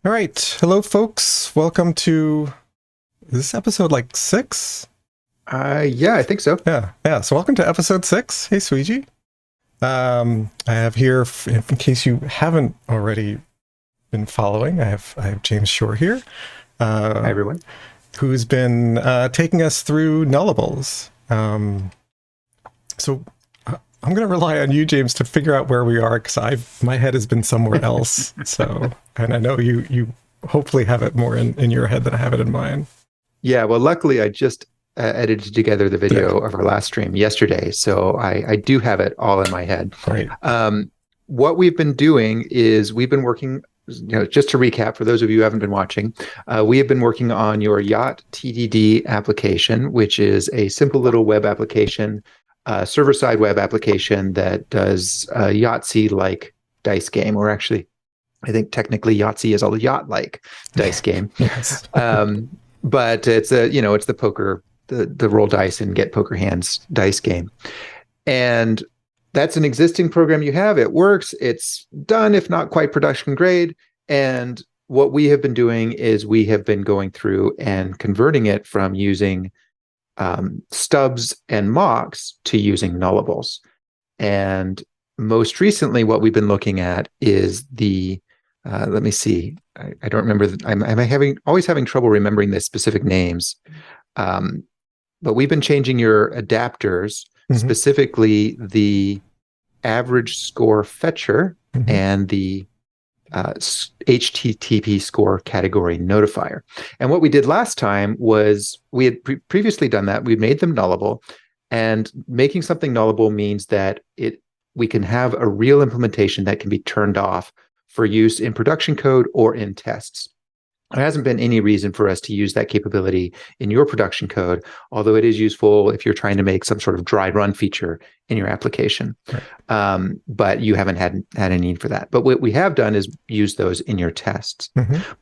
All right. Hello, folks. Welcome to, is this episode like 6? Yeah, I think so. Yeah. So welcome to episode 6. Hey, Sweetie. I have here, in case you haven't already been following, I have James Shore here, Hi, everyone. who's been taking us through Nullables. So I'm going to rely on you, James, to figure out where we are, because my head has been somewhere else. And I know you hopefully have it more in your head than I have it in mine. Yeah, well, luckily I just edited together the video of our last stream yesterday, so I do have it all in my head. Right. What we've been doing is we've been working, just to recap for those of you who haven't been watching, we have been working on your Yacht TDD application, which is a simple little web application, server-side web application that does Yahtzee-like dice game, or actually, I think technically Yahtzee is a yacht-like dice game. Yes. But it's it's the poker, the roll dice and get poker hands dice game. And that's an existing program you have. It works. It's done, if not quite production grade. And what we have been doing is we have been going through and converting it from using stubs and mocks to using nullables. And most recently, what we've been looking at is the let me see. I don't remember. I'm always having trouble remembering the specific names. But we've been changing your adapters, specifically the average score fetcher and the HTTP score category notifier. And what we did last time was we had previously done that. We made them nullable, and making something nullable means that we can have a real implementation that can be turned off for use in production code or in tests. There hasn't been any reason for us to use that capability in your production code, although it is useful if you're trying to make some sort of dry run feature in your application. Right. But you haven't had a need for that. But what we have done is use those in your tests.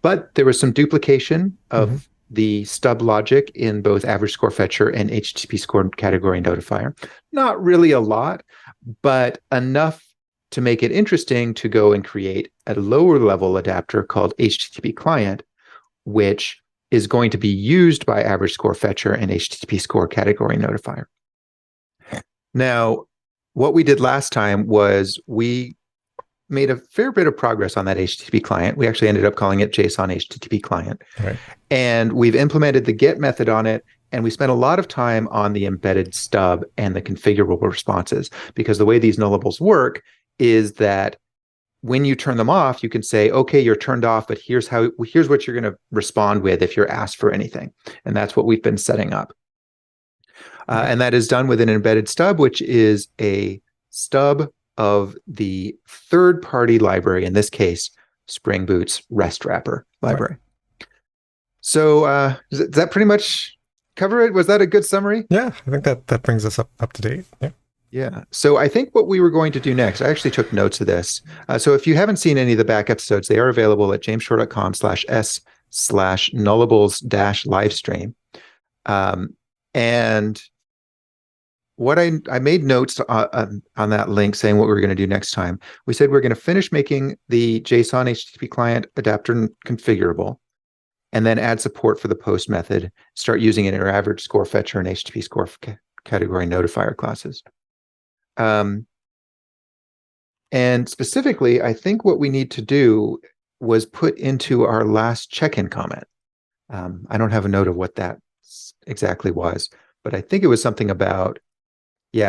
But there was some duplication of the stub logic in both average score fetcher and HTTP score category notifier. Not really a lot, but enough to make it interesting to go and create a lower level adapter called HttpClient, which is going to be used by average score fetcher and HTTP score category notifier. Now, what we did last time was we made a fair bit of progress on that HTTP client. We actually ended up calling it JsonHttpClient. Right. And we've implemented the get method on it, and we spent a lot of time on the embedded stub and the configurable responses, because the way these nullables work is that when you turn them off, you can say, okay, you're turned off, but here's what you're going to respond with if you're asked for anything. And that's what we've been setting up. And that is done with an embedded stub, which is a stub of the third-party library, in this case, Spring Boot's REST wrapper library. Right. So does that pretty much cover it? Was that a good summary? Yeah, I think that brings us up to date. Yeah. Yeah. So I think what we were going to do next, I actually took notes of this. So if you haven't seen any of the back episodes, they are available at jamesshore.com/s/nullables-livestream. And what I made notes on that link saying what we were going to do next time. We said we're going to finish making the JSON HTTP client adapter configurable, and then add support for the post method, start using it in our average score fetcher and HTTP score category notifier classes. And specifically, I think what we need to do was put into our last check-in comment. I don't have a note of what that exactly was, but I think it was something about,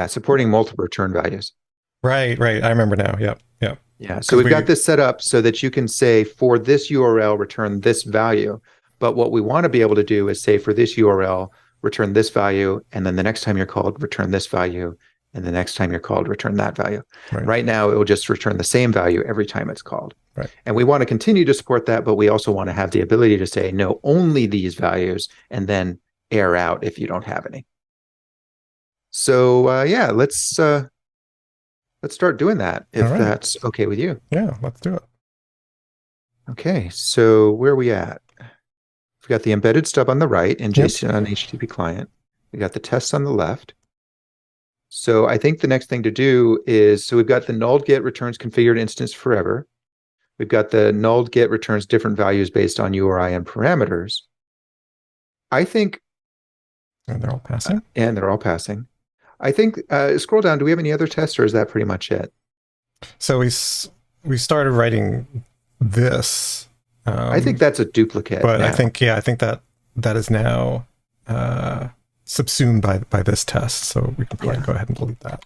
supporting multiple return values. Right. I remember now. Yep. Yeah. So we've got this set up so that you can say, for this URL, return this value. But what we want to be able to do is say, for this URL, return this value, and then the next time you're called, return this value. And the next time you're called, return that value. Right now, it will just return the same value every time it's called. Right. And we want to continue to support that, but we also want to have the ability to say, no, only these values, and then error out if you don't have any. So let's start doing that, if that's okay with you. Yeah, let's do it. Okay, so where are we at? We've got the embedded stub on the right in JSON HttpClient. We got the tests on the left. So I think the next thing to do is, so we've got the null get returns configured instance forever. We've got the null get returns different values based on URI and parameters. I think... And they're all passing? And they're all passing. I think, scroll down, do we have any other tests, or is that pretty much it? So we started writing this. I think that's a duplicate. But now. I think that is now subsumed by this test. So we can probably go ahead and delete that.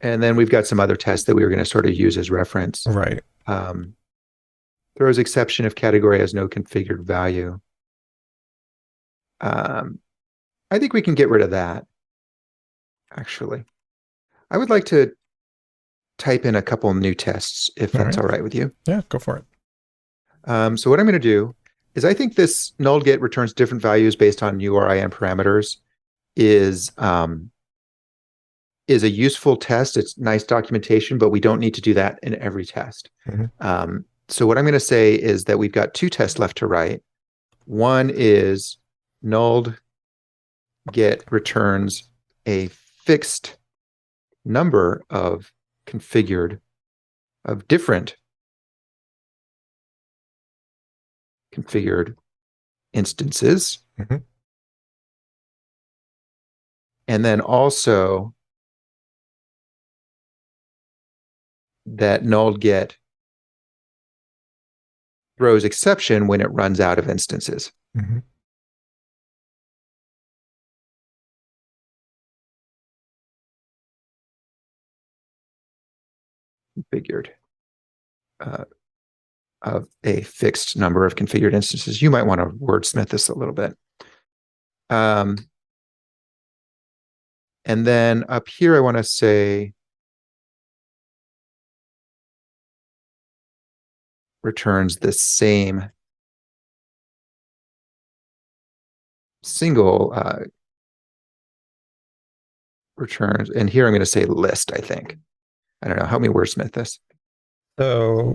And then we've got some other tests that we were going to sort of use as reference. Right. Throws exception if category has no configured value. I think we can get rid of that, actually. I would like to type in a couple new tests, if that's all right with you. Yeah, go for it. So what I'm going to do is I think this null get returns different values based on URI and parameters is a useful test. It's nice documentation, but we don't need to do that in every test. Mm-hmm. So what I'm going to say is that we've got two tests left to write. One is null get returns a fixed number of different configured instances. Mm-hmm. And then also that null get throws exception when it runs out of instances. Mm-hmm. Configured of a fixed number of configured instances. You might want to wordsmith this a little bit. And then up here, I want to say returns the same single returns. And here I'm going to say list, I think. I don't know. Help me wordsmith this. So,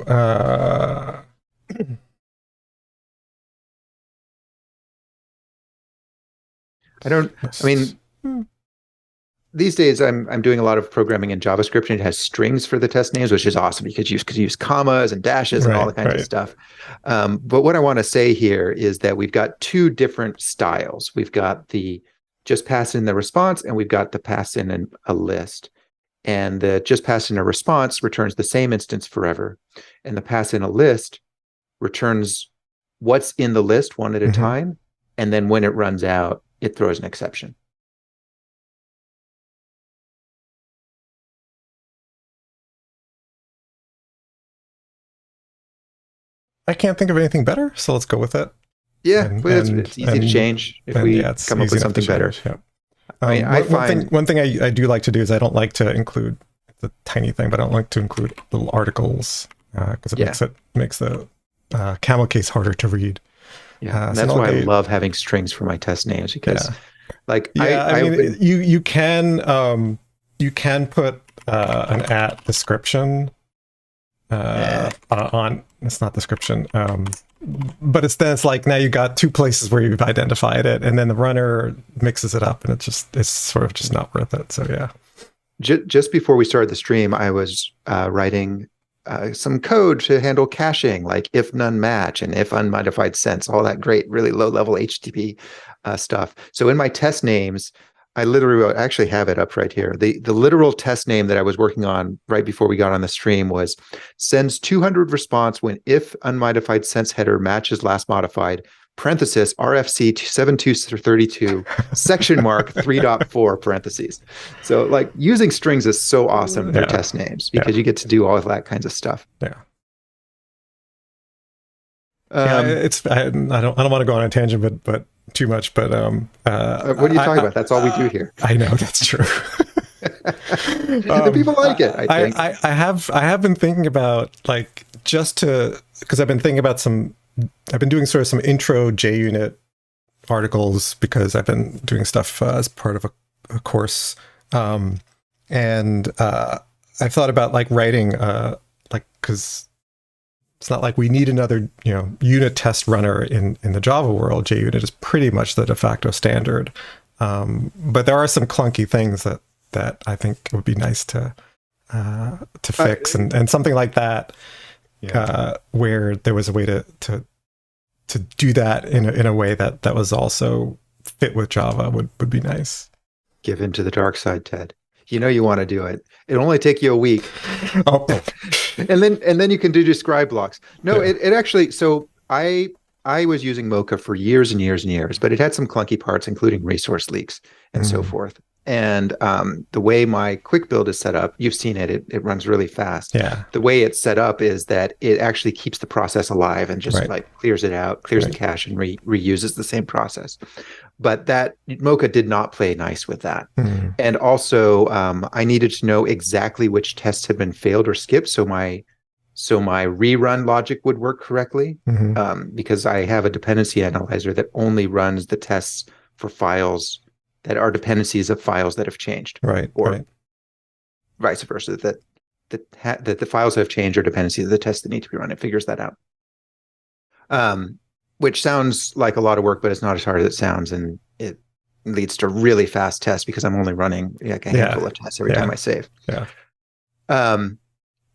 these days I'm doing a lot of programming in JavaScript, and it has strings for the test names, which is awesome because you could use commas and dashes and all that kinds of stuff. But what I want to say here is that we've got two different styles. We've got the just pass in the response, and we've got the pass in a list. And the just pass in a response returns the same instance forever. And the pass in a list returns what's in the list one at a time. And then when it runs out, it throws an exception. I can't think of anything better, so let's go with it. Yeah, it's easy to change if we come up with something better. Yeah. I mean, one thing I do like to do is I don't like to include the tiny thing, but I don't like to include little articles because it makes the camel case harder to read. Yeah, and that's why I love having strings for my test names, because you can put an at description on. It's not description, but it's like now you got two places where you've identified it, and then the runner mixes it up, and it's sort of just not worth it. So yeah. Just before we started the stream, I was writing some code to handle caching, like if none match and if unmodified sense, all that great, really low level HTTP stuff. So in my test names, I literally wrote, I actually have it up right here. The literal test name that I was working on right before we got on the stream was sends 200 response when if unmodified sense header matches last modified, parenthesis RFC 7232 section mark 3.4 parentheses. So like using strings is so awesome in their test names because you get to do all of that kinds of stuff. Yeah. I don't want to go on a tangent, but too much. But what are you talking about? That's all we do here. I know, that's true. The people like it. I think I have been thinking about because I've been thinking about I've been doing sort of some intro JUnit articles because I've been doing stuff as part of a course, and I've thought about writing because it's not like we need another unit test runner in the Java world. JUnit is pretty much the de facto standard, but there are some clunky things that I think would be nice to to fix, and something like that, where there was a way to do that in a way that was also fit with Java would be nice. Give in to the dark side, Ted. You know you want to do it. It'll only take you a week. Oh. and then you can do describe blocks. No, it actually, so I was using Mocha for years and years and years, but it had some clunky parts, including resource leaks and so forth. And the way my quick build is set up, you've seen it, it runs really fast. Yeah. The way it's set up is that it actually keeps the process alive and just like clears it out, clears the cache, and reuses the same process. But that Mocha did not play nice with that. And also, I needed to know exactly which tests had been failed or skipped, so my rerun logic would work correctly, because I have a dependency analyzer that only runs the tests for files that are dependencies of files that have changed, or vice versa, that the files have changed are dependencies of the tests that need to be run. It figures that out, which sounds like a lot of work, but it's not as hard as it sounds, and it leads to really fast tests because I'm only running like a handful of tests every time I save.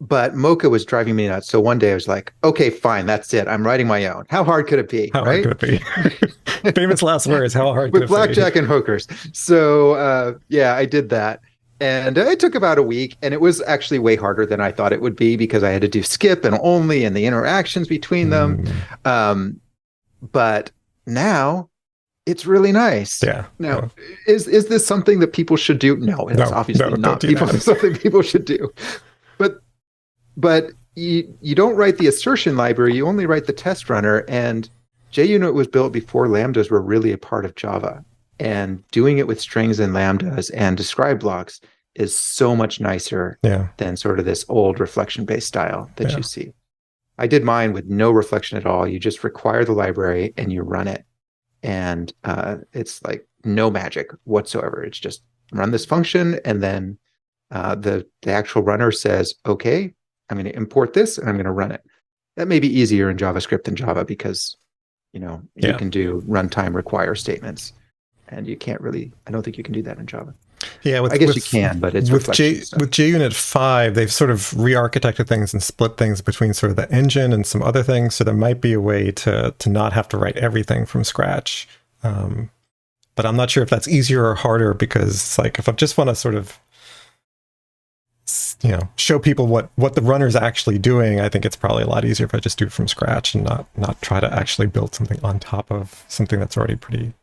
But Mocha was driving me nuts. So one day I was like, okay, fine, that's it. I'm writing my own. How hard could it be? How hard could it be? Famous last words. How hard could it be? With blackjack and hookers. So I did that. And it took about a week. And it was actually way harder than I thought it would be because I had to do skip and only and the interactions between them. But now it's really nice. Now, is this something that people should do? No, it's obviously not something people should do. But you don't write the assertion library, you only write the test runner. And JUnit was built before lambdas were really a part of Java. And doing it with strings and lambdas and describe blocks is so much nicer than sort of this old reflection-based style that you see. I did mine with no reflection at all. You just require the library and you run it. And it's like no magic whatsoever. It's just run this function, and then the actual runner says, okay, I'm going to import this and I'm going to run it. That may be easier in JavaScript than Java because, you can do runtime require statements, and you can't really, I don't think you can do that in Java. Yeah, I guess you can, but it's with JUnit 5, they've sort of re-architected things and split things between sort of the engine and some other things. So there might be a way to not have to write everything from scratch. But I'm not sure if that's easier or harder, because it's like if I just want to sort of show people what the runner's actually doing, I think it's probably a lot easier if I just do it from scratch and not try to actually build something on top of something that's already pretty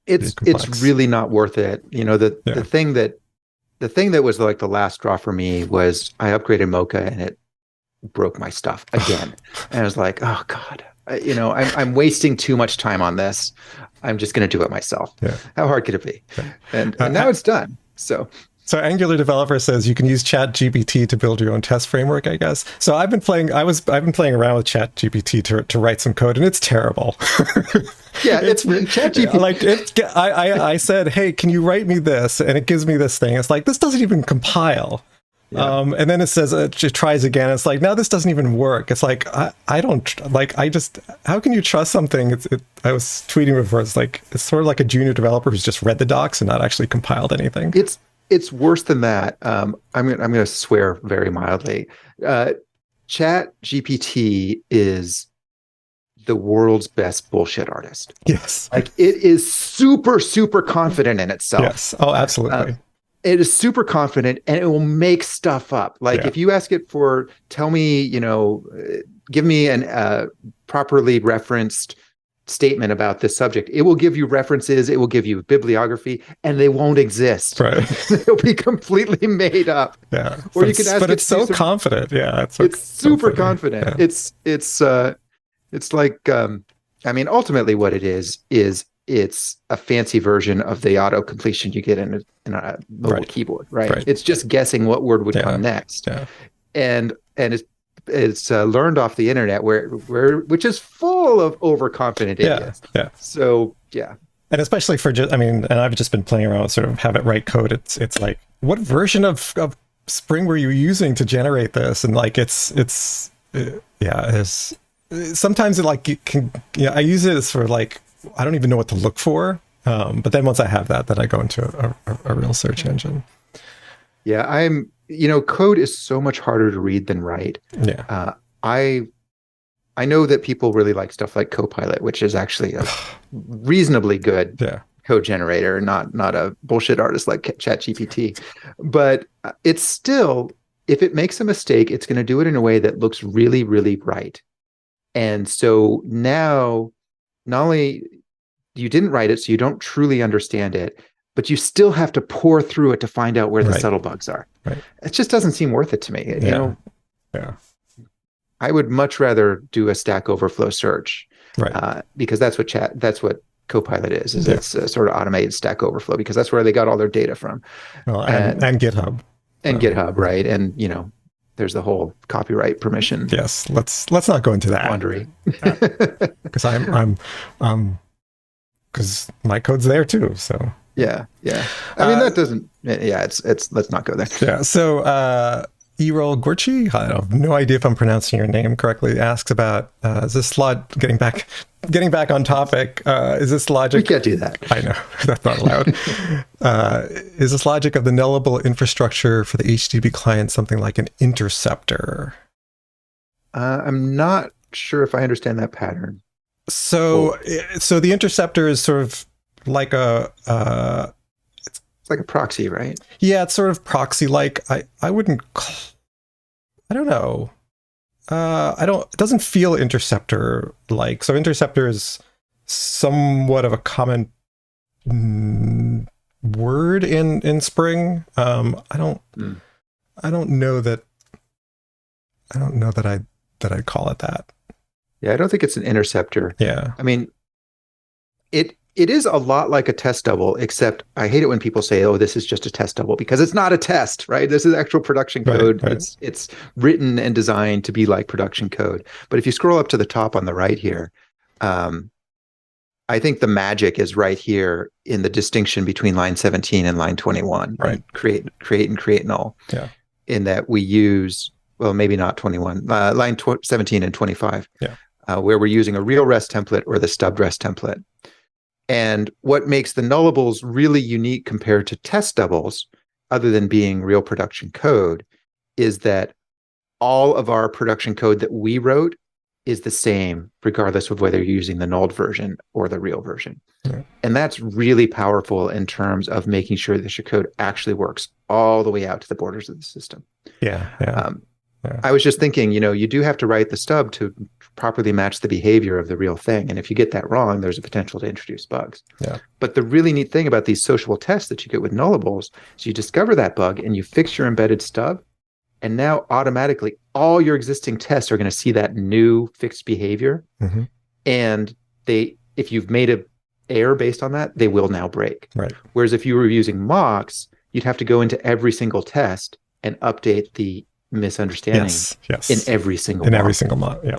complex. It's really not worth it. The thing that was like the last straw for me was I upgraded Mocha and it broke my stuff again. And I was like, oh God, I'm wasting too much time on this. I'm just going to do it myself. How hard could it be? And now it's done. So Angular developer says you can use ChatGPT to build your own test framework, I guess. So I've been playing around with ChatGPT to write some code, and it's terrible. It's ChatGPT. I said, hey, can you write me this? And it gives me this thing. It's like, this doesn't even compile. And then it says it tries again. It's like, no, this doesn't even work. It's like, I don't like. I just, how can you trust something? I was tweeting before. It's like, it's sort of like a junior developer who's just read the docs and not actually compiled anything. It's worse than that. I'm going to swear very mildly. ChatGPT is the world's best bullshit artist. Yes. Like, it is super, super confident in itself. Yes. Oh, absolutely. It is super confident, and it will make stuff up. Like if you ask it for, tell me, give me an properly referenced statement about this subject, it will give you references, it will give you bibliography, and they won't exist. Right. They'll be completely made up. Yeah. Or you can ask, but it's so confident. Yeah. It's super confident. Yeah. It's like, ultimately what it is it's a fancy version of the auto completion you get in a mobile keyboard, right? It's just guessing what word would come next. Yeah. And it's learned off the internet which is full of overconfident idiots. Yeah. So and especially for and I've just been playing around with sort of have it write code. It's like, what version of Spring were you using to generate this? And like it's sometimes it like you can I use it as for like I don't even know what to look for. But then once I have that, then I go into a real search engine. Yeah, code is so much harder to read than write. Yeah. I know that people really like stuff like Copilot, which is actually a reasonably good code generator, not a bullshit artist like ChatGPT. But it's still, if it makes a mistake, it's going to do it in a way that looks really, really right. And so now, not only you didn't write it, so you don't truly understand it, but you still have to pour through it to find out where the subtle bugs are. Right. It just doesn't seem worth it to me. Yeah. I would much rather do a Stack Overflow search, because that's what Copilot is it's a sort of automated Stack Overflow, because that's where they got all their data from. Well, and GitHub. And GitHub, right? And there's the whole copyright permission. Yes, let's not go into that quandary. Because I'm because my code's there too. So yeah. I mean, that doesn't. Yeah, it's. Let's not go there. Yeah. So Erol Gorchi, I have no idea if I'm pronouncing your name correctly, asks about is this getting back on topic, is this logic? We can't do that. I know, that's not allowed. Is this logic of the nullable infrastructure for the HTTP client something like an interceptor? I'm not sure if I understand that pattern. So the interceptor is sort of like it's like a proxy, right? Yeah, it's sort of proxy-like. I wouldn't. I don't know. It doesn't feel interceptor-like. So interceptor is somewhat of a common word in Spring. I don't know that I'd call it that. Yeah, I don't think it's an interceptor. Yeah. I mean, it is a lot like a test double, except I hate it when people say, "Oh, this is just a test double," because it's not a test, right? This is actual production code. Right. It's written and designed to be like production code. But if you scroll up to the top on the right here, I think the magic is right here in the distinction between line 17 and line 21. Right. Create and create null. Yeah. In that we use, well, maybe not 21, line 17 and 25. Yeah. Where we're using a real REST template or the stubbed REST template. And what makes the nullables really unique compared to test doubles, other than being real production code, is that all of our production code that we wrote is the same, regardless of whether you're using the nulled version or the real version. Yeah. And that's really powerful in terms of making sure that your code actually works all the way out to the borders of the system. Yeah. I was just thinking, you do have to write the stub to properly match the behavior of the real thing. And if you get that wrong, there's a potential to introduce bugs. Yeah. But the really neat thing about these sociable tests that you get with nullables is you discover that bug and you fix your embedded stub. And now automatically all your existing tests are going to see that new fixed behavior. Mm-hmm. And if you've made an error based on that, they will now break. Right. Whereas if you were using mocks, you'd have to go into every single test and update the misunderstanding in every single mock. Yeah.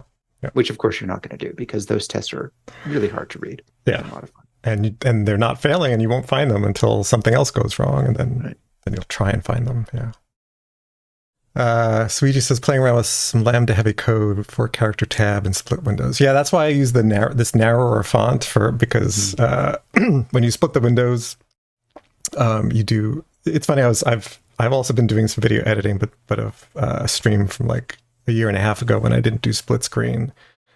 Which of course you're not going to do, because those tests are really hard to read. Yeah. And they're not failing, and you won't find them until something else goes wrong, and then you'll try and find them. Yeah. Sweetie says playing around with some Lambda heavy code with 4-character tab and split windows. Yeah, that's why I use this narrower font because when you split the windows, you do. It's funny. I've also been doing some video editing, but of a stream from like a year and a half ago when I didn't do split screen,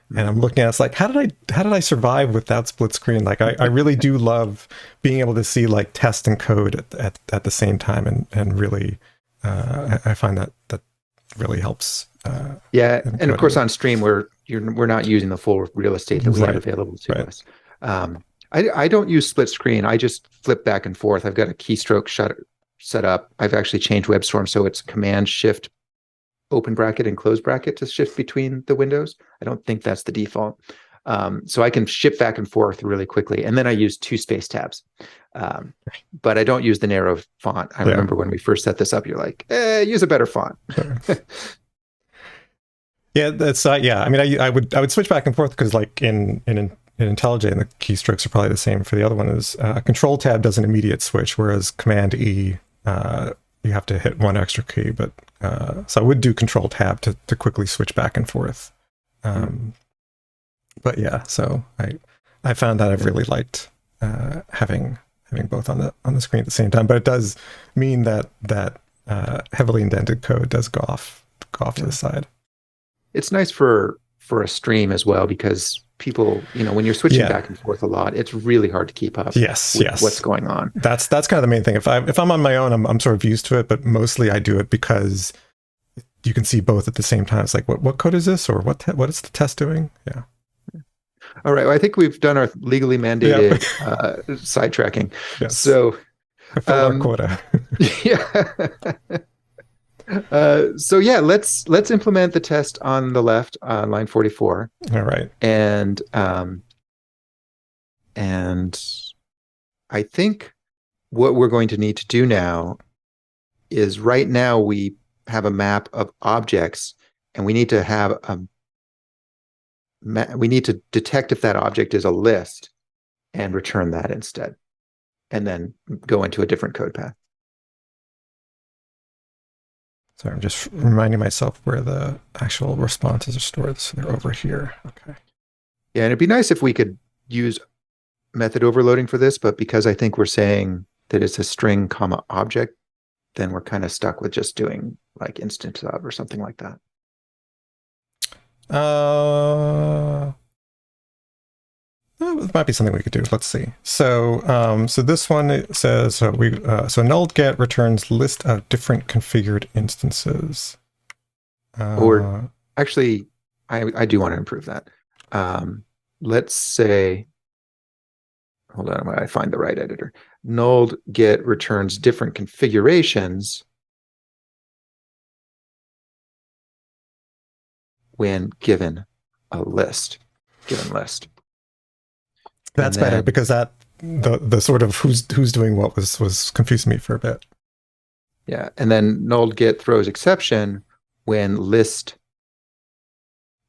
and I'm looking at it's like how did I survive without split screen? Like I really do love being able to see like test and code at the same time, and really I find that really helps. And of course on stream we're not using the full real estate that we have available to us. I don't use split screen. I just flip back and forth. I've got a keystroke set up. I've actually changed WebStorm so it's Command Shift open bracket and close bracket to shift between the windows. I don't think that's the default. So I can shift back and forth really quickly. And then I use 2 space tabs. But I don't use the narrow font. I remember when we first set this up, you're like, use a better font. Yeah, that's I mean, I would switch back and forth because like in IntelliJ, and the keystrokes are probably the same for the other one, is Control Tab does an immediate switch, whereas Command E, you have to hit one extra key. But so I would do Control Tab to quickly switch back and forth. But yeah, so I found that I've really liked having both on the screen at the same time. But it does mean that heavily indented code does go off to the side. It's nice for a stream as well, because people, when you're switching back and forth a lot, it's really hard to keep up with what's going on. That's kind of the main thing. If I'm on my own, I'm sort of used to it, but mostly I do it because you can see both at the same time. It's like, what code is this, or what is the test doing? Yeah. All right. Well, I think we've done our legally mandated sidetracking. Yes. So I filled our quota. So let's implement the test on the left on line 44. All right. And I think what we're going to need to do now is, right now we have a map of objects, and we need to have we need to detect if that object is a list and return that instead, and then go into a different code path. Sorry, I'm just reminding myself where the actual responses are stored. So they're over here. Okay. Yeah, and it'd be nice if we could use method overloading for this, but because I think we're saying that it's a string comma object, then we're kind of stuck with just doing like instance of or something like that. It might be something we could do. Let's see. So, so this one, it says so null get returns list of different configured instances. Or actually, I do want to improve that. Let's say, hold on, I find the right editor. Null get returns different configurations when given a list. That's better, because that the sort of who's doing what was confusing me for a bit. Yeah, and then null get throws exception when list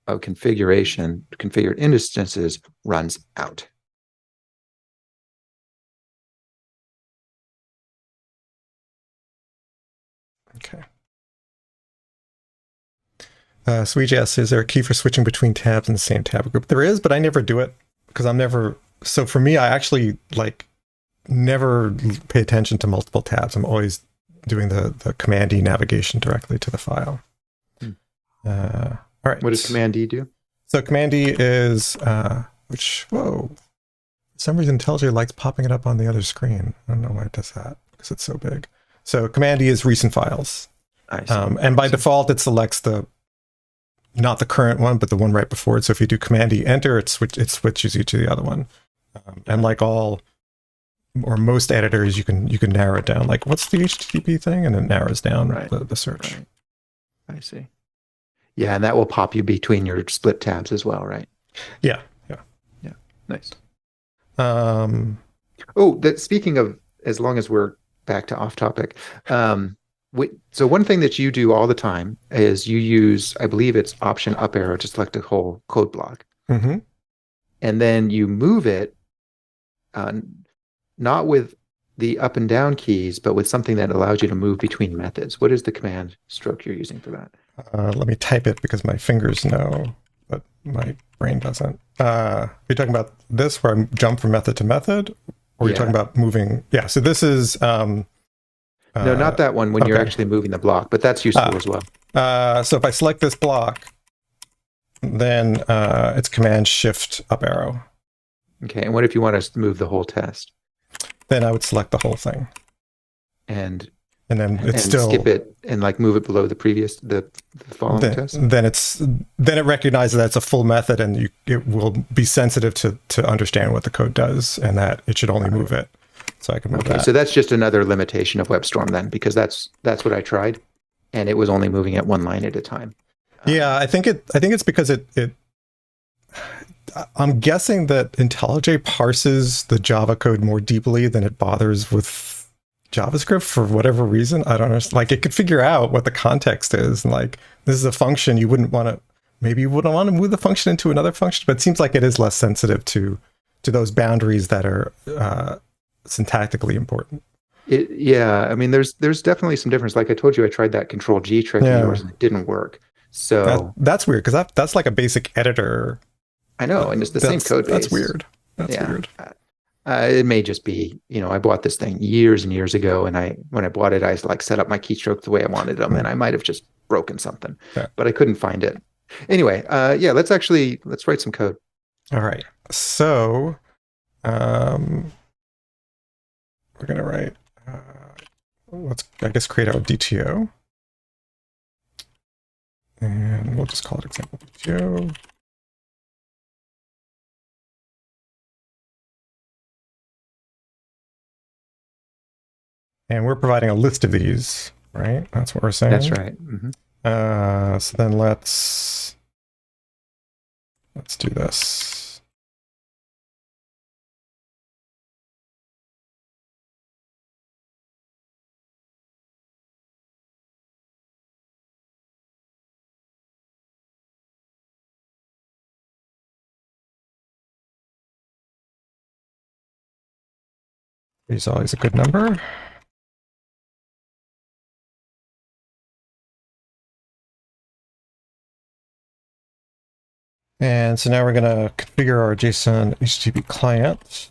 of configured instances runs out. Okay. Sweet asks, is there a key for switching between tabs in the same tab group? There is, but I never do it because I'm never. So for me, I actually never pay attention to multiple tabs. I'm always doing the Command D navigation directly to the file. All right. What does Command D do? So Command D is for some reason IntelliJ likes popping it up on the other screen. I don't know why it does that, because it's so big. So Command D is recent files. I see. And by default, it selects not the current one, but the one right before it. So if you do Command D enter, it switches you to the other one. And like all or most editors, you can narrow it down. Like, what's the HTTP thing? And it narrows down the search. Right. I see. Yeah, and that will pop you between your split tabs as well, right? Yeah. Nice. Speaking of, as long as we're back to off topic, so one thing that you do all the time is you use, I believe it's Option up arrow to select a whole code block. Mm-hmm. And then you move it, not with the up and down keys, but with something that allows you to move between methods. What is the command stroke you're using for that? Let me type it because my fingers know, but my brain doesn't. Are you talking about this where I jump from method to method? Or are you talking about moving? Yeah, so this is... no, not that one when you're actually moving the block, but that's useful as well. So if I select this block, then it's Command Shift up arrow. Okay, and what if you want to move the whole test? Then I would select the whole thing. And then it's still skip it and move it below the following test. Then it recognizes that it's a full method, and it will be sensitive to understand what the code does, and that it should only move it. So I can move that. So that's just another limitation of WebStorm then, because that's what I tried, and it was only moving at one line at a time. Yeah, I think it's because it I'm guessing that IntelliJ parses the Java code more deeply than it bothers with JavaScript for whatever reason. I don't know. It could figure out what the context is. And this is a function, you wouldn't want to move the function into another function, but it seems like it is less sensitive to those boundaries that are syntactically important. I mean, there's definitely some difference. Like I told you, I tried that Control G trick of yours and it didn't work. So that's weird, because that's like a basic editor. I know, and it's the same code base. That's weird. That's weird. It may just be, I bought this thing years and years ago, and when I bought it, I like set up my keystrokes the way I wanted them, and I might have just broken something, but I couldn't find it. Anyway, yeah, let's write some code. All right. So, we're going to write, let's, I guess, create our DTO. And we'll just call it example DTO. And we're providing a list of these, right? That's what we're saying. That's right. Mm-hmm. So then let's do this. Is always a good number. And so now we're going to configure our JSON HTTP client.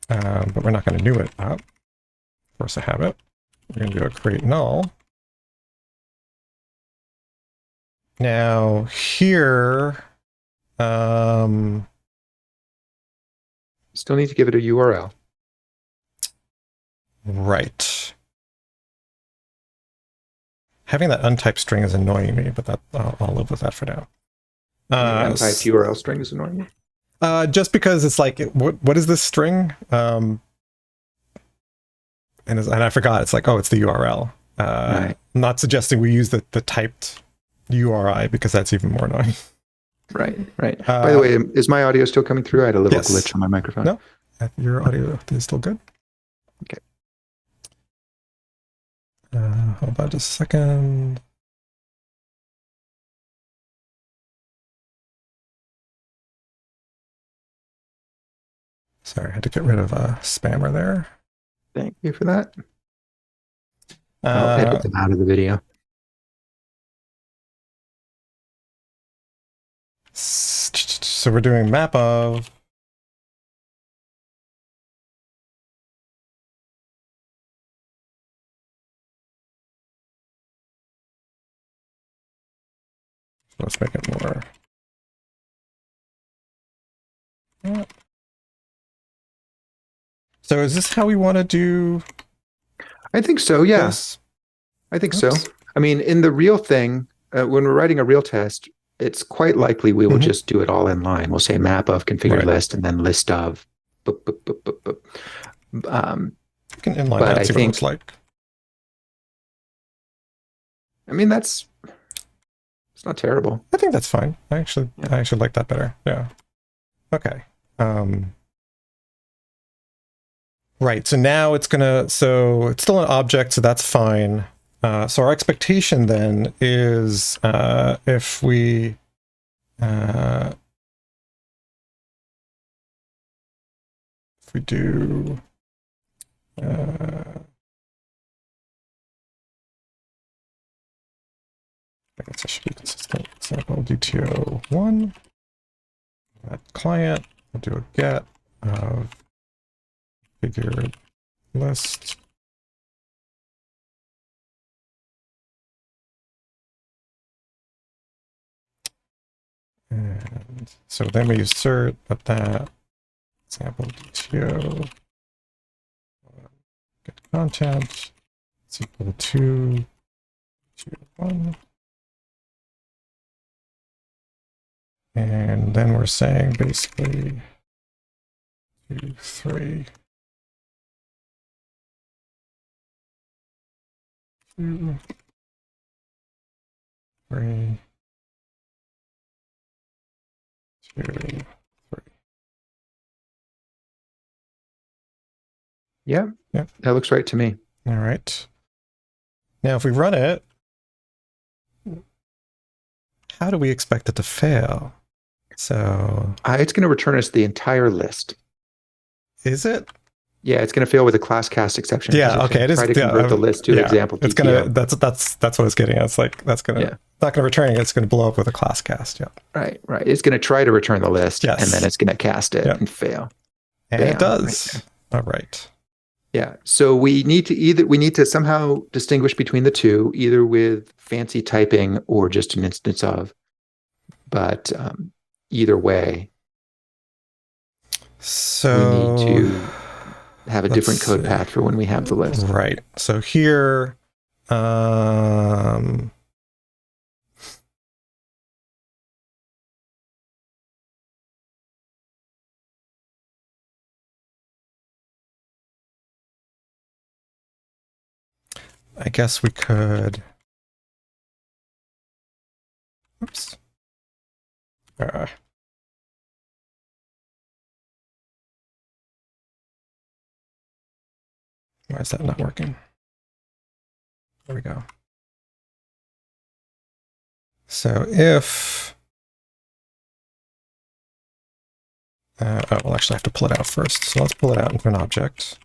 But we're not going to do it up. Of course I have it. We're going to do a create null. Now here, still need to give it a URL. Right. Having that untyped string is annoying me, but that I'll live with that for now. Untyped URL string is annoying you? Just because it's like, what is this string? And I forgot. It's like, oh, it's the URL. Right. I'm not suggesting we use the typed URI because that's even more annoying. Right. By the way, is my audio still coming through? I had a little glitch on my microphone. No, your audio is still good. Okay. Hold on just a second. Sorry, I had to get rid of a spammer there. Thank you for that. I'll edit them out of the video. So we're doing map of. Let's make it more. Yeah. So is this how we want to do? I think so, yeah. This? I think so. I mean, in the real thing, when we're writing a real test, it's quite likely we will just do it all in line. We'll say map of configured list and then list of. You can inline that, see what it looks like. I mean, it's not terrible. I think that's fine. I actually like that better. Yeah. Okay. Right. So now it's so it's still an object, so that's fine. So our expectation then is if we do I guess I should be consistent. Example DTO1. That client. We'll do a get of configured list. And so then we assert that example DTO get content is equal to DTO1. And then we're saying basically 2, 3, 2, 3, 2, 3. Yeah, that looks right to me. All right. Now, if we run it, how do we expect it to fail? So it's going to return us the entire list. Is it? Yeah, it's going to fail with a class cast exception. Yeah, okay. It is. Try to convert the list to an example. It's DTO. gonna. That's what it's getting at. It's like that's gonna. not going to return it. It's going to blow up with a class cast. Yeah. Right. It's going to try to return the list, Yes. and then it's going to cast it Yep. and fail. And Bam, it does. right All right. Yeah. So we need to somehow distinguish between the two, either with fancy typing or just an instance of. But either way, so we need to have a different code path for when we have the list. Right. So here, I guess we could. Oops. Why is that not working? There we go. So if we'll actually have to pull it out first. So let's pull it out into an object.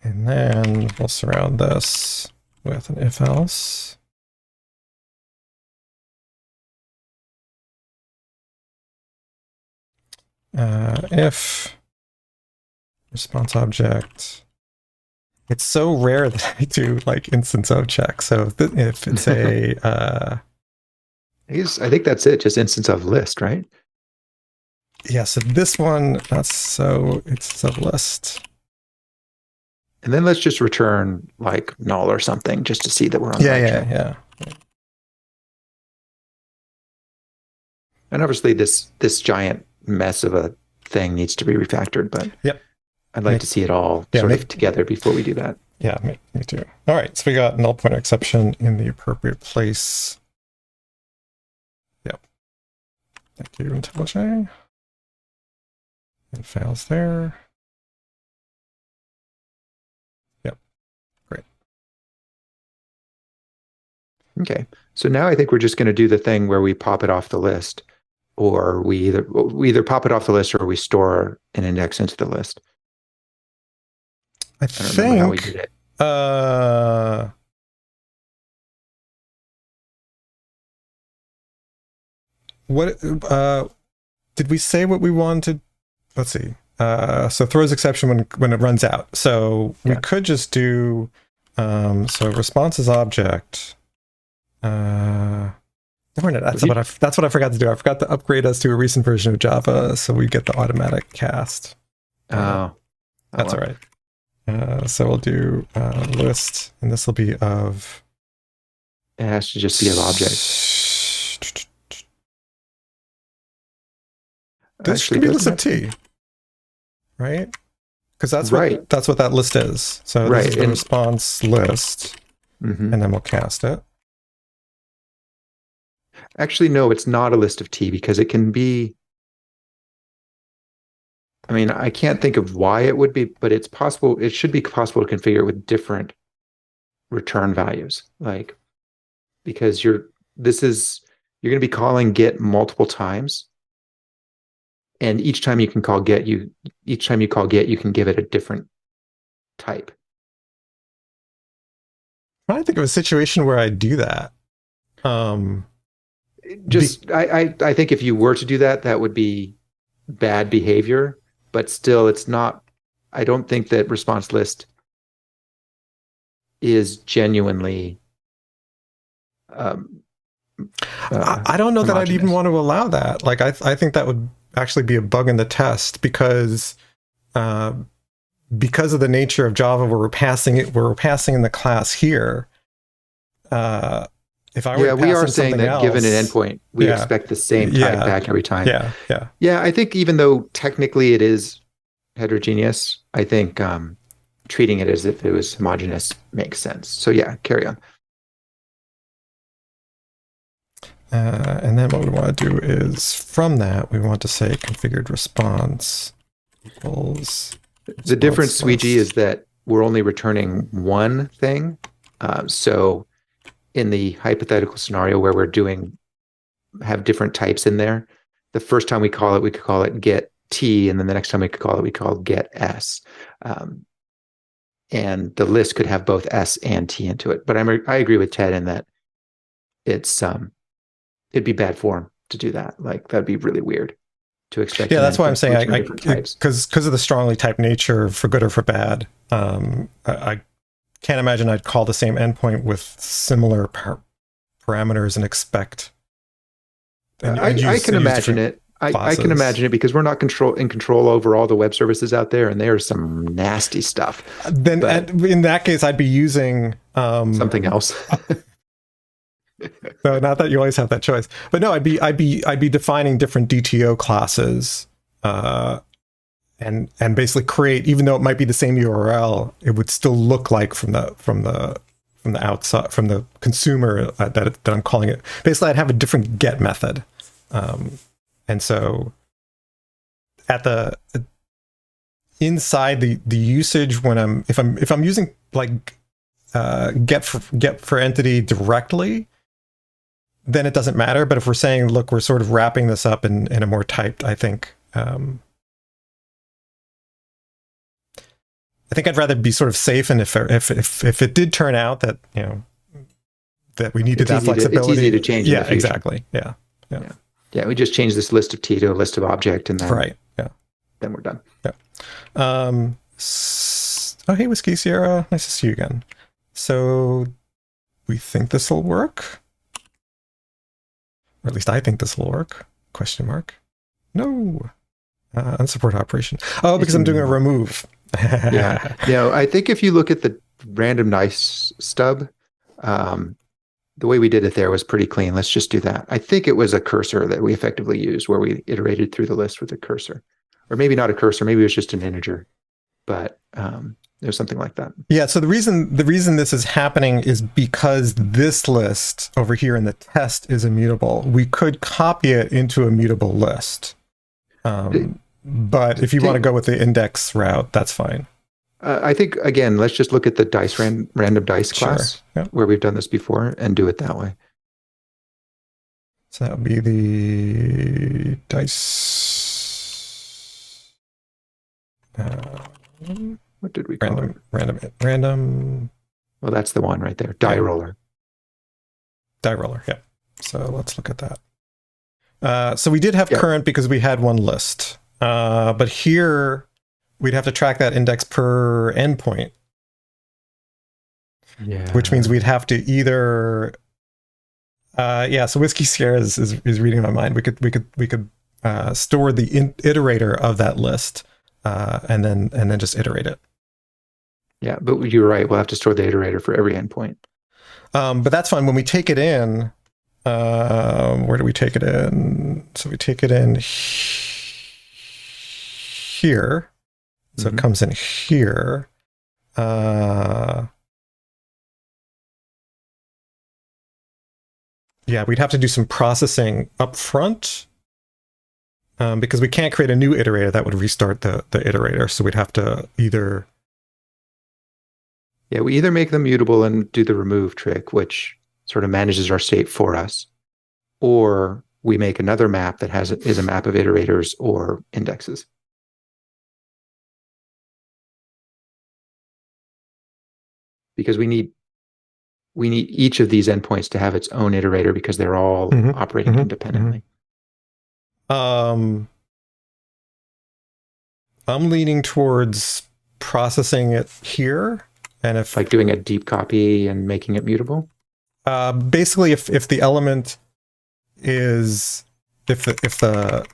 And then we'll surround this with an if-else. If response object. It's so rare that I do like instance of check. So if it's a I think that's it, just instance of list, right? yeah, so this one, that's so it's a list. And then let's just return like null or something just to see that we're on the right track. Yeah. And obviously this giant mess of a thing needs to be refactored, but yep. I'd like to see it all sort of together before we do that. Yeah, me too. All right, so we got null pointer exception in the appropriate place. Yep. Thank you, IntelliJ. And fails there. Yep, great. Okay, so now I think we're just going to do the thing where we pop it off the list, or we either pop it off the list or we store an index into the list. I don't remember how we did it. What did we say what we wanted? Let's see. So throws exception when it runs out. So we could just do so responses object. Darn it, that's what I forgot to do. I forgot to upgrade us to a recent version of Java so we get the automatic cast. That's all right. So we'll do list, and this will be of. It has to just be of object. This should be list of T, right? Because that's what that list is. So this is the response list, and then we'll cast it. Actually, no, it's not a list of T because it can be. I mean, I can't think of why it would be, but it's possible. It should be possible to configure it with different return values, like because you're going to be calling get multiple times, and each time you call get, you can give it a different type. I think of a situation where I do that. I think if you were to do that, that would be bad behavior. But still, it's not. I don't think that response list is genuinely. I don't know that I'd even want to allow that. Like, I think that would actually be a bug in the test because of the nature of Java, where we're passing in the class here. If I were we are saying that given an endpoint, we expect the same type back every time. Yeah. I think even though technically it is heterogeneous, I think treating it as if it was homogeneous makes sense. So yeah, carry on. And then what we want to do is from that we want to say configured response equals. The difference, Sweegie, is that we're only returning one thing. So in the hypothetical scenario where we're have different types in there, the first time we call it, we could call it get T, and then the next time we could call it, we call get S. And the list could have both S and T into it. But I agree with Ted in that it'd be bad form to do that. Like, that'd be really weird to expect. Yeah, that's why I'm saying because of the strongly typed nature, for good or for bad. I can't imagine I'd call the same endpoint with similar parameters and expect. I can imagine it. I can imagine it because we're not in control over all the web services out there, and there's some nasty stuff. Then in that case, I'd be using something else. No, not that you always have that choice, but no, I'd be defining different DTO classes, and basically create, even though it might be the same URL, it would still look like from the outside, from the consumer that I'm calling it. Basically, I'd have a different get method. And so at the inside the usage, when if I'm using like get for entity directly, then it doesn't matter. But if we're saying, look, we're sort of wrapping this up in a more typed, I think I'd rather be sort of safe. And if it did turn out that, you know, that we needed that flexibility, it's easy to change. Yeah, exactly. Yeah. Yeah, we just change this list of T to a list of object, and then then we're done. Yeah. Oh, hey, Whiskey Sierra, nice to see you again. So we think this will work, or at least I think this will work. Question mark? No. Unsupport operation. Oh, because I'm doing a remove. Yeah. No, I think if you look at the random nice stub, the way we did it there was pretty clean. Let's just do that. I think it was a cursor that we effectively used, where we iterated through the list with a cursor, or maybe not a cursor. Maybe it was just an integer, but it was something like that. Yeah. So the reason this is happening is because this list over here in the test is immutable. We could copy it into a mutable list, but if you want to go with the index route, that's fine. I think, again, let's just look at the random dice class, where we've done this before, and do it that way. So that would be the dice. What did we call it? Random. Well, that's the one right there. Die roller. Die roller, yeah. So let's look at that. So we did have current because we had one list. But here, we'd have to track that index per endpoint. Yeah. Which means we'd have to either so Whiskey Sierra is reading my mind. We could store the iterator of that list and then just iterate it. Yeah, but you're right. We'll have to store the iterator for every endpoint. But that's fine. When we take it in, where do we take it in? So we take it in here. So it comes in here. Yeah, we'd have to do some processing up front because we can't create a new iterator that would restart the iterator. So we'd have to either... Yeah, we either make them mutable and do the remove trick, which sort of manages our state for us, or we make another map that is a map of iterators or indexes. Because we need each of these endpoints to have its own iterator because they're all operating independently. I'm leaning towards processing it here, and if like doing a deep copy and making it mutable. Basically, if the element is if the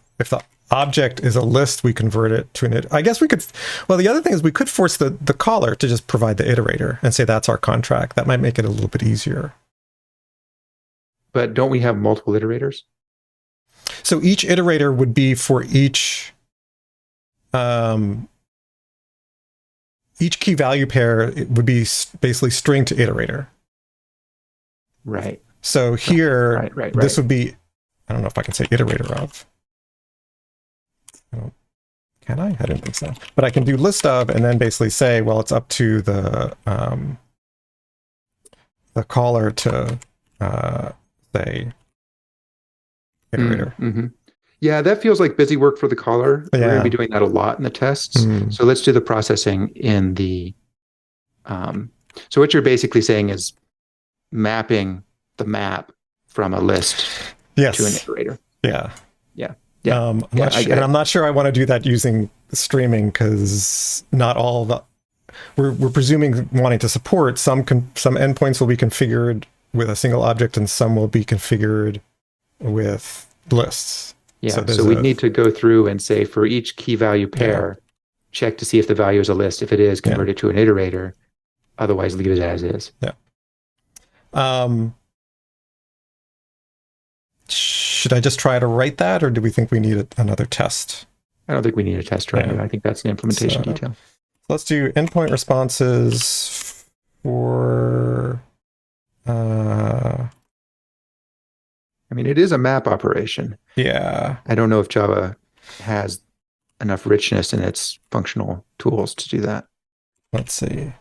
object is a list, we convert it to an I guess we could. Well, the other thing is we could force the caller to just provide the iterator and say that's our contract. That might make it a little bit easier. But don't we have multiple iterators? So each iterator would be for each key value pair. It would be basically string to iterator. Right. So here, right. This would be. I don't know if I can say iterator of. Can I? I didn't think so. But I can do list of and then basically say, well, it's up to the caller to say iterator. Yeah, that feels like busy work for the caller. We're going to Yeah. be doing that a lot in the tests. Hmm. So let's do the processing in the. Um, so what you're basically saying is mapping the map from a list to an Yes. iterator. Yeah. Yeah, yeah, I get I'm it. not sure I want to do that using streaming because not all the we're presuming wanting to support some endpoints will be configured with a single object and some will be configured with lists. Yeah, So so there's we'd need to go through and say for each key value yeah, pair, check to see if the value is a list. If it is, yeah, convert it to an iterator. Otherwise, leave it as is. yeah. Um, should I just try to write that, or do we think we need another test? I don't think we need a test right here. I think that's an implementation detail. Let's do endpoint responses for. I mean, it is a map operation. Yeah. I don't know if Java has enough richness in its functional tools to do that. Let's see.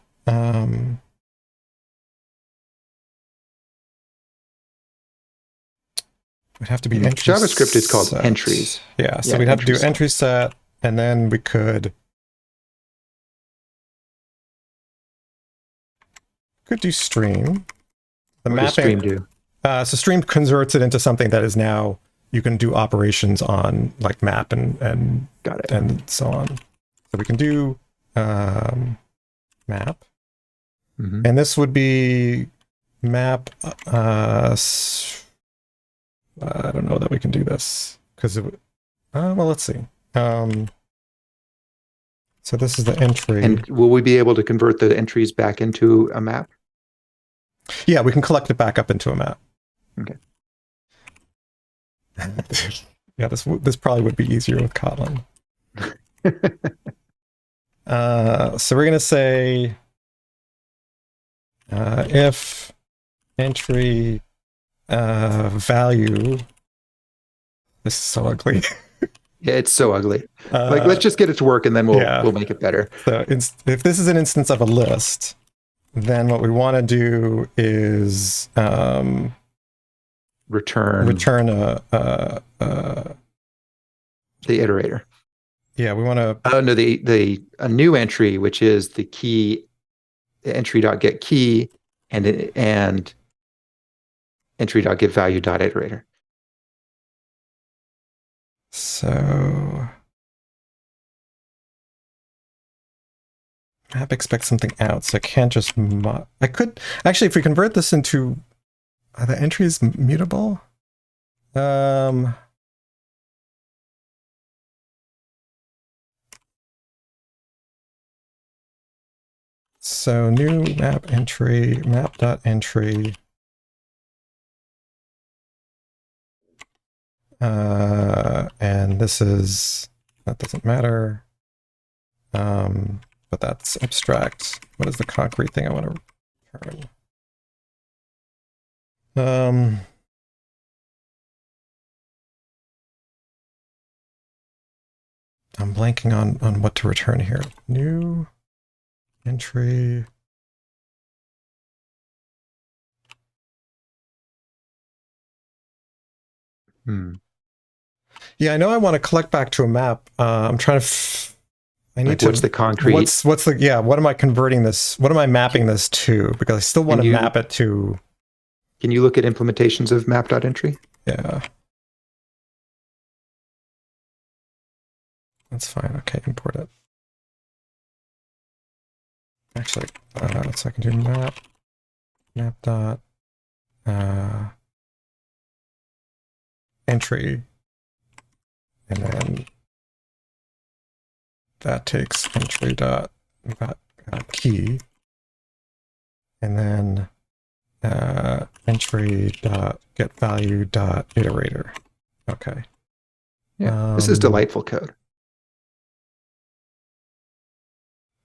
We'd have to be entry JavaScript is called set. entries. Yeah, so we'd have to do entry set, and then we could do stream. The what mapping. does stream do? So stream converts it into something that is now you can do operations on, like map and Got it. and so on. So we can do map, and this would be map. I don't know that we can do this because well, let's see. So this is the entry. And will we be able to convert the entries back into a map? Yeah, we can collect it back up into a map. Okay. Yeah, this probably would be easier with Kotlin. So we're gonna say if entry value. This is so ugly. Yeah, it's so ugly. Like, let's just get it to work, and then we'll make it better. So if this is an instance of a list, then what we want to do is return the iterator. Yeah, we want to. Oh no, a new entry, which is the key entry.getKey and entry.getValue.iterator. So map expects something out, so I can't just I could actually, if we convert this into are the entries mutable? So new map entry, map.entry. And this is, that doesn't matter. But that's abstract. What is the concrete thing I want to return? I'm blanking on what to return here. New entry. Yeah, I know I want to collect back to a map. I'm trying to. I need to. What's the concrete? What's the? Yeah. What am I converting this? What am I mapping this to? Because I still want to map it to. Can you look at implementations of map.entry? Yeah. That's fine. Okay, import it. Actually, so I can do map dot entry, and then that takes entry dot key, and then entry dot get value dot iterator. Okay. Yeah, this is delightful code.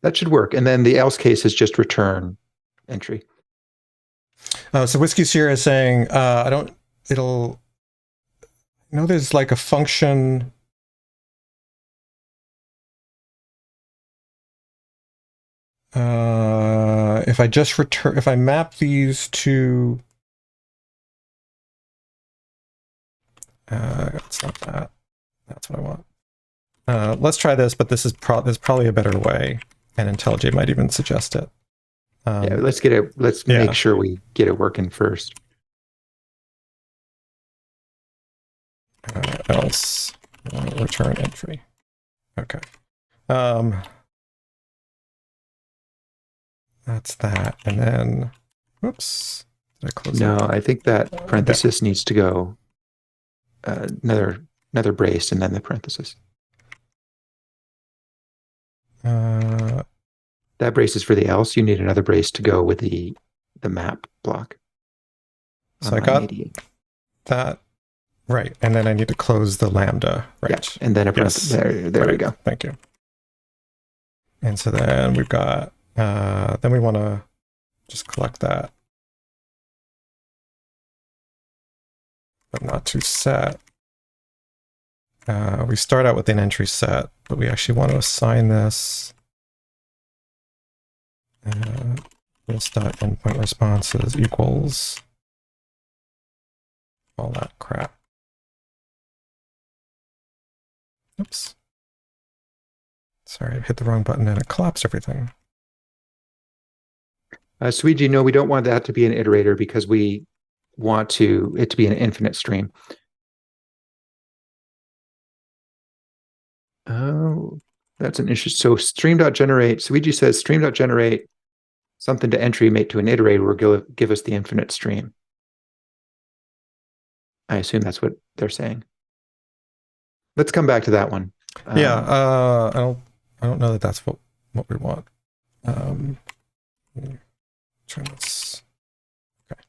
That should work. And then the else case is just return entry. So Whiskey Sierra is saying, there's like a function. If I just return, if I map these to, it's not that. That's what I want. Let's try this, but this is there's probably a better way, and IntelliJ might even suggest it. Yeah, let's get it. Let's make sure we get it working first. Else return entry. Okay. That's that, and then, whoops, did I close it? No, I think that parenthesis needs to go another brace and then the parenthesis. That brace is for the else. You need another brace to go with the map block. So I got that right, and then I need to close the lambda, right? Yeah, and then a parenthesis. There we go. Thank you. And so then we've got. Then we want to just collect that, but not to set. We start out with an entry set, but we actually want to assign this. This.endpoint responses equals all that crap. Oops. Sorry, I hit the wrong button and it collapsed everything. Suiji, no, we don't want that to be an iterator because we want it to be an infinite stream. Oh, that's an issue. So stream.generate, Suiji says stream.generate something to entry mate to an iterator will give us the infinite stream. I assume that's what they're saying. Let's come back to that one. Yeah, I don't know that that's what we want. Try this. Okay.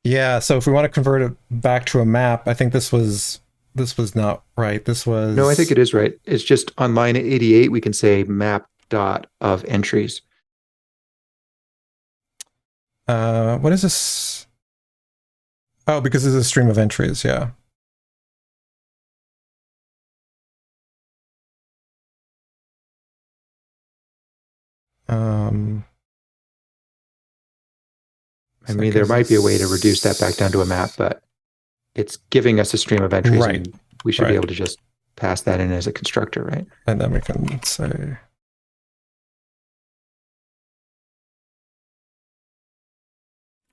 Yeah, so if we want to convert it back to a map, I think this was not right. This was... No, I think it is right. It's just on line 88, we can say map dot of entries. What is this? Oh, because it's a stream of entries, yeah. I mean, there might be a way to reduce that back down to a map, but it's giving us a stream of entries, right. And we should be able to just pass that in as a constructor, right? And then we can say...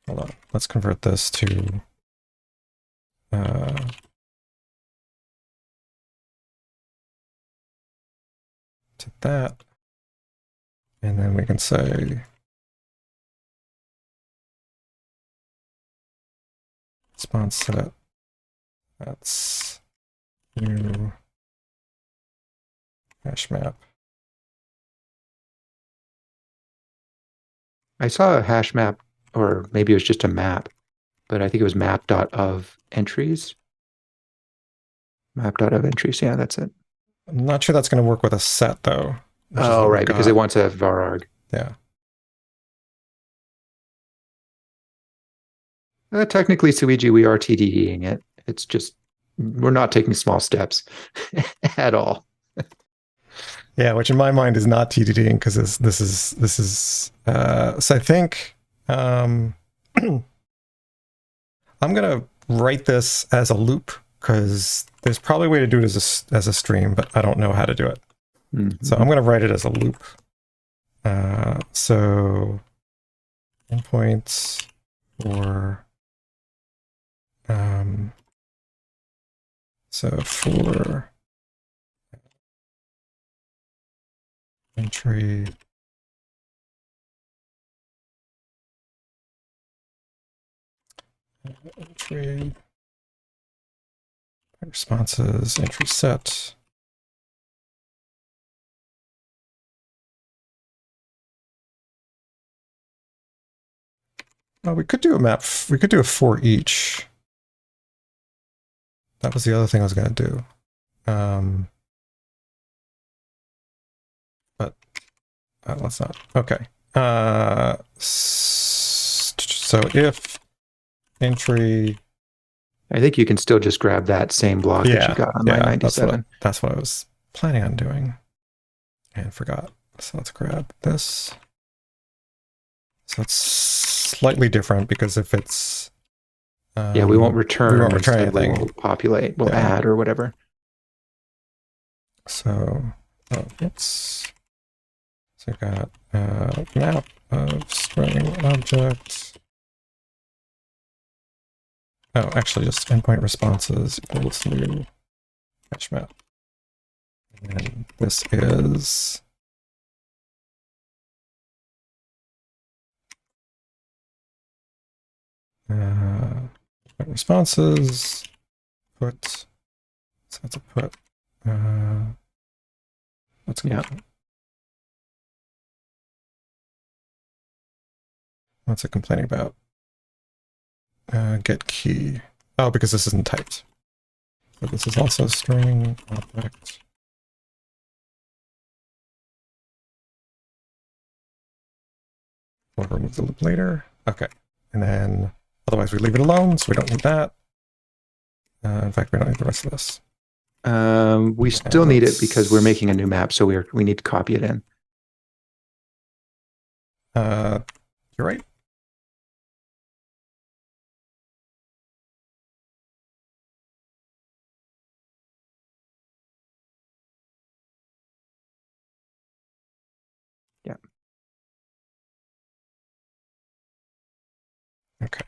Hold on, let's convert this to that, and then we can say response set. That's new hash map. I saw a hash map, or maybe it was just a map, but I think it was map.of entries. Map.of entries, yeah, that's it. I'm not sure that's going to work with a set, though. Oh, right, because it wants a vararg. Yeah. Technically, Suiji, we are TDDing it. It's just, we're not taking small steps at all. Yeah, which in my mind is not TDDing, because this is so I think I'm gonna write this as a loop, because there's probably a way to do it as a stream, but I don't know how to do it. Mm-hmm. So I'm gonna write it as a loop. So endpoints for so for entry responses entry set. Oh, we could do a map. We could do a for each. That was the other thing I was going to do. But let's not. Okay. So if entry I think you can still just grab that same block that you got on line 97. That's what I was planning on doing and forgot. So let's grab this. So it's slightly different because if it's yeah, we won't return. We won't return anything. We'll populate. We'll add or whatever. So, oops. So I got a map of string object. Oh, actually, just endpoint responses equals new hash map. And this is responses put. So that's a put. What's going on? What's it complaining about? Get key. Oh, because this isn't typed. But this is also string object. We'll remove the loop later. Okay. And then otherwise we leave it alone, so we don't need that. In fact, we don't need the rest of this. We still need it because we're making a new map, so we need to copy it in. You're right. Yeah. Okay.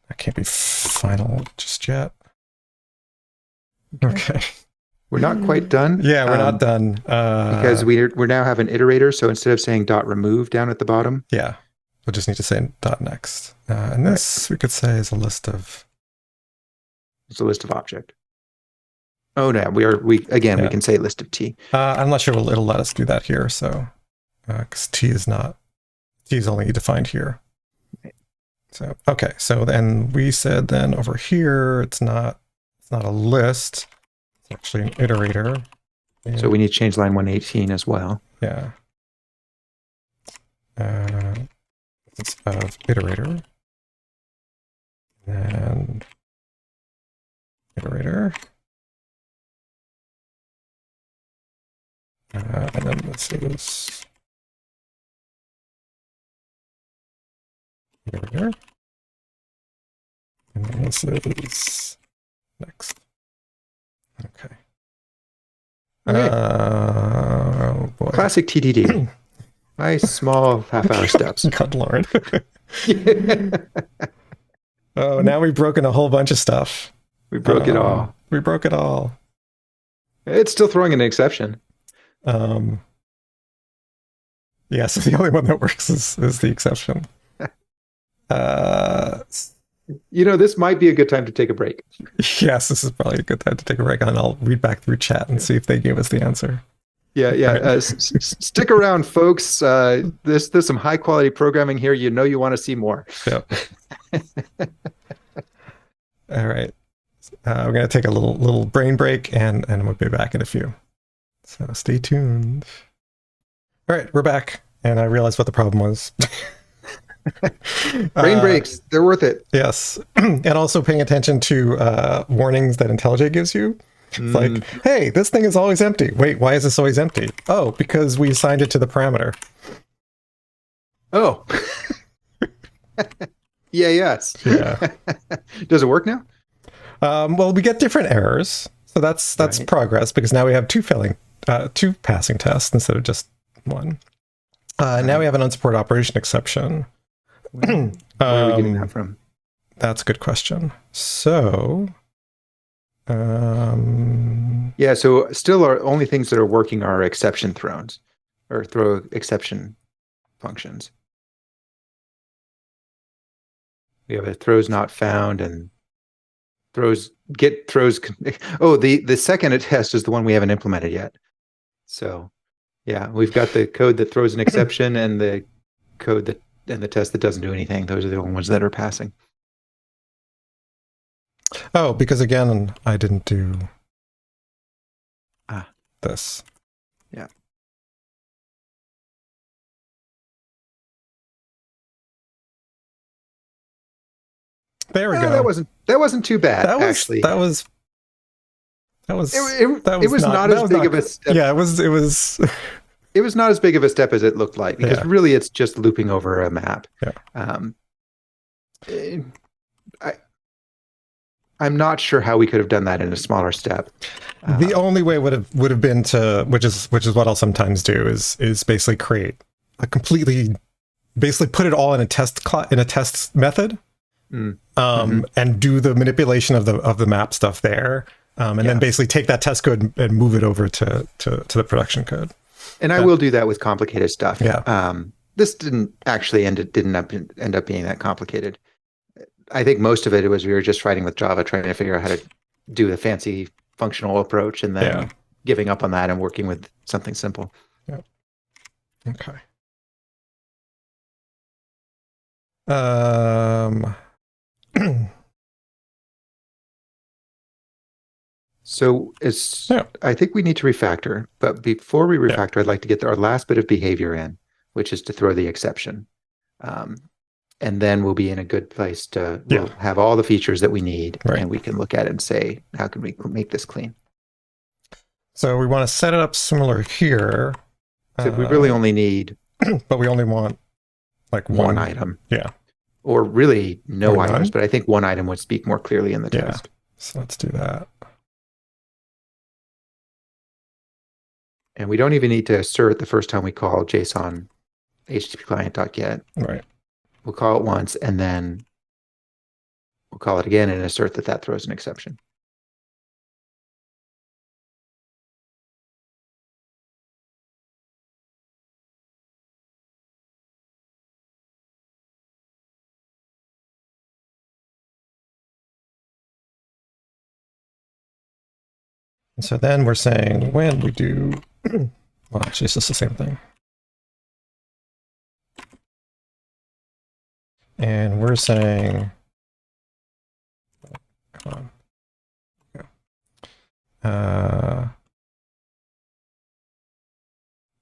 That can't be final just yet. Okay. We're not quite done. Yeah, we're not done. Because we now have an iterator, so instead of saying .remove down at the bottom. Yeah, we'll just need to say .next. And this we could say is a list of... It's a list of object. Oh, no, we can say list of T. I'm not sure it'll let us do that here, so... Because T is only defined here. Right. So, okay, so then we said then over here, it's not a list. It's actually an iterator. And so we need to change line 118 as well. Yeah. It's of iterator. And iterator. And then this is iterator. And then this is next. Okay. Oh boy. Classic TDD. Nice small half-hour steps. God Lord. Oh, now we've broken a whole bunch of stuff. We broke it all. We broke it all. It's still throwing an exception. Yes, the only one that works is the exception. This might be a good time to take a break. Yes, this is probably a good time to take a break, and I'll read back through chat and see if they gave us the answer. Yeah. Right. Stick around, folks. There's some high quality programming here. You want to see more. Yep. All right. We're going to take a little brain break, and we'll be back in a few. So stay tuned. All right, we're back, and I realized what the problem was. Brain breaks, they're worth it. Yes. And also paying attention to warnings that IntelliJ gives you. It's like, hey, this thing is always empty. Wait, why is this always empty? Oh, because we assigned it to the parameter. Oh. Yes. Yeah. Does it work now? Well, we get different errors. So that's right. Progress, because now we have two passing tests instead of just one. Now we have an unsupported operation exception. Where are we getting that from? That's a good question. So, yeah. So still, our only things that are working are exception throws, or throw exception functions. We have a throws not found and get throws. Oh, the second test is the one we haven't implemented yet. So, yeah, we've got the code that throws an exception and the code and the test that doesn't do anything. Those are the only ones that are passing. Oh, because again, I didn't do this. Yeah. There we go. That wasn't too bad. That was actually. that was It was not as big of a step. Yeah, it was. It was not as big of a step as it looked like, because really it's just looping over a map. Yeah. I'm not sure how we could have done that in a smaller step. The only way would have been to, which is what I'll sometimes do, is basically create a basically put it all in a test method, and do the manipulation of the map stuff there, and then basically take that test code and move it over to the production code. And I will do that with complicated stuff. Yeah. This didn't actually end up being that complicated. I think most of it was we were just writing with Java, trying to figure out how to do the fancy functional approach, and then giving up on that and working with something simple. Yeah. Okay. So I think we need to refactor, but before we refactor, I'd like to get our last bit of behavior in, which is to throw the exception. And then we'll be in a good place we'll have all the features that we need, and we can look at it and say, how can we make this clean? So we want to set it up similar here. So we really only need... But we only want like one item. Yeah. Or really no items, but I think one item would speak more clearly in the test. So let's do that. And we don't even need to assert the first time we call JSON HttpClient.get. Right. We'll call it once, and then we'll call it again and assert that throws an exception. And so then we're saying when we do, well, actually, it's just the same thing. And we're saying, come on.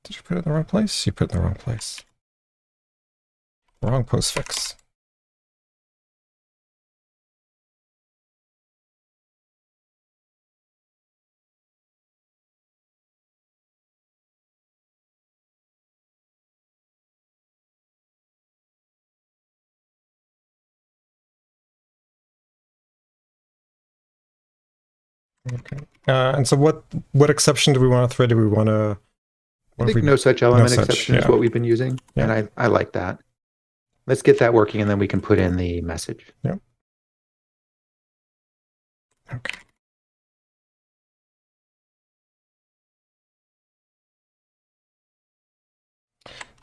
Did you put it in the wrong place? You put it in the wrong place. Wrong postfix. Okay. And so what exception do we want to throw? Do we want to... I think no such element exception is what we've been using. Yeah. And I like that. Let's get that working, and then we can put in the message. Yep. Okay.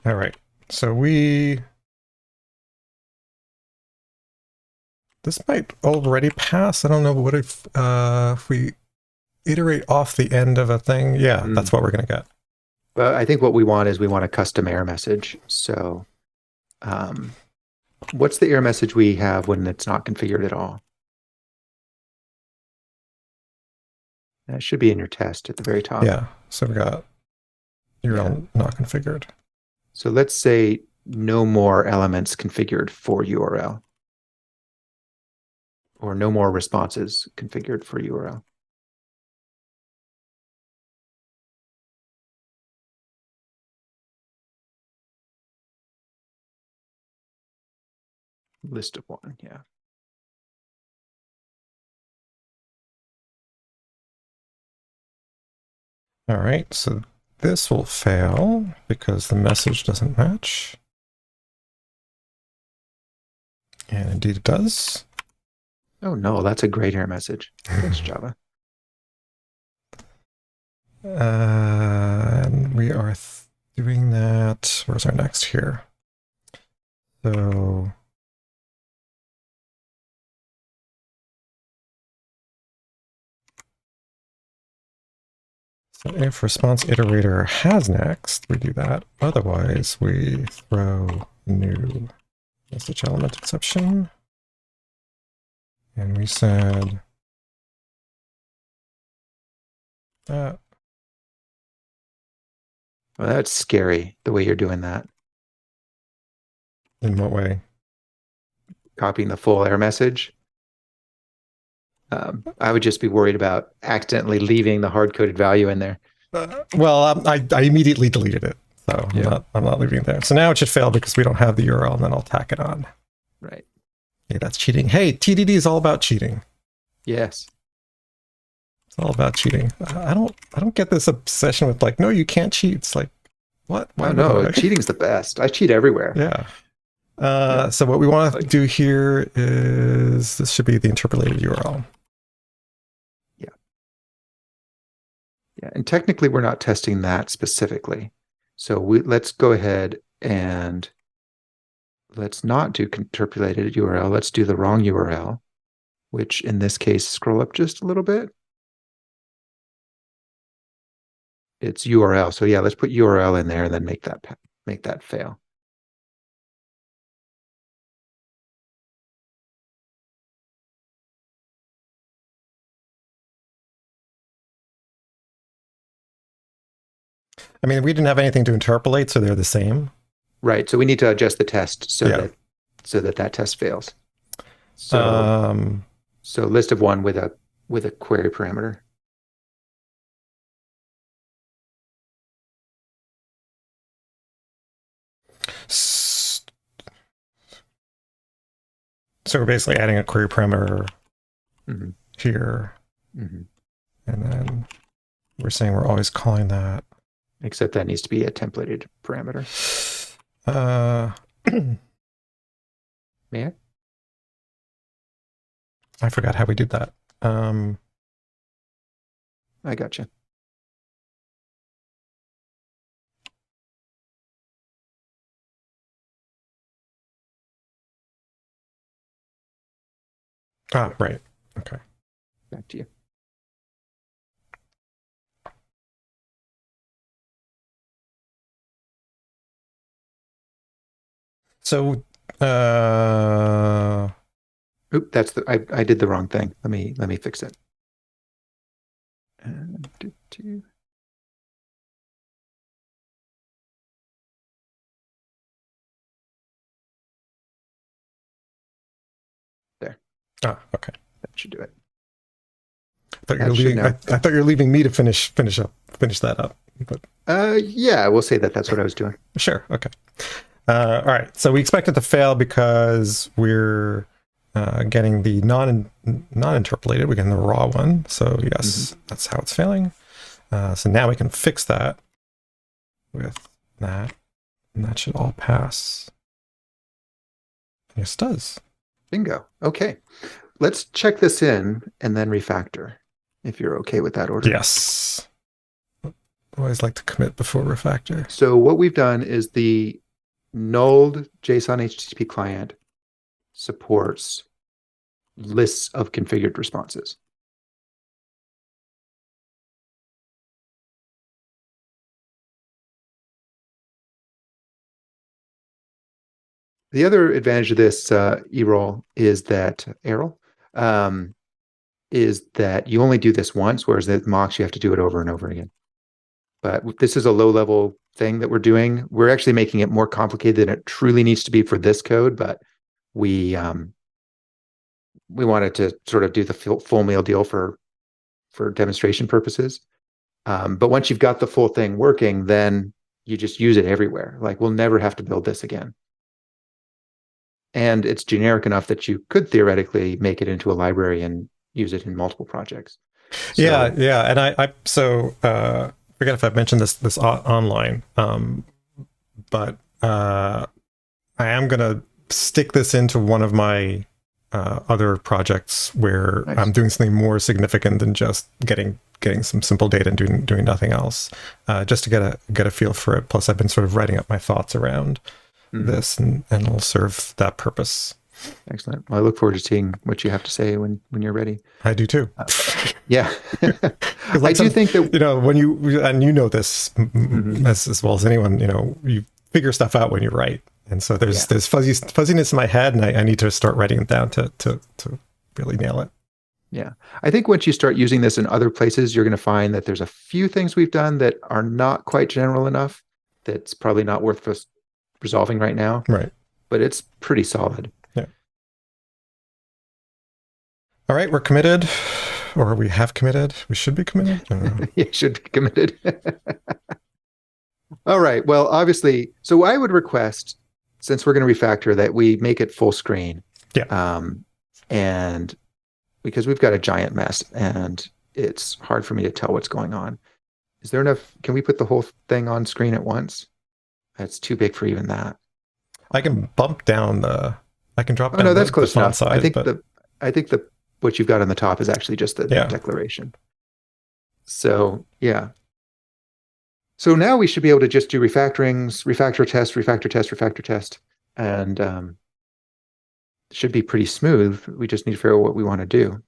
All right. So this might already pass. I don't know what if we iterate off the end of a thing. Yeah, that's what we're going to get. But I think what we want is we want a custom error message. So what's the error message we have when it's not configured at all? That should be in your test at the very top. Yeah. So we got URL not configured. So let's say no more elements configured for URL. Or no more responses configured for URL. List of one, yeah. All right, so this will fail because the message doesn't match. And indeed it does. Oh no, that's a great error message. Thanks, Java. And we are doing that. Where's our next here? So if response iterator has next, we do that. Otherwise, we throw new message element exception. And we said that. Well, that's scary, the way you're doing that. In what way? copying the full error message. I would just be worried about accidentally leaving the hard-coded value in there. Well, I immediately deleted it, so I'm not leaving it there. So now it should fail because we don't have the URL, and then I'll tack it on. Right. Hey, that's cheating. Hey, TDD is all about cheating. Yes. It's all about cheating. I don't get this obsession with like, no, you can't cheat. It's like, what? Why no, cheating's the best. I cheat everywhere. Yeah. So what we want to do here is, this should be the interpolated URL. Yeah, and technically we're not testing that specifically. So let's go ahead and let's not do interpolated URL. Let's do the wrong URL, which in this case, scroll up just a little bit. It's URL. So yeah, let's put URL in there and then make that fail. I mean, we didn't have anything to interpolate, so they're the same. Right. So we need to adjust the test so that test fails. So so list of one with a query parameter. So we're basically adding a query parameter here, and then we're saying we're always calling that. Except that needs to be a templated parameter. May I? I forgot how we did that. I gotcha. Ah, right. Okay. Back to you. So, Oop, that's I did the wrong thing. Let me fix it. There. Ah, okay. That should do it. I thought you were leaving me to finish that up. But yeah, we'll say that that's what I was doing. Sure. Okay. All right. So we expect it to fail because we're getting the non-interpolated. We're getting the raw one. So yes, that's how it's failing. So now we can fix that with that, and that should all pass. Yes, it does. Bingo. Okay. Let's check this in and then refactor, if you're okay with that order. Yes. I always like to commit before refactor. So what we've done is the nulled JsonHttpClient supports lists of configured responses. The other advantage of this errol is that you only do this once, whereas the mocks you have to do it over and over again. But this is a low-level thing that we're doing. We're actually making it more complicated than it truly needs to be for this code, but we wanted to sort of do the full meal deal for demonstration purposes. But once you've got the full thing working, then you just use it everywhere. Like, we'll never have to build this again. And it's generic enough that you could theoretically make it into a library and use it in multiple projects. So, yeah. And I forget if I've mentioned this online, but I am going to stick this into one of my other projects where I'm doing something more significant than just getting some simple data and doing nothing else, just to get a feel for it. Plus, I've been sort of writing up my thoughts around this, and it'll serve that purpose. Excellent. Well, I look forward to seeing what you have to say when you're ready. I do too. Yeah. I do think that, when you know this as well as anyone, you figure stuff out when you write. And so there's fuzziness in my head, and I need to start writing it down to really nail it. Yeah. I think once you start using this in other places, you're going to find that there's a few things we've done that are not quite general enough. That's probably not worth us resolving right now. Right. But it's pretty solid. Yeah. All right, we're committed, or we have committed. We should be committed. I don't know. You should be committed. All right. Well, obviously, so I would request, since we're going to refactor, that we make it full screen. Yeah. And because we've got a giant mess and it's hard for me to tell what's going on. Is there enough? Can we put the whole thing on screen at once? That's too big for even that. I can bump down I can drop down. Oh no, that's close enough. Size, I think what you've got on the top is actually just the declaration. So yeah. So now we should be able to just do refactorings, refactor test, refactor test, refactor test, and it should be pretty smooth. We just need to figure out what we want to do.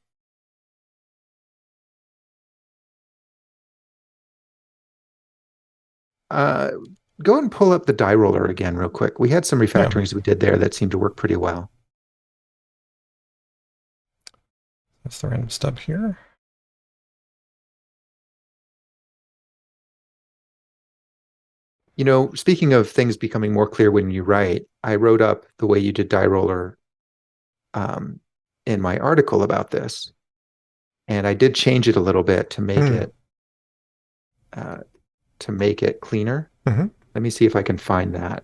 Go and pull up the die roller again real quick. We had some refactorings we did there that seemed to work pretty well. That's the random stub here. You know, speaking of things becoming more clear when you write, I wrote up the way you did die roller in my article about this, and I did change it a little bit to make it cleaner. Mm-hmm. Let me see if I can find that.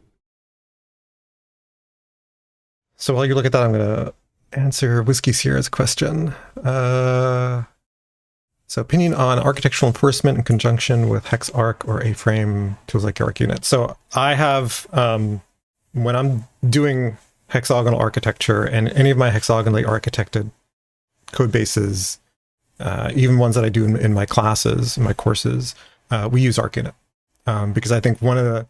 So while you look at that, I'm going to answer Whiskey Sierra's question. So opinion on architectural enforcement in conjunction with HexArch or A-frame tools like ArcUnit. So I have, when I'm doing hexagonal architecture and any of my hexagonally architected code bases, even ones that I do in my classes, in my courses, we use ArcUnit. Because I think one of the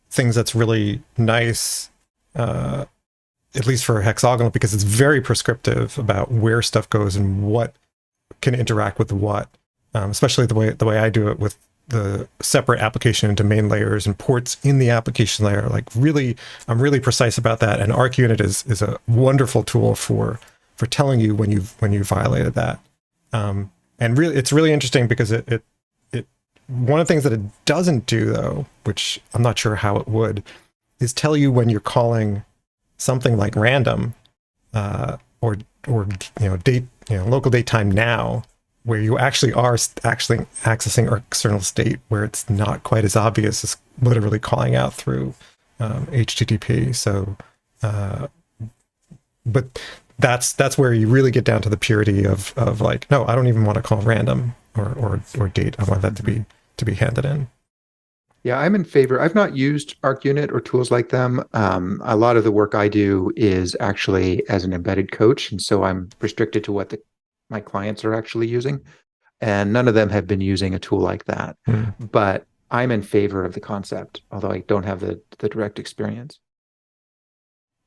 things that's really nice, at least for hexagonal, because it's very prescriptive about where stuff goes and what can interact with what, especially the way I do it with the separate application and domain layers and ports in the application layer. Like really, I'm really precise about that. And ArcUnit is a wonderful tool for telling you when you violated that. And really, it's really interesting because it one of the things that it doesn't do though, which I'm not sure how it would, is tell you when you're calling something like random, or date, local date time now, where you actually are actually accessing external state, where it's not quite as obvious as literally calling out through HTTP. So, but that's where you really get down to the purity of like, no, I don't even want to call random or date. I want that to be handed in. Yeah, I'm in favor. I've not used ArcUnit or tools like them. A lot of the work I do is actually as an embedded coach, and so I'm restricted to what my clients are actually using, and none of them have been using a tool like that. But I'm in favor of the concept, although I don't have the direct experience.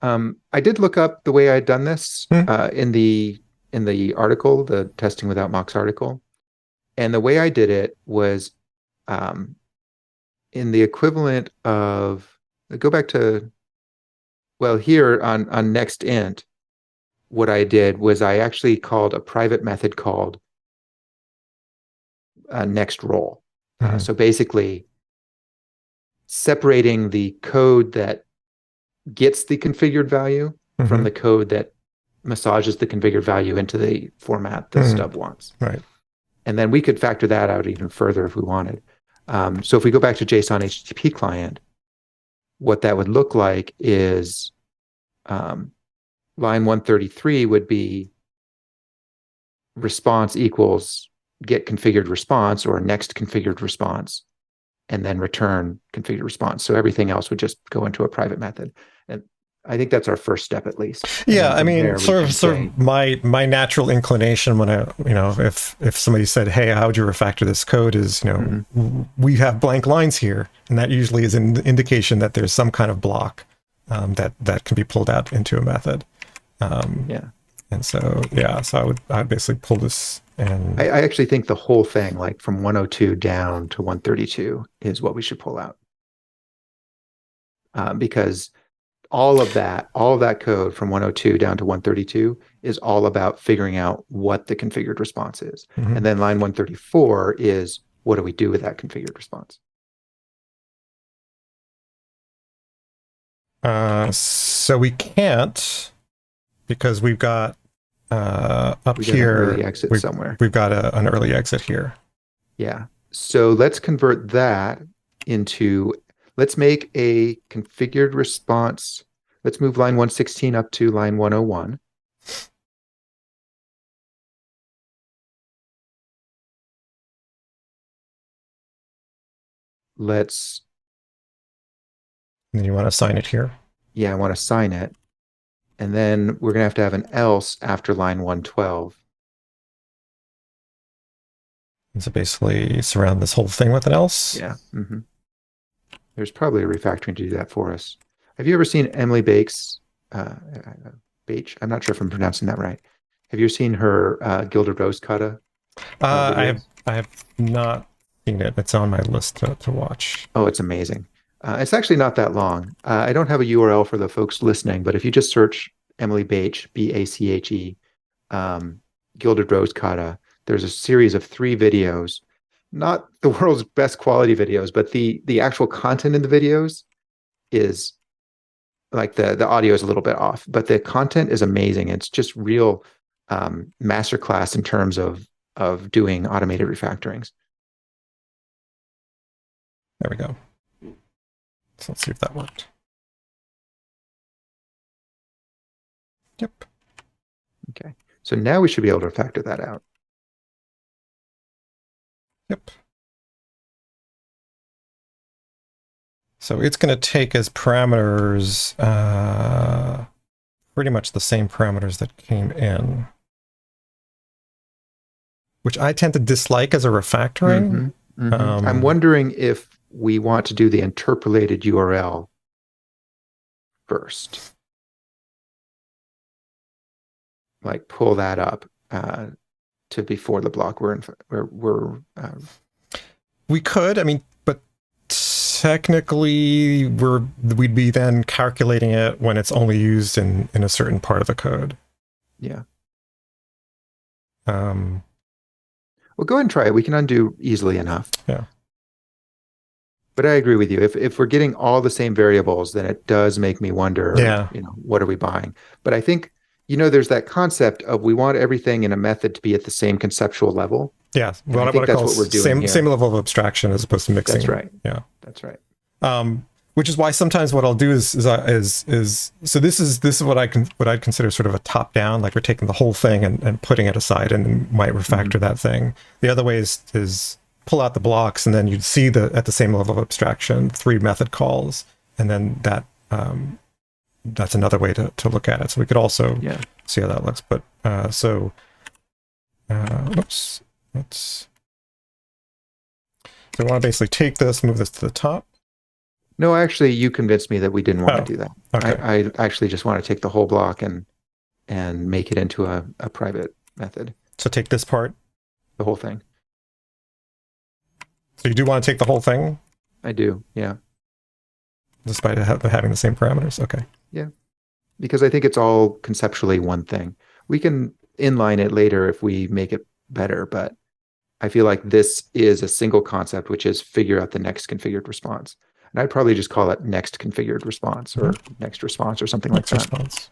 I did look up the way I'd done this in the article, the Testing Without Mocks article, and the way I did it was in the equivalent of, go back to, well, here on next int, what I did was I actually called a private method called next role. So basically separating the code that gets the configured value from the code that massages the configured value into the format the stub wants. Right. And then we could factor that out even further if we wanted. So if we go back to JsonHttpClient, what that would look like is line 133 would be response equals get configured response or next configured response, and then return configured response. So everything else would just go into a private method. And I think that's our first step, at least. Yeah, I mean, sort of my natural inclination when if somebody said, "Hey, how would you refactor this code?" is we have blank lines here, and that usually is an indication that there's some kind of block that can be pulled out into a method. And so so I'd basically pull this, and I actually think the whole thing, like from 102 down to 132, is what we should pull out, because all of that code from 102 down to 132 is all about figuring out what the configured response is. And then line 134 is, what do we do with that configured response? So we can't, because we've got up we got here, an early exit somewhere. We've got an early exit here. Yeah. So let's convert that into, let's make a configured response. Let's move line 116 up to line 101. Let's. And then you want to assign it here. Yeah, I want to assign it. And then we're going to have an else after line 112. And so basically surround this whole thing with an else. Yeah. Mm-hmm. There's probably a refactoring to do that for us. Have you ever seen Emily Bates? Bache? I'm not sure if I'm pronouncing that right. Have you seen her Gilded Rose Kata? I have not seen it. It's on my list to watch. Oh, it's amazing. It's actually not that long. I don't have a URL for the folks listening, but if you just search Emily Bache, Bache, Gilded Rose Kata, there's a series of 3 videos, not the world's best quality videos, but the actual content in the videos is like the audio is a little bit off, but the content is amazing. It's just real masterclass in terms of doing automated refactorings. There we go. So let's see if that worked. Yep. Okay. So now we should be able to factor that out. Yep. So it's going to take as parameters pretty much the same parameters that came in, which I tend to dislike as a refactoring. Mm-hmm. Mm-hmm. I'm wondering if we want to do the interpolated URL first. Like pull that up to before the block we could, I mean, but technically we'd be then calculating it when it's only used in a certain part of the code. Yeah. Well, go ahead and try it. We can undo easily enough. Yeah. But I agree with you. If we're getting all the same variables, then it does make me wonder, what are we buying? But I think, there's that concept of we want everything in a method to be at the same conceptual level. Yeah. Well, I think that's what we're doing here. Same level of abstraction as opposed to mixing. That's right. Yeah. That's right. Which is why sometimes what I'll do is so this is what I'd consider sort of a top down, like we're taking the whole thing and putting it aside and might refactor that thing. The other way is pull out the blocks and then you'd see at the same level of abstraction 3 method calls, and then that's another way to look at it. So we could also see how that looks. But oops, let's. So we want to basically take this, move this to the top. No, actually, you convinced me that we didn't want to do that. Okay. I actually just want to take the whole block and make it into a private method. So take this part. The whole thing. So you do want to take the whole thing? I do, yeah. Despite having the same parameters? Okay. Yeah. Because I think it's all conceptually one thing. We can inline it later if we make it better, but I feel like this is a single concept, which is figure out the next configured response. And I'd probably just call it next configured response or next response or something like that. Response.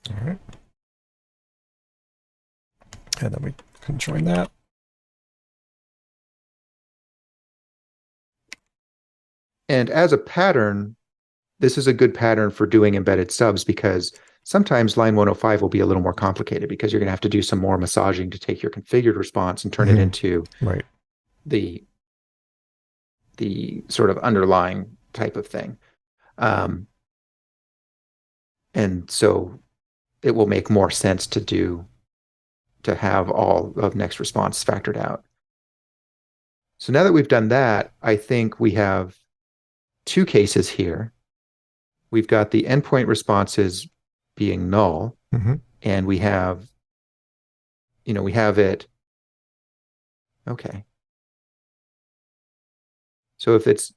All right. And then we can join that. And as a pattern, this is a good pattern for doing embedded subs because sometimes line 105 will be a little more complicated because you're going to have to do some more massaging to take your configured response and turn it into the sort of underlying type of thing. And so it will make more sense to have all of next response factored out. So now that we've done that, I think we have 2 cases here. We've got the endpoint responses being null, and we have, we have it. Okay. So if it's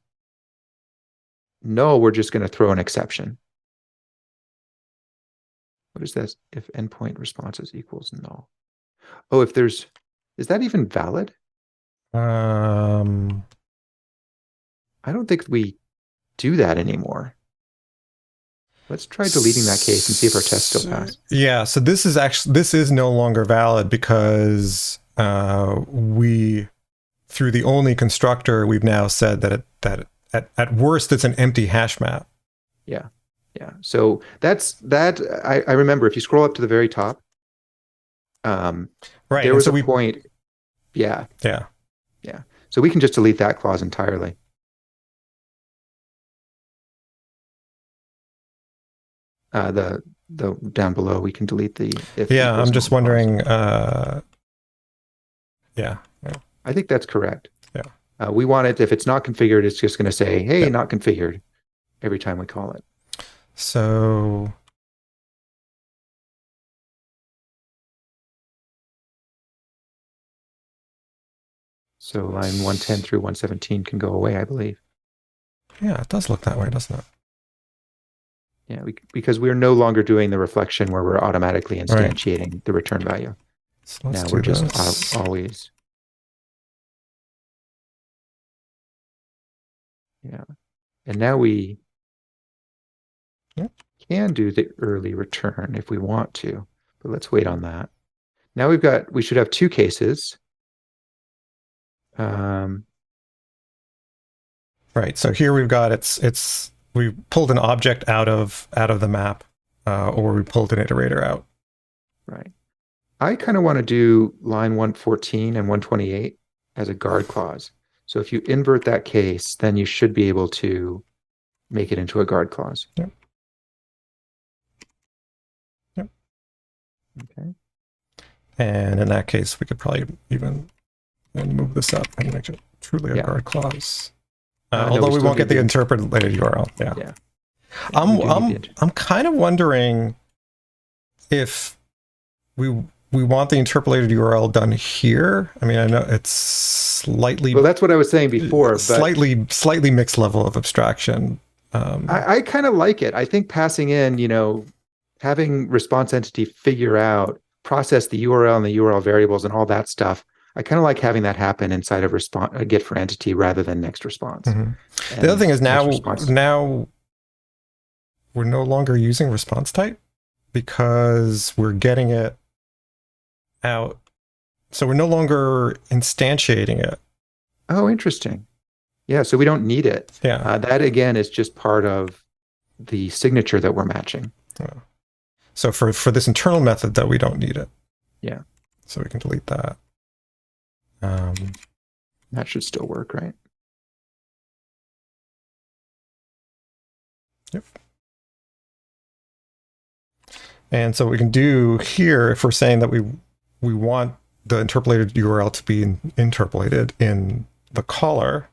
null, we're just going to throw an exception. What is this? If endpoint responses equals null. Oh, is that even valid? I don't think we do that anymore. Let's try deleting that case and see if our test still passes. Yeah, so this is no longer valid because we, through the only constructor, we've now said that at worst it's an empty hash map. Yeah. So that. I remember if you scroll up to the very top, right. There was a point. Yeah. So we can just delete that clause entirely. The down below we can delete the if. Yeah, I'm just wondering. Yeah. I think that's correct. Yeah. We want it, if it's not configured, it's just going to say, hey, not configured every time we call it. So line 110 through 117 can go away, I believe. Yeah, it does look that way, doesn't it? Yeah, because we're no longer doing the reflection where we're automatically instantiating the return value. So now we're just always. Yeah. And now we can do the early return if we want to, but let's wait on that. Now we should have two cases. Right. So here we've got we pulled an object out of the map, or we pulled an iterator out. Right. I kind of want to do line 114 and 128 as a guard clause. So if you invert that case, then you should be able to make it into a guard clause. Yep. Okay. And in that case, we could probably even move this up and make it truly a guard clause. Although we won't get the interpreted URL. Yeah. I'm kind of wondering if we want the interpolated URL done here. I mean, I know it's slightly. Well, that's what I was saying before. Slightly mixed level of abstraction. I kind of like it. I think passing in, having response entity process the URL and the URL variables and all that stuff. I kind of like having that happen inside of a get for entity rather than next response. Mm-hmm. The other thing is now we're no longer using response type because we're getting it out. So we're no longer instantiating it. Oh, interesting. Yeah, so we don't need it. Yeah. That, again, is just part of the signature that we're matching. Yeah. So for this internal method, that we don't need it. Yeah. So we can delete that. That should still work, right? Yep. And so what we can do here, if we're saying that we want the interpolated URL to be interpolated in the caller,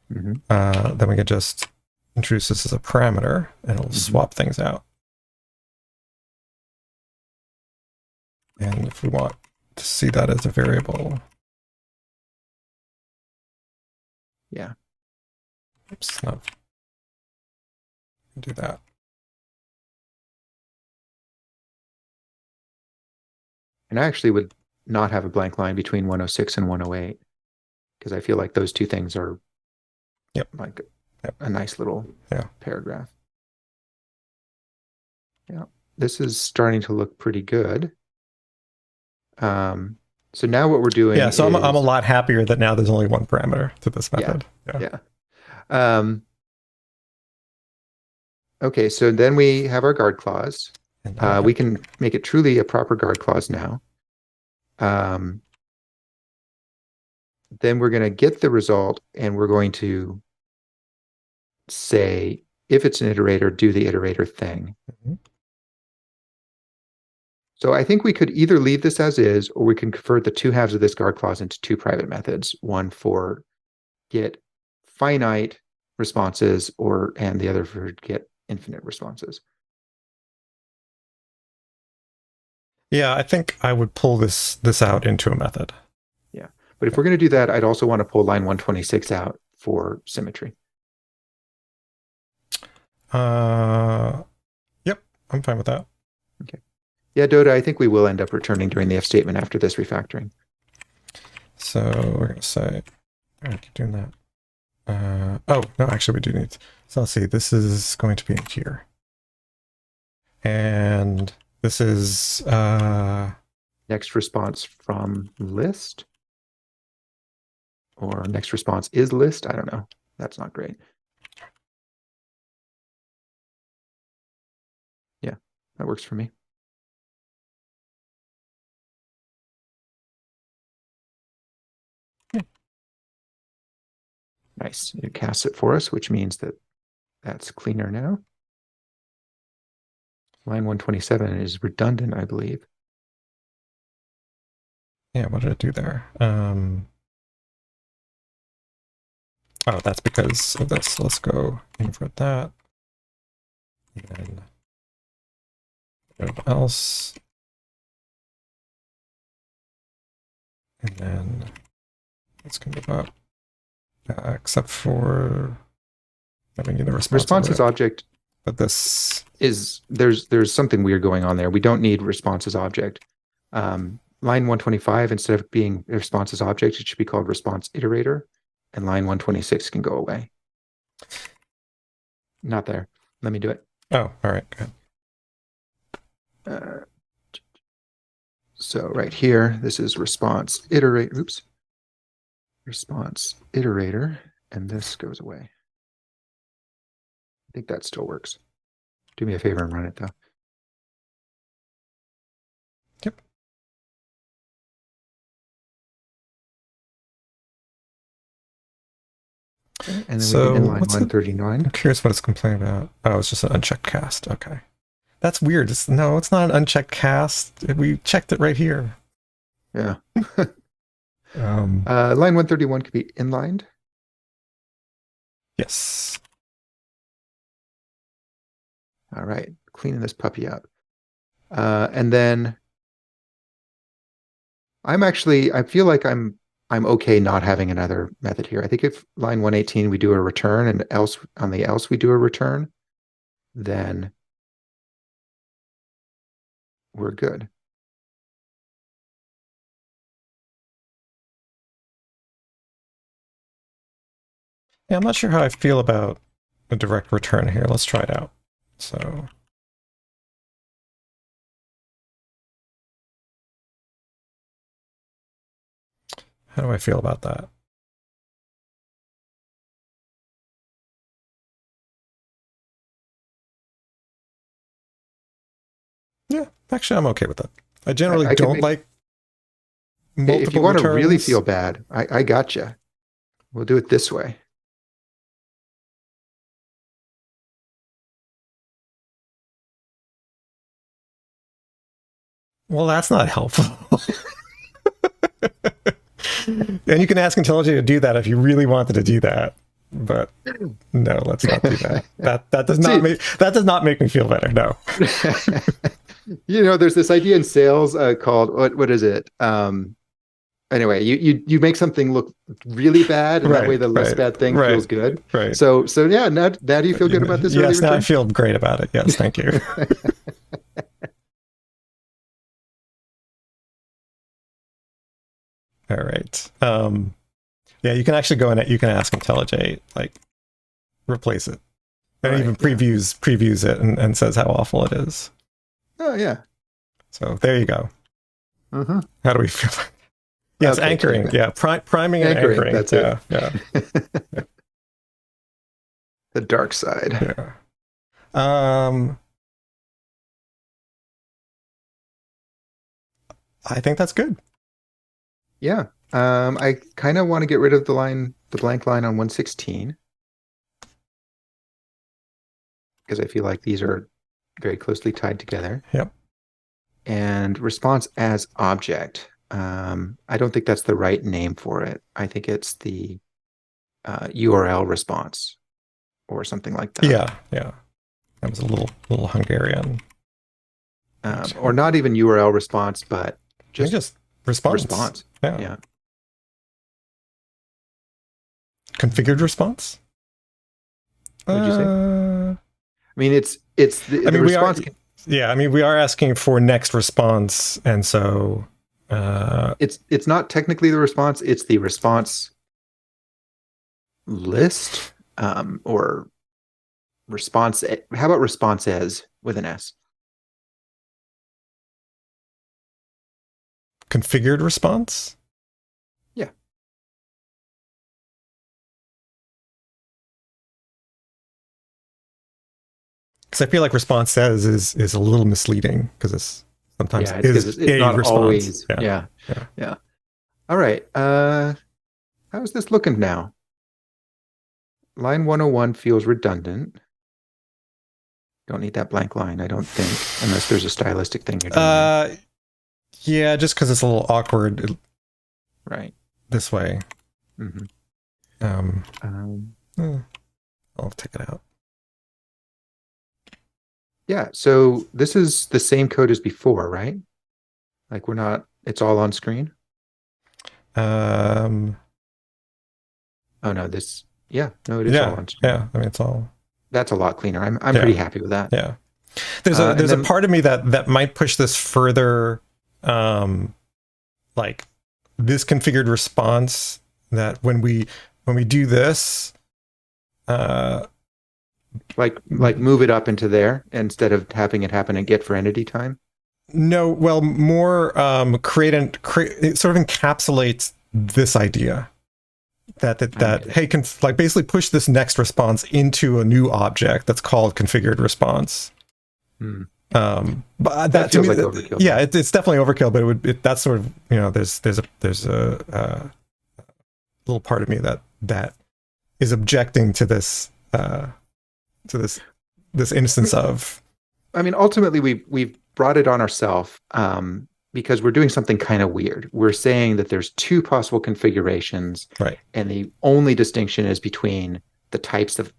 then we can just introduce this as a parameter, and it'll swap things out. And if we want to see that as a variable. Yeah. Oops, no. Do that. And I actually would not have a blank line between 106 and 108 because I feel like those two things are like a nice little paragraph. Yeah, this is starting to look pretty good. So now what we're doing so I'm a lot happier that now there's only one parameter to this method. Okay, so then we have our guard clause. We can make it truly a proper guard clause now. Then we're going to get the result, and we're going to say, if it's an iterator, do the iterator thing. So I think we could either leave this as is, or we can convert the two halves of this guard clause into two private methods, one for get finite responses and the other for get infinite responses. Yeah, I think I would pull this out into a method. Yeah, but if we're going to do that, I'd also want to pull line 126 out for symmetry. Yep, I'm fine with that. Okay. Yeah, Dota, I think we will end up returning during the if statement after this refactoring. So we're going to say, all right, keep doing that. Oh, no, actually we do need, so let's see, this is going to be in here. And this is next response from list, or next response is list. I don't know. That's not great. Yeah, that works for me. Nice. It casts it for us, which means that that's cleaner now. Line 127 is redundant, I believe. Yeah, what did it do there? Oh, that's because of this. Let's go invert that. And then else. And then let's go move up. Except for having the responses object. But this is there's something weird going on there. We don't need responses object. Line 125, instead of being responses object, it should be called response iterator, and line 126 can go away. Not there. Let me do it. Oh, all right. Good. So right here, this is response iterate. Oops. Response iterator, and this goes away. I think that still works. Do me a favor and run it though. Yep. Okay, and then so we begin line 139. I'm curious what it's complaining about. Oh, it's just an unchecked cast. Okay. That's weird. No, it's not an unchecked cast. We checked it right here. Yeah. Line 131 could be inlined. Yes. All right, cleaning this puppy up. And then I feel like I'm okay not having another method here. I think if line 118 we do a return, and else on the else we do a return, then we're good. Yeah, I'm not sure how I feel about a direct return here. Let's try it out. So how do I feel about that? Yeah, actually, I'm okay with that. I generally don't like multiple If you want returns. to really feel bad, I gotcha. We'll do it this way. Well, that's not helpful. And you can ask IntelliJ to do that if you really wanted to do that. But no, let's not do that. That does not make me feel better. No. You know, there's this idea in sales called what is it? Anyway, you make something look really bad, and that way the less bad thing feels good. Right. So yeah, now do you feel good about this? Yes, now I feel great about it. Yes, thank you. All right. Yeah, you can actually go in it. You can ask IntelliJ, like, replace it. And it even previews it and says how awful it is. Oh, yeah. So there you go. Mm-hmm. How do we feel? Yes, okay, anchoring. Yeah, priming and anchoring. That's it. Yeah. The dark side. Yeah. I think that's good. Yeah. I kind of want to get rid of the blank line on 116, because I feel like these are very closely tied together. Yep. And response as object. I don't think that's the right name for it. I think it's the URL response or something like that. Yeah. That was a little Hungarian. Or not even URL response, but just response. Yeah. Configured response? What did you say? I mean, it's the response. We are asking for next response, and so it's not technically the response. It's the response list, or response. How about response as with an S? configured response? Yeah. Because I feel like response says is a little misleading because it's sometimes it's a not response. always. Yeah. All right. How's this looking now? Line 101 feels redundant. Don't need that blank line, I don't think, unless there's a stylistic thing you're doing there. Yeah, just because it's a little awkward. Right. This way. Mm-hmm. I'll take it out. Yeah, so this is the same code as before, right? Like it's all on screen? Oh no, no, it is all on screen. Yeah, I mean, it's all... That's a lot cleaner. I'm pretty happy with that. Yeah. There's a part of me that might push this further, like this configured response, that when we do this, like move it up into there instead of having it happen in Git for entity time. No, well, more create it sort of encapsulates this idea that hey, can like basically push this next response into a new object that's called configured response. But that to me, like overkill. Yeah, it's definitely overkill. But that's sort of, there's a little part of me that is objecting to this this instance of. I mean, ultimately, we've brought it on ourselves because we're doing something kind of weird. We're saying that there's two possible configurations, right? And the only distinction is between the types that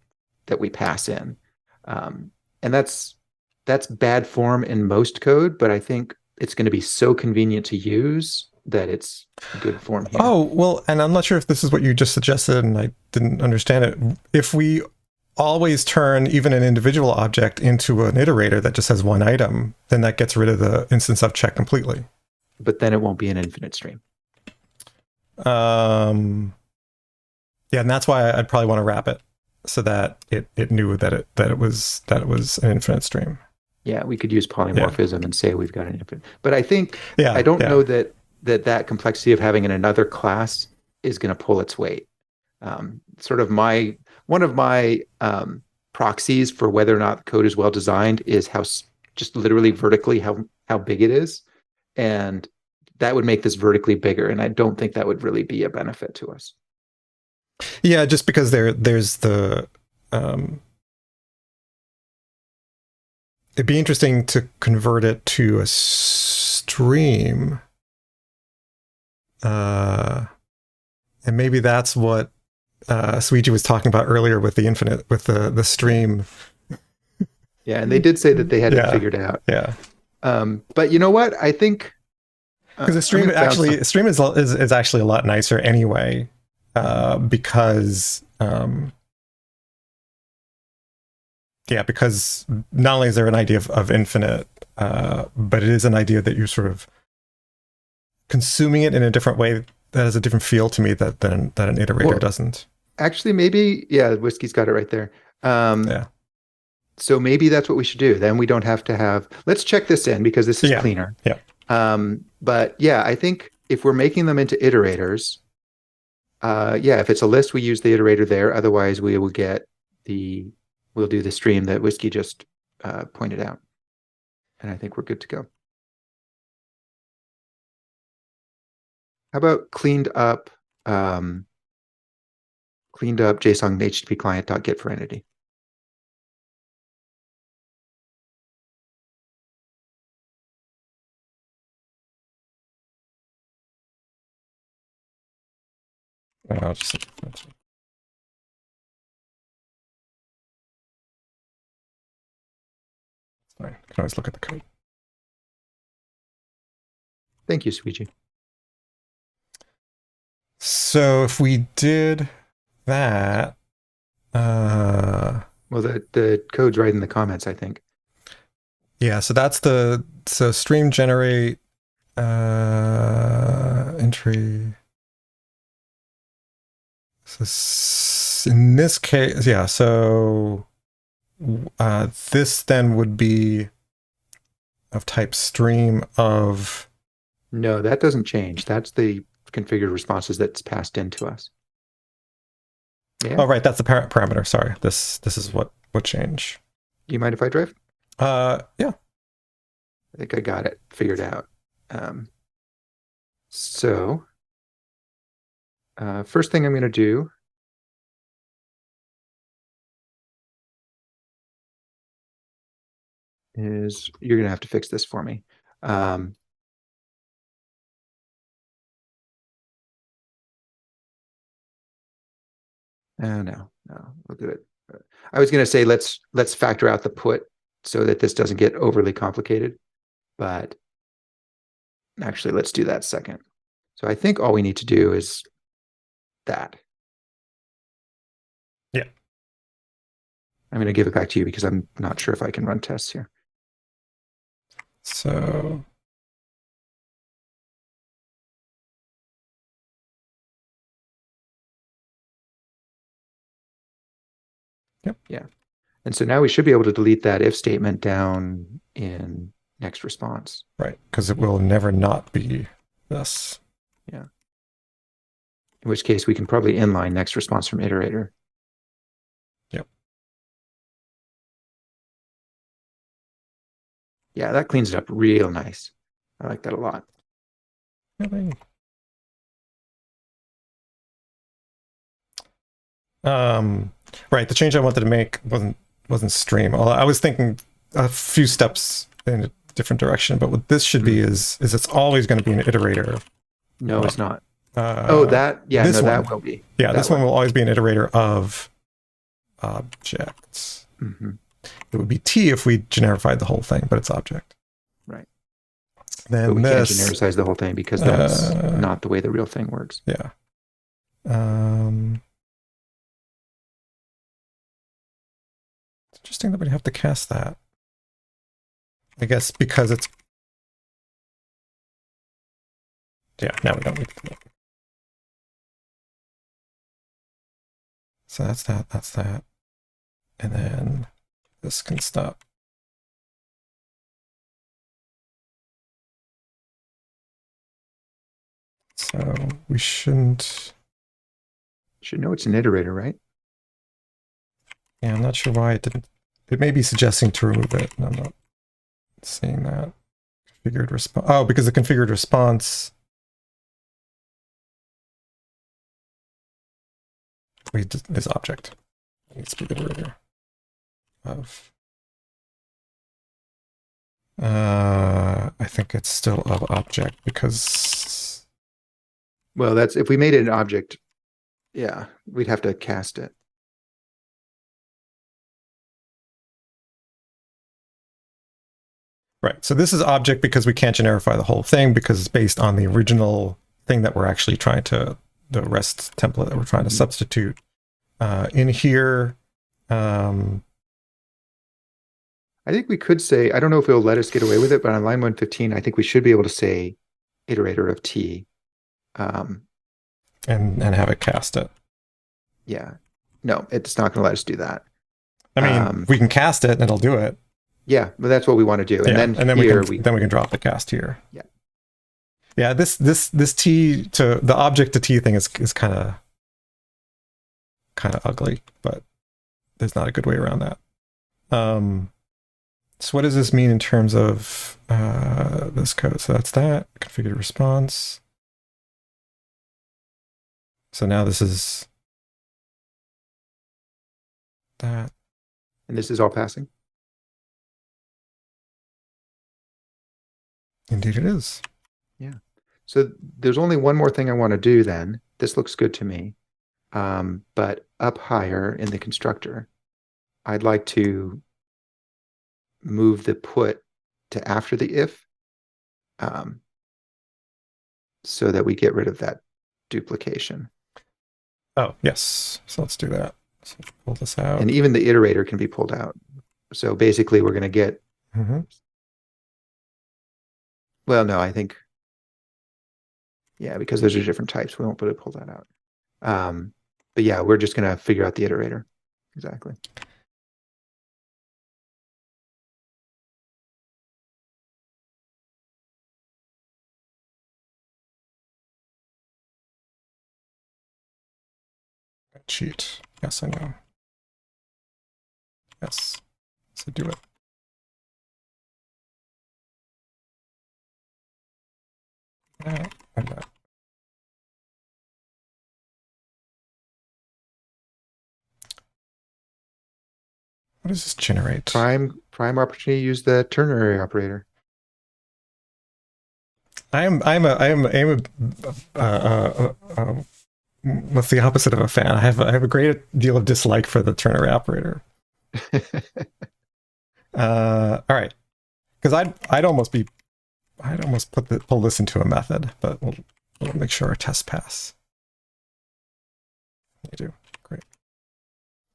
we pass in, and that's bad form in most code. But I think it's going to be so convenient to use that it's good form here. Oh, well, and I'm not sure if this is what you just suggested, and I didn't understand it. If we always turn even an individual object into an iterator that just has one item, then that gets rid of the instance of check completely. But then it won't be an infinite stream. Yeah, and that's why I'd probably want to wrap it so that it knew that it was an infinite stream. Yeah, we could use polymorphism and say we've got an infinite. But I think I don't know that complexity of having another class is going to pull its weight. Sort of one of my proxies for whether or not the code is well designed is how just literally vertically how big it is, and that would make this vertically bigger, and I don't think that would really be a benefit to us. Yeah, just because there's the it'd be interesting to convert it to a stream, and maybe that's what Suiji was talking about earlier with the stream. Yeah, and they did say that they had it figured out. Yeah. But you know what? I think because the stream is actually a lot nicer anyway, because because not only is there an idea of infinite, but it is an idea that you're sort of consuming it in a different way that has a different feel to me that an iterator doesn't. Actually, maybe, Whiskey's got it right there. So maybe that's what we should do. Then we don't have to have, let's check this in because this is cleaner. Yeah. But yeah, I think if we're making them into iterators, if it's a list, we use the iterator there. Otherwise, we'll do the stream that Whiskey just pointed out. And I think we're good to go. How about cleaned up JsonHttpClient.get for entity? I'll just it's fine. I can always look at the code. Thank you, Suiji. So if we did that, well, the code's right in the comments, I think. Yeah, so that's stream generate entry. So in this case, so this then would be of type stream of No, that doesn't change. That's the configured responses that's passed into us. Yeah. Oh, right. That's the parameter. Sorry. This is what would change. Do you mind if I drive? Yeah. I think I got it figured out. So first thing I'm going to do is you're going to have to fix this for me. No, we'll do it. I was going to say let's factor out the put so that this doesn't get overly complicated, but actually let's do that second. So I think all we need to do is that. Yeah. I'm going to give it back to you because I'm not sure if I can run tests here. So yep. Yeah. And so now we should be able to delete that if statement down in next response. Right, because it will never not be this. Yeah. In which case we can probably inline next response from Iterator. Yep. Yeah, that cleans it up real nice. I like that a lot. Really? Right. The change I wanted to make wasn't stream. I was thinking a few steps in a different direction, but what this should be is it's always going to be an iterator. No, it's not. That that will be. Yeah, this one will always be an iterator of objects. Mm-hmm. It would be T if we generified the whole thing, but it's object. Right. Then but we can't genericize the whole thing because that's not the way the real thing works. Yeah. It's interesting that we'd have to cast that. I guess because it's... Yeah, now we don't need to do it. So that's that. And then this can stop. So we shouldn't... Should know it's an iterator, right? Yeah, I'm not sure why it didn't... It may be suggesting to remove it, and I'm not seeing that. Configured response... Oh, because the configured response... is object. It needs to be iterator of... I think it's still of object because... Well, that's if we made it an object, yeah, we'd have to cast it. Right. So this is object because we can't generify the whole thing because it's based on the original thing that we're actually trying to, the REST template that we're trying to substitute. In here, I think we could say, I don't know if it'll let us get away with it, but on line 115, I think we should be able to say iterator of T. And have it cast it. Yeah. No, it's not going to let us do that. I mean, we can cast it and it'll do it. Yeah, but that's what we want to do. And then here we can drop the cast here. Yeah. Yeah, this T to the object to T thing is kind of ugly, but there's not a good way around that. So what does this mean in terms of this code? So that's that configured response. So now this is that. And this is all passing? Indeed it is. Yeah. So there's only one more thing I want to do then. This looks good to me. But up higher in the constructor, I'd like to move the put to after the if, so that we get rid of that duplication. Oh, yes. So let's do that. So pull this out. And even the iterator can be pulled out. So basically we're going to get... Well, no, I think... Yeah, because those are different types. We won't pull that out. But yeah, we're just going to figure out the iterator. Exactly. Cheat. Yes, I know. Yes. So do it. And that. What does this generate? Prime opportunity to use the ternary operator. I am what's the opposite of a fan? I have a great deal of dislike for the ternary operator. All right, because I'd almost pull this into a method, but we'll make sure our tests pass. You do great.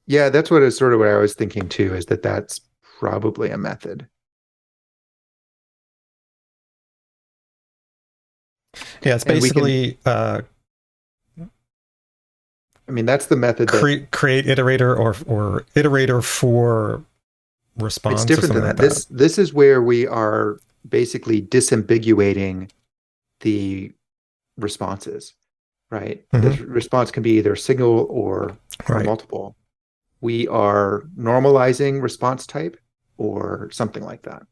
Yeah, that's what is sort of what I was thinking too. Is that's probably a method. Yeah, it's basically. I mean, that's the method that create iterator or iterator for response. It's different than that. This is where we are basically disambiguating the responses, right? Mm-hmm. The response can be either single or multiple. We are normalizing response type or something like that.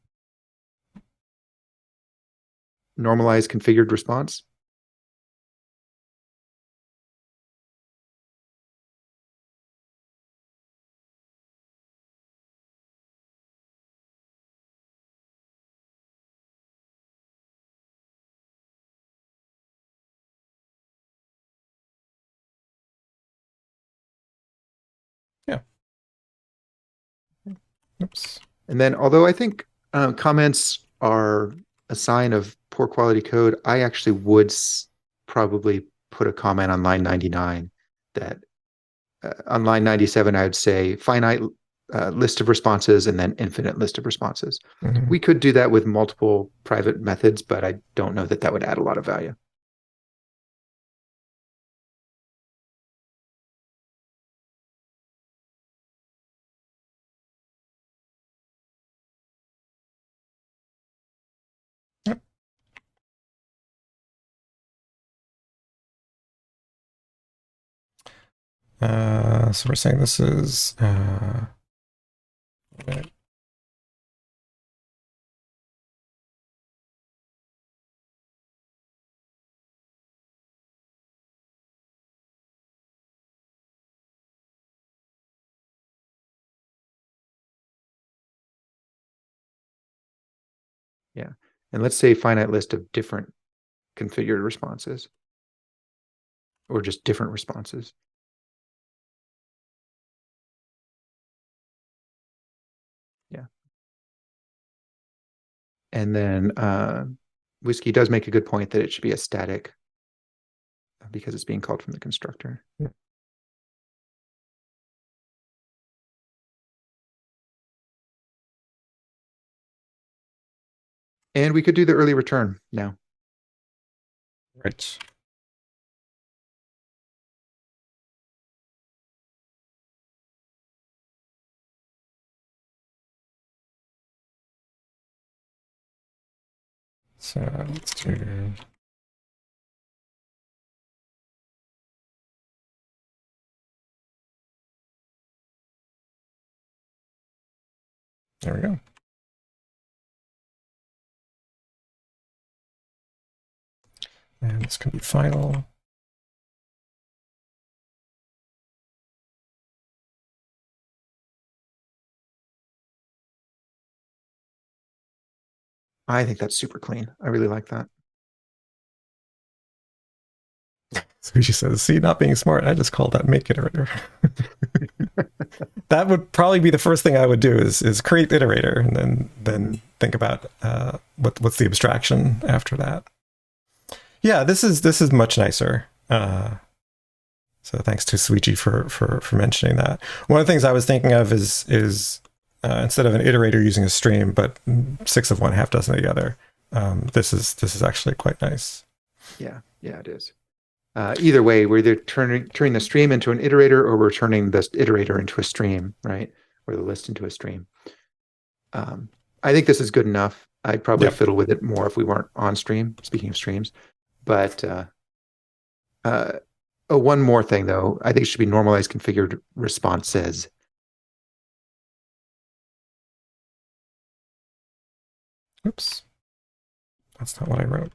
Normalize configured response. Yeah. Oops. And then, although I think comments are a sign of poor quality code, I actually would probably put a comment on line 99 that on line 97, I would say finite list of responses and then infinite list of responses. Mm-hmm. We could do that with multiple private methods, but I don't know that that would add a lot of value. Yep. So we're saying this is Yeah. And let's say finite list of different configured responses or just different responses. Yeah. And then Whiskey does make a good point that it should be a static because it's being called from the constructor. Yeah. And we could do the early return now. Right. So let's do. There we go. And this can be final. I think that's super clean. I really like that. So she says, see, not being smart, I just called that make iterator. That would probably be the first thing I would do is create iterator and then think about what's the abstraction after that. Yeah, this is much nicer. So thanks to Suichi for mentioning that. One of the things I was thinking of is instead of an iterator using a stream, but 6 of one, half dozen of the other. This is actually quite nice. Yeah, it is. Either way, we're either turning the stream into an iterator or we're turning this iterator into a stream, right? Or the list into a stream. I think this is good enough. I'd probably fiddle with it more if we weren't on stream, speaking of streams. But Oh, one more thing though. I think it should be normalized configured responses. Oops. That's not what I wrote.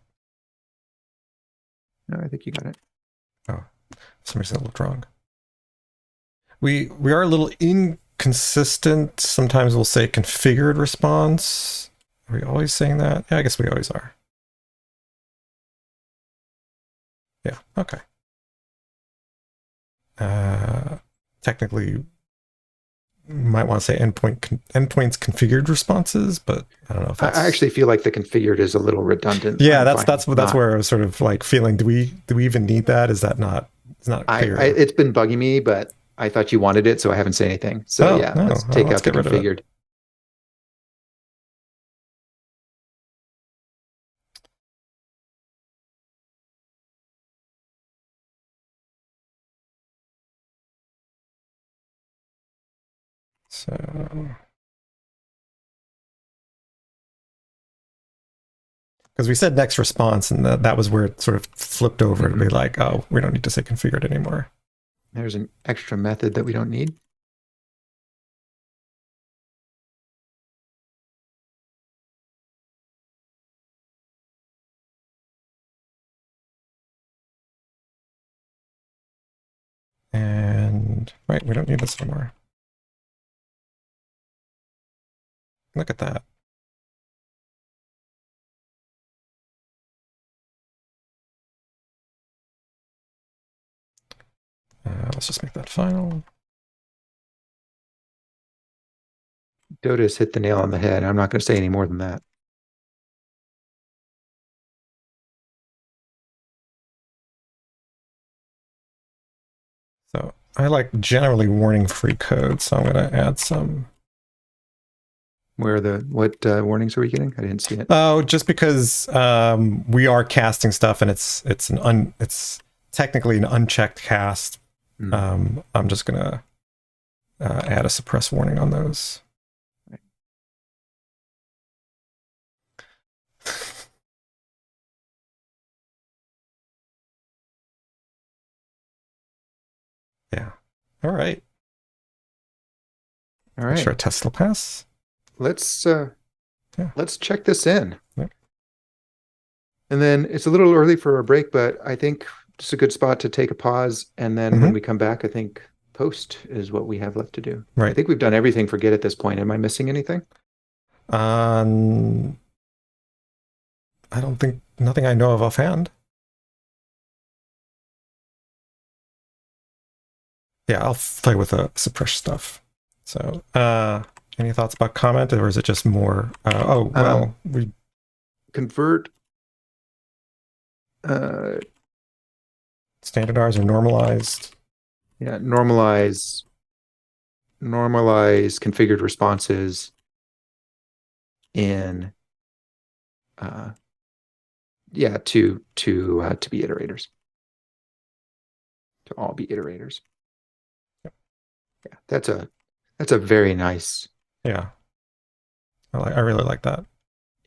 No, I think you got it. Oh, for some reason it looked wrong. We are a little inconsistent. Sometimes we'll say configured response. Are we always saying that? Yeah, I guess we always are. Yeah, okay. Technically, you might want to say endpoints configured responses, but I don't know if that's... I actually feel like the configured is a little redundant. Yeah, that's where I was sort of like feeling, do we even need that? Is that not... It's not clear. It's been bugging me, but I thought you wanted it, so I haven't said anything. So yeah, let's take out the configured. So because we said next response, and that was where it sort of flipped over to be like, oh, we don't need to say configured anymore. There's an extra method that we don't need. And right, we don't need this anymore. Look at that. Let's just make that final. Dota's hit the nail on the head. I'm not going to say any more than that. So I like generally warning-free code, so I'm going to add some. What warnings are we getting? I didn't see it. Oh, just because we are casting stuff, and it's technically an unchecked cast. I'm just going to add a suppress warning on those. Yeah. All right. All right. Sure, test will pass. Let's check this in. Yeah. And then it's a little early for a break, but I think it's a good spot to take a pause. And then when we come back, I think post is what we have left to do. Right. I think we've done everything for Git at this point. Am I missing anything? I don't think, nothing I know of offhand. Yeah, I'll play with the suppress stuff. So, any thoughts about comment, or is it just more? We convert standardized or normalized. Yeah, normalize configured responses in to be iterators, to all be iterators. Yeah, that's a very nice. Yeah, I really like that.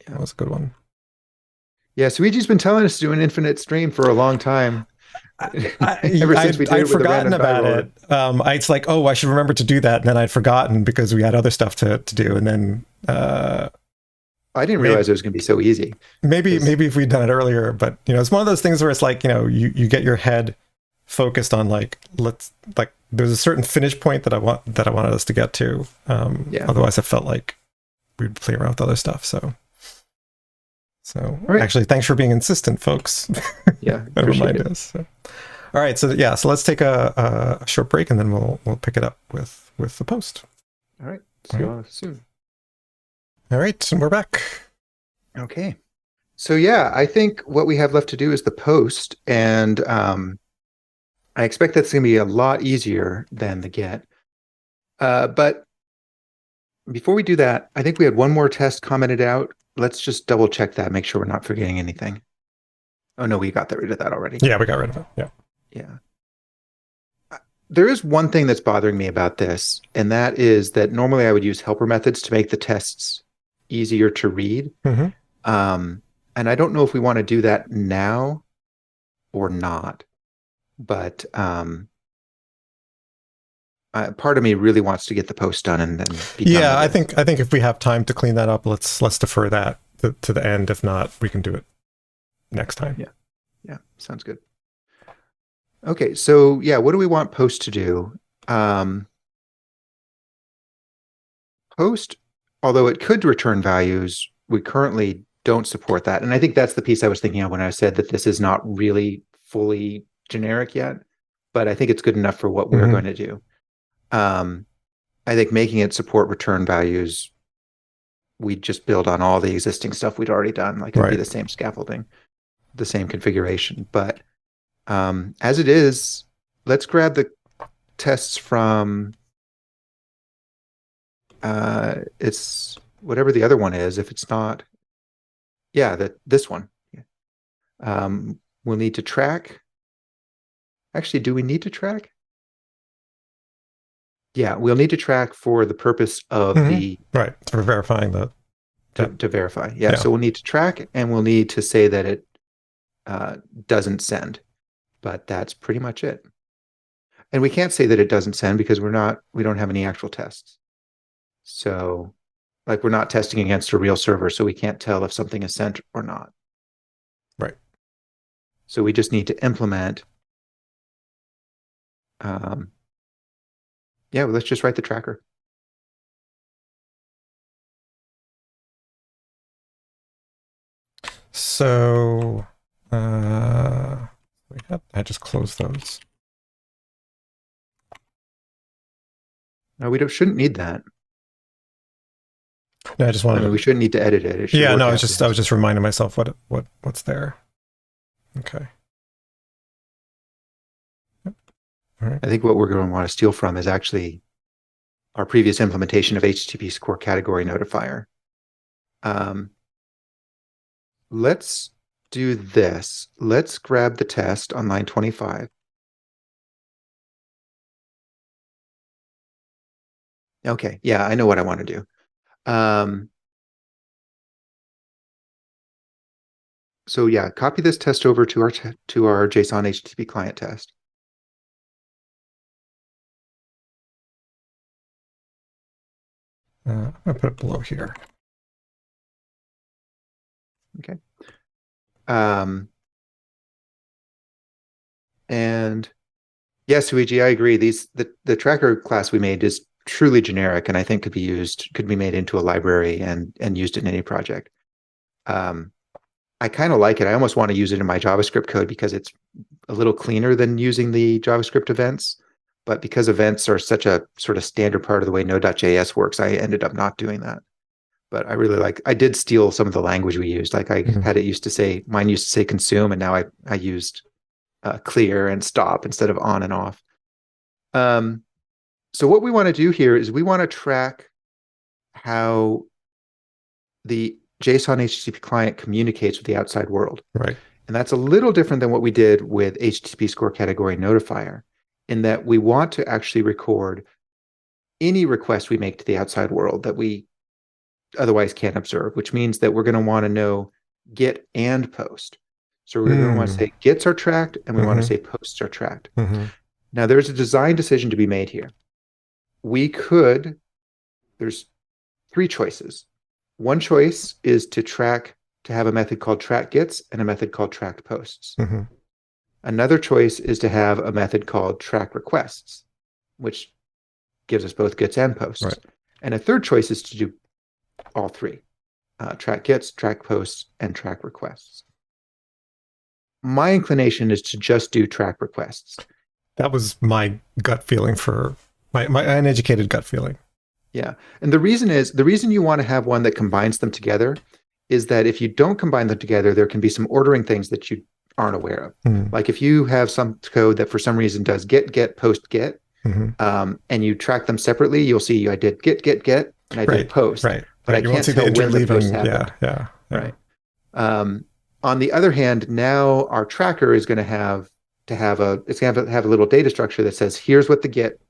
Yeah, that was a good one. Yeah, Suiji's been telling us to do an infinite stream for a long time. Ever since we did I'd forgotten about it. It's like, oh, I should remember to do that, and then I'd forgotten because we had other stuff to do, and then I didn't realize it was going to be so easy. Maybe if we'd done it earlier, but it's one of those things where it's like, you get your head focused on there's a certain finish point that I wanted us to get to. Otherwise, I felt like we'd play around with other stuff. So right. Actually, thanks for being insistent, folks. Yeah, that reminded us. So. All right, so let's take a short break, and then we'll pick it up with the post. All right, see you all soon. All right, and we're back. Okay, so yeah, I think what we have left to do is the post, and I expect that's going to be a lot easier than the get. But before we do that, I think we had one more test commented out. Let's just double check that, make sure we're not forgetting anything. Oh no, we got rid of that already. Yeah, we got rid of it. Yeah. Yeah. There is one thing that's bothering me about this, and that is that normally I would use helper methods to make the tests easier to read. And I don't know if we want to do that now or not. but part of me really wants to get the post done and then be done Yeah, with it. I think if we have time to clean that up, let's defer that to the end. If not, we can do it next time. Yeah. Yeah, sounds good. Okay, so yeah, what do we want post to do? Post, although it could return values, we currently don't support that. And I think that's the piece I was thinking of when I said that this is not really fully generic yet, but I think it's good enough for what we're going to do. I think making it support return values, we just build on all the existing stuff we'd already done. Like it'd be the same scaffolding, the same configuration. But as it is, let's grab the tests from it's whatever the other one is. If it's not, yeah, this one. We'll need to track. Actually, do we need to track? Yeah, we'll need to track for the purpose of the for verifying that to verify. Yeah, so we'll need to track and we'll need to say that it doesn't send, but that's pretty much it. And we can't say that it doesn't send because we don't have any actual tests. So like we're not testing against a real server, so we can't tell if something is sent or not. Right. So we just need to implement. Yeah, well, let's just write the tracker. So I just closed those. No, shouldn't need that. No, I just wanted. we shouldn't need to edit it. Yeah, no, I was just reminding myself what's there. Okay. Yep. All right. I think what we're going to want to steal from is actually our previous implementation of HttpScoreCategoryNotifier. Let's do this. Let's grab the test on line 25. Okay, yeah, I know what I want to do. So yeah, copy this test over to our JSON HTTP client test. I'm gonna put it below here. Okay. And yes, Luigi, I agree. The tracker class we made is truly generic, and I think could be made into a library and used in any project. I kind of like it. I almost want to use it in my JavaScript code because it's a little cleaner than using the JavaScript events. But because events are such a sort of standard part of the way Node.js works, I ended up not doing that. But I really I did steal some of the language we used. Like I had it mine used to say consume, and now I used clear and stop instead of on and off. So what we want to do here is we want to track how the JSON HTTP client communicates with the outside world. Right. And that's a little different than what we did with HttpScoreCategoryNotifier, in that we want to actually record any request we make to the outside world that we otherwise can't observe, which means that we're going to want to know get and post. So we're going to want to say gets are tracked, and we want to say posts are tracked. Now, there's a design decision to be made here. There's three choices. One choice is to have a method called track gets and a method called track posts. Another choice is to have a method called track requests, which gives us both gets and posts. Right. And a third choice is to do all three, track gets, track posts, and track requests. My inclination is to just do track requests. That was my gut feeling for my uneducated gut feeling. Yeah. And the reason you want to have one that combines them together is that if you don't combine them together, there can be some ordering things that you aren't aware of. Like if you have some code that for some reason does get, post, get, and you track them separately, you'll see I did get, and I did post. Right. But I can't tell when the post happened. Yeah. Right. On the other hand, now our tracker is going to have a little data structure that says, here's what the get,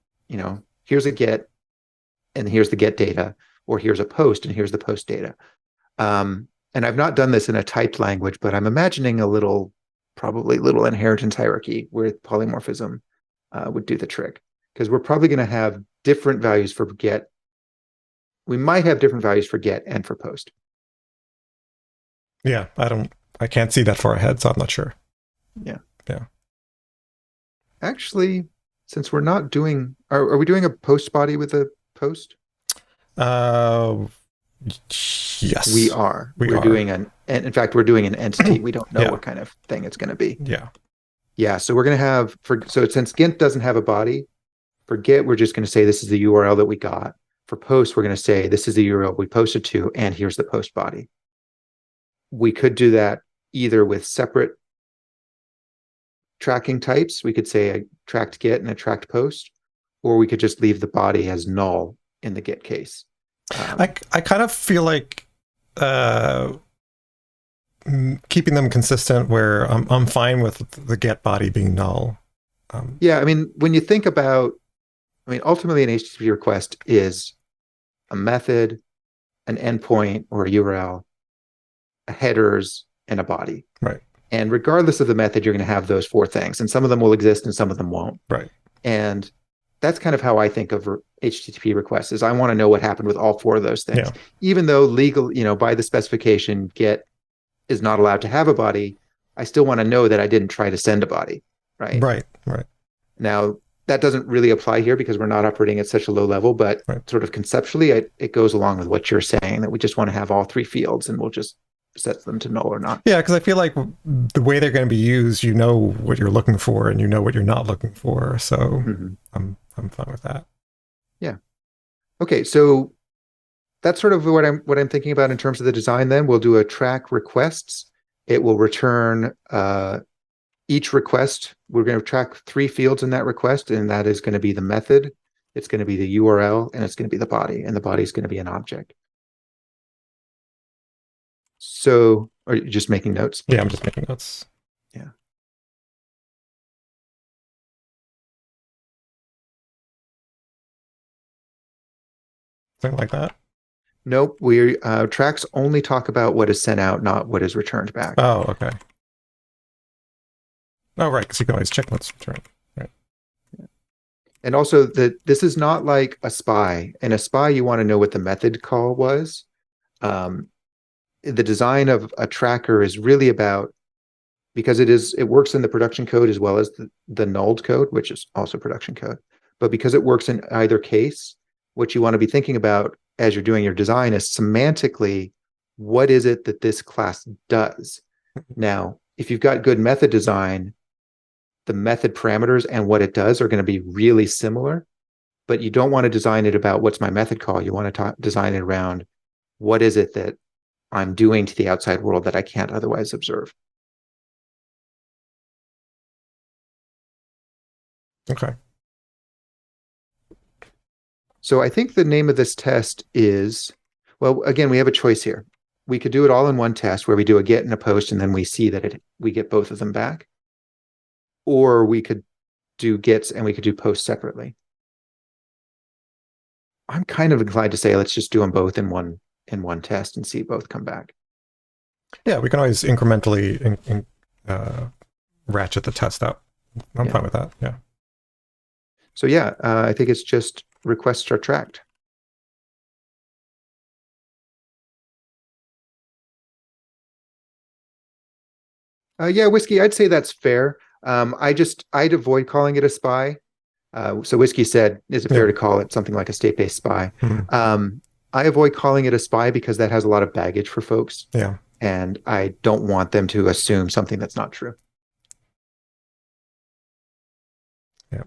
here's a get, and here's the get data, or here's a post, and here's the post data. And I've not done this in a typed language, but I'm imagining a little probably little inheritance hierarchy where polymorphism would do the trick, because we're probably going to have different values for get. We might have different values for get and for post. Yeah, I can't see that far ahead, so I'm not sure. Yeah. Yeah. Actually, since we're not doing, are we doing a post body with a post? Yes. We are. We're doing in fact, we're doing an entity. We don't know Yeah. what kind of thing it's going to be. Yeah. Yeah. So we're going to have, so since Gint doesn't have a body, for get, we're just going to say this is the URL that we got. For post, we're going to say this is the URL we posted to, and here's the post body. We could do that either with separate tracking types. We could say a tracked get and a tracked post, or we could just leave the body as null in the get case. I kind of feel like keeping them consistent, where I'm fine with the get body being null. Yeah, I mean, when you think about, ultimately an HTTP request is a method, an endpoint or a URL, a headers, and a body. Right. And regardless of the method, you're going to have those four things, and some of them will exist and some of them won't. Right. And that's kind of how I think of HTTP requests, is I want to know what happened with all four of those things. Yeah. Even though legal, by the specification, get is not allowed to have a body, I still want to know that I didn't try to send a body. Right. Right. Now, that doesn't really apply here because we're not operating at such a low level, but sort of conceptually, it goes along with what you're saying, that we just want to have all three fields and we'll just set them to null or not. Yeah, because I feel like the way they're going to be used, you know what you're looking for and you know what you're not looking for. So I'm fine with that. Yeah. Okay, so that's sort of what I'm thinking about in terms of the design. Then we'll do a track requests. It will return each request. We're going to track three fields in that request, and that is going to be the method, it's going to be the URL, and it's going to be the body, and the body is going to be an object. So, are you just making notes? Yeah, I'm just making notes. Yeah. Something like that? Nope. We tracks only talk about what is sent out, not what is returned back. Oh, okay. Oh, right, because you can always check what's returned. Right. Yeah. And also, this is not like a SPY. In a SPY, you want to know what the method call was. The design of a tracker is really about, because it works in the production code as well as the nulled code, which is also production code. But because it works in either case, what you want to be thinking about as you're doing your design is semantically, what is it that this class does? Now, if you've got good method design, the method parameters and what it does are going to be really similar, but you don't want to design it about what's my method call. You want to design it around what is it that I'm doing to the outside world that I can't otherwise observe. Okay. So I think the name of this test is, well, again, we have a choice here. We could do it all in one test where we do a get and a post, and then we see that we get both of them back. Or we could do gets and we could do posts separately. I'm kind of inclined to say let's just do them both in one test and see both come back. Yeah, we can always incrementally ratchet the test up. I'm fine with that. Yeah. So yeah, I think it's just requests are tracked. Yeah, Whiskey, I'd say that's fair. I'd avoid calling it a SPY. So Whiskey said, is it fair to call it something like a state-based SPY? I avoid calling it a SPY because that has a lot of baggage for folks. Yeah. And I don't want them to assume something that's not true. Yeah.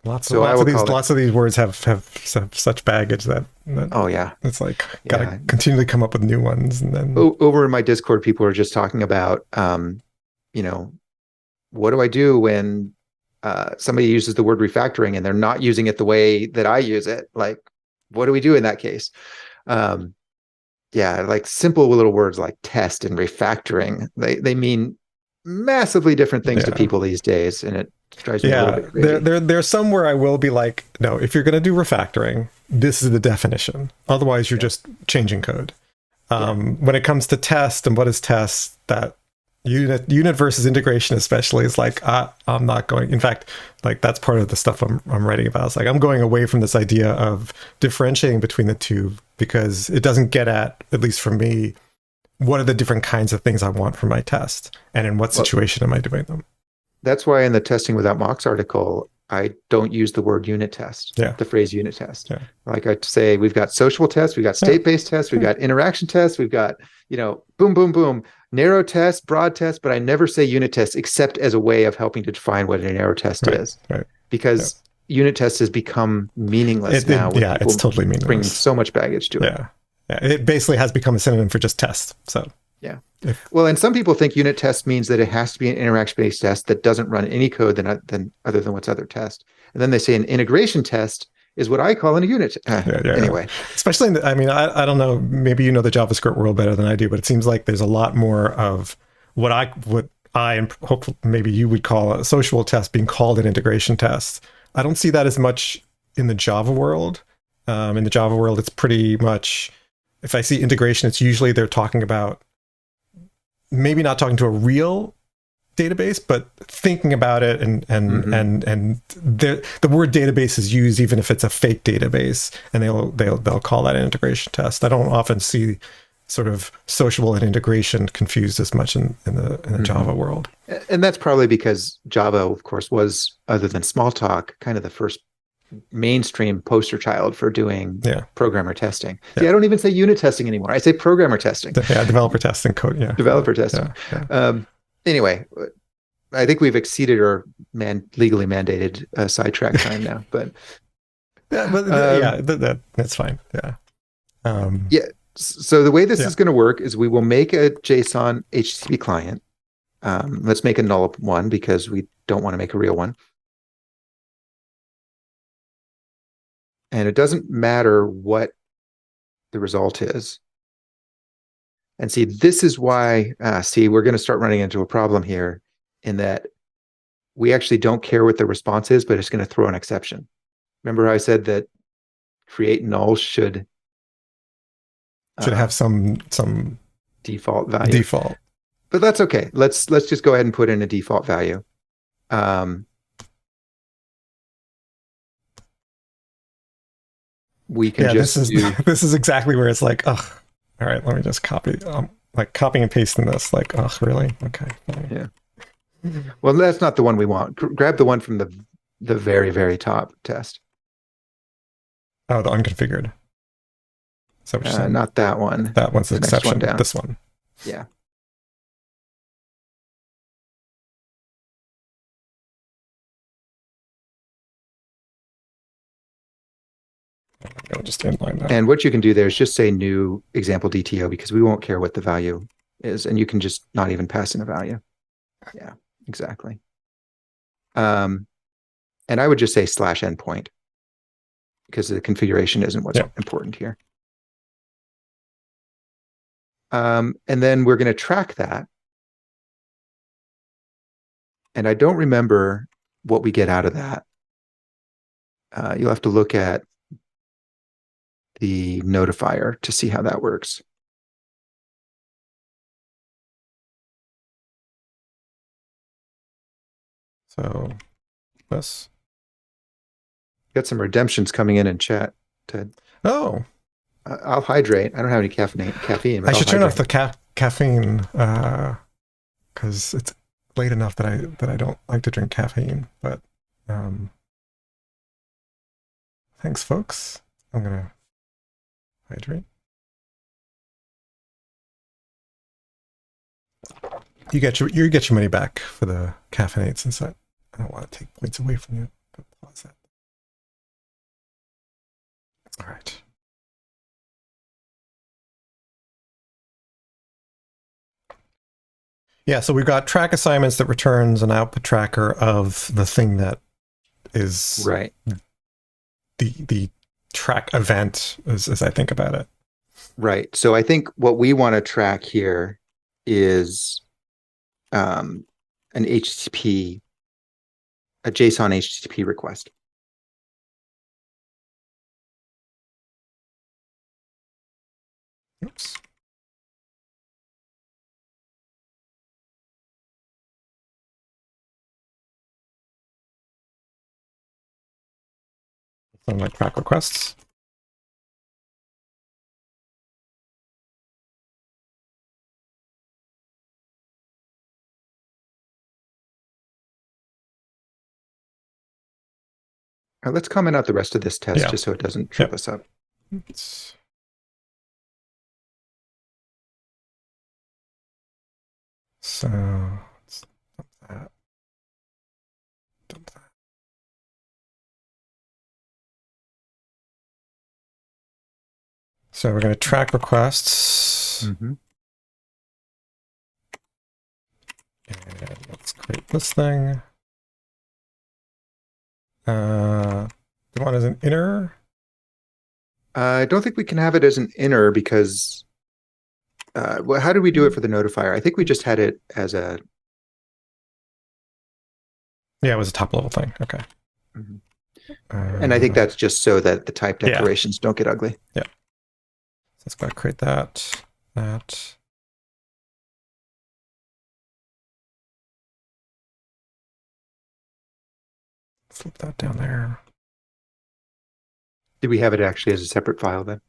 Lots of these words have such baggage that oh yeah, it's like gotta continually come up with new ones. And then over in my Discord, people are just talking about what do I do when somebody uses the word refactoring and they're not using it the way that I use it? Like, what do we do in that case? Like simple little words like test and refactoring, they mean massively different things to people these days, and it drives me a little bit crazy. There's some where I will be like, no, if you're going to do refactoring, this is the definition. Otherwise, you're just changing code. When it comes to test and what is test, that Unit versus integration especially is like, I'm not going. In fact, like that's part of the stuff I'm writing about. It's like I'm going away from this idea of differentiating between the two because it doesn't get at least for me, what are the different kinds of things I want for my test, and in what situation am I doing them? That's why in the Testing Without Mocks article, I don't use the word unit test, the phrase unit test. Yeah. Like I say, we've got social tests, we've got state-based tests, we've got interaction tests, we've got, boom, boom, boom, narrow test, broad test, but I never say unit test except as a way of helping to define what a narrow test is. Right. Because unit test has become meaningless now. It's totally meaningless. Bringing so much baggage to it. Yeah, it basically has become a synonym for just test. So yeah. Well, and some people think unit test means that it has to be an interaction-based test that doesn't run any code than other than what's other test. And then they say an integration test is what I call a unit. Anyway, especially I don't know. Maybe you know the JavaScript world better than I do, but it seems like there's a lot more of what I and hope maybe you would call a social test being called an integration test. I don't see that as much in the Java world. In the Java world, it's pretty much, if I see integration, it's usually they're talking about maybe not talking to a real database, but thinking about it, and the word database is used even if it's a fake database, and they'll call that an integration test. I don't often see sort of social and integration confused as much in the Java world. And that's probably because Java, of course, was, other than Smalltalk, kind of the first mainstream poster child for doing programmer testing. See, I don't even say unit testing anymore. I say programmer testing. Developer testing code. Developer testing. Anyway, I think we've exceeded our legally mandated sidetrack time now, but that's fine. So the way this is going to work is we will make a JSON HTTP client. Let's make a null one because we don't want to make a real one. And it doesn't matter what the result is. And see, this is why, we're going to start running into a problem here in that we actually don't care what the response is, but it's going to throw an exception. Remember how I said that create null should have some default value. But that's okay. Let's just go ahead and put in a default value. We can this is exactly where it's like, ugh, all right, let me just copy, like copying and pasting this, like, ugh, really? Okay. Yeah. Well, that's not the one we want. Grab the one from the very, very top test. Oh, the unconfigured. So not that one. That one's the exception. This one. Yeah. I'll just inline that. And what you can do there is just say new example DTO, because we won't care what the value is, and you can just not even pass in a value. Yeah, exactly. And I would just say /endpoint because the configuration isn't what's important here. And then we're going to track that. And I don't remember what we get out of that. You'll have to look at the notifier to see how that works. So this. Got some redemptions coming in chat, Ted. Oh. I'll hydrate. I don't have any caffeine. I should turn off the caffeine because it's late enough that I don't like to drink caffeine. But thanks, folks. I'm gonna hydrate. You get your money back for the caffeinates, since I don't want to take points away from you. Pause that. All right. Yeah, so we've got track assignments that returns an output tracker of the thing that is right. The track event, as I think about it. Right. So I think what we want to track here is an HTTP, a JSON HTTP request. Oops. some like track requests. All right, let's comment out the rest of this test just so it doesn't trip us up. So let's dump that. Dump that. So we're going to track requests. Mm-hmm. And let's create this thing. The one as an inner. I don't think we can have it as an inner because well, how did we do it for the notifier? I think we just had it as a... Yeah, it was a top level thing. Okay. Mm-hmm. And I think that's just so that the type declarations don't get ugly. Yeah. So let's go create that. Flip that down there. Did we have it actually as a separate file then?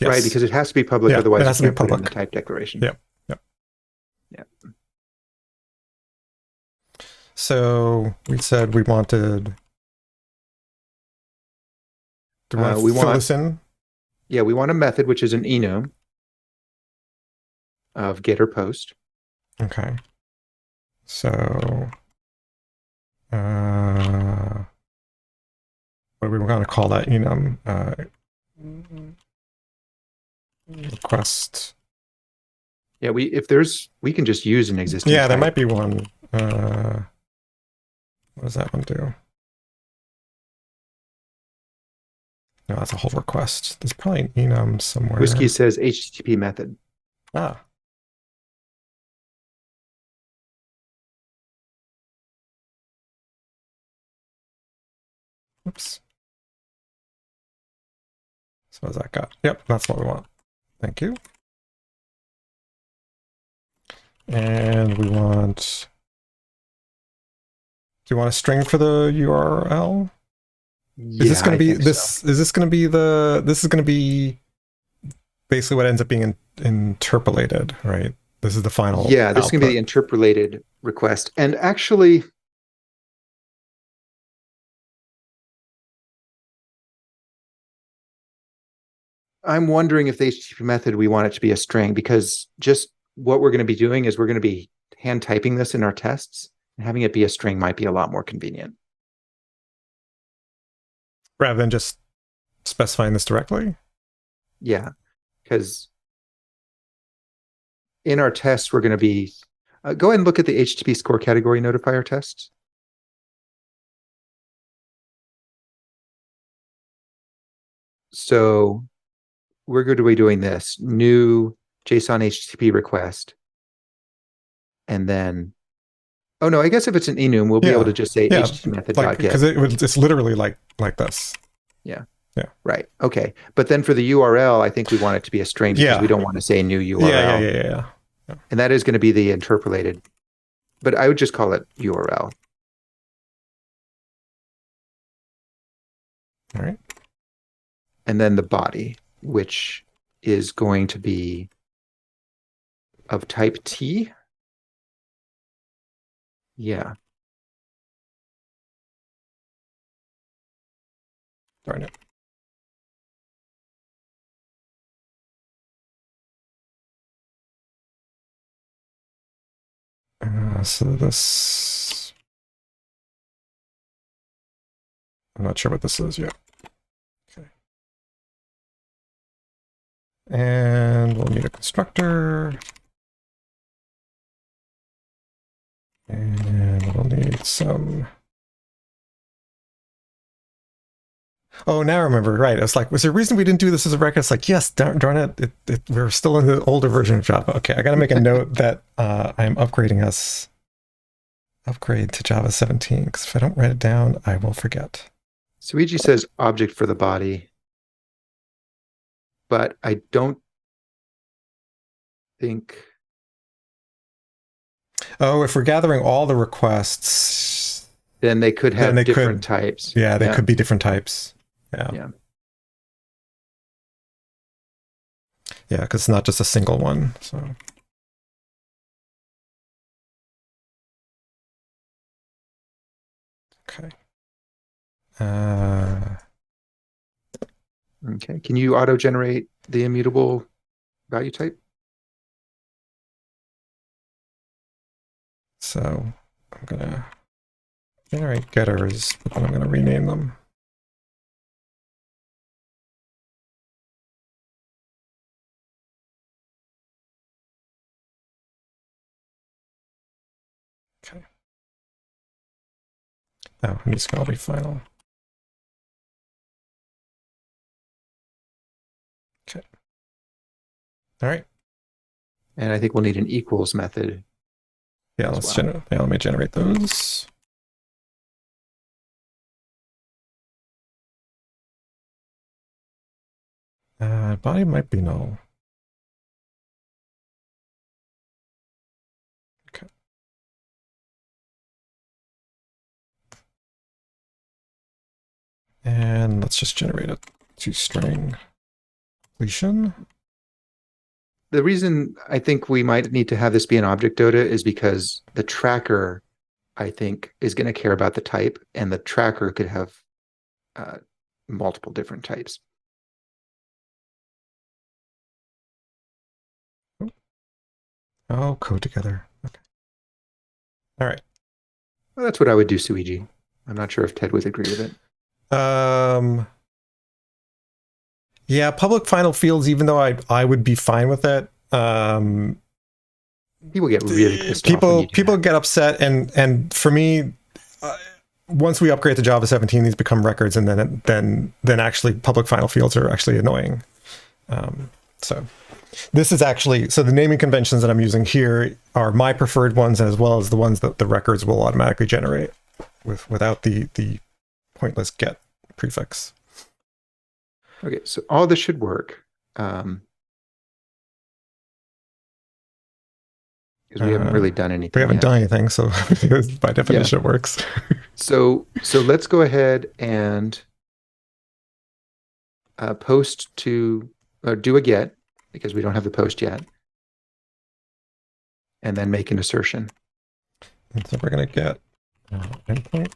Yes. Right, because it has to be public, otherwise it has you to be can't put it public. in the type declaration. Yep. So we said we wanted. Do we want fill this in? Yeah, we want a method which is an enum of get or post. Okay. So what are we going to call that enum? Request. Yeah, we can just use an existing Yeah, type. there might be one. What does that one do? No, that's a whole request. There's probably an enum somewhere. Whiskey says HTTP method. Ah. Oops. So what has that got? Yep, that's what we want. Thank you. And we want... Do you want a string for the URL? Yeah, is this going to be this? So. Is this going to be the? This is going to be basically what ends up being interpolated, right? This is the final. Yeah, this is going to be the interpolated request, and actually, I'm wondering if the HTTP method we want it to be a string, because just what we're going to be doing is we're going to be hand typing this in our tests, and having it be a string might be a lot more convenient. Rather than just specifying this directly? Yeah, because in our tests, we're going to be... go ahead and look at the HttpScoreCategoryNotifier tests. So we're going to be doing this new JSON HTTP request. And then... Oh, no, I guess if it's an enum, we'll be able to just say HTTP method.get. Because it's literally like this. Yeah. Yeah. Right. Okay. But then for the URL, I think we want it to be a string because we don't want to say new URL. Yeah. And that is going to be the interpolated. But I would just call it URL. All right. And then the body, which is going to be of type T. Yeah. Darn it. So this... I'm not sure what this is yet. Okay. And we'll need a constructor. And we'll need some... Oh, now I remember. Right. I was like, was there a reason we didn't do this as a record? It's like, yes, darn it. We're still in the older version of Java. Okay, I got to make a note that I'm upgrading us. Upgrade to Java 17, because if I don't write it down, I will forget. Suiji says object for the body. But I don't think... Oh, if we're gathering all the requests, then they could have they different could, types. Yeah, they could be different types. Yeah. Yeah. Yeah, because it's not just a single one. So. Okay. Okay. Can you auto-generate the immutable value type? So I'm gonna generate getters, but then I'm gonna rename them. Okay. Oh, and these can all be final. Okay. All right. And I think we'll need an equals method. Yeah, let me generate those. Body might be null. Okay. And let's just generate a toString completion. The reason I think we might need to have this be an object DOTA is because the tracker, I think, is going to care about the type, and the tracker could have multiple different types. Oh, code together. Okay. All right. Well, that's what I would do, Suiji. I'm not sure if Ted would agree with it. Yeah, public final fields, even though I would be fine with it. People get really pissed off. People get upset, and for me, once we upgrade to Java 17, these become records, and then actually public final fields are actually annoying. So this is actually, so the naming conventions that I'm using here are my preferred ones, as well as the ones that the records will automatically generate without the pointless get prefix. Okay, so all this should work. Because we haven't really done anything. We haven't done anything, so by definition it works. So let's go ahead and post to, or do a get, because we don't have the post yet, and then make an assertion. And so we're going to get endpoint.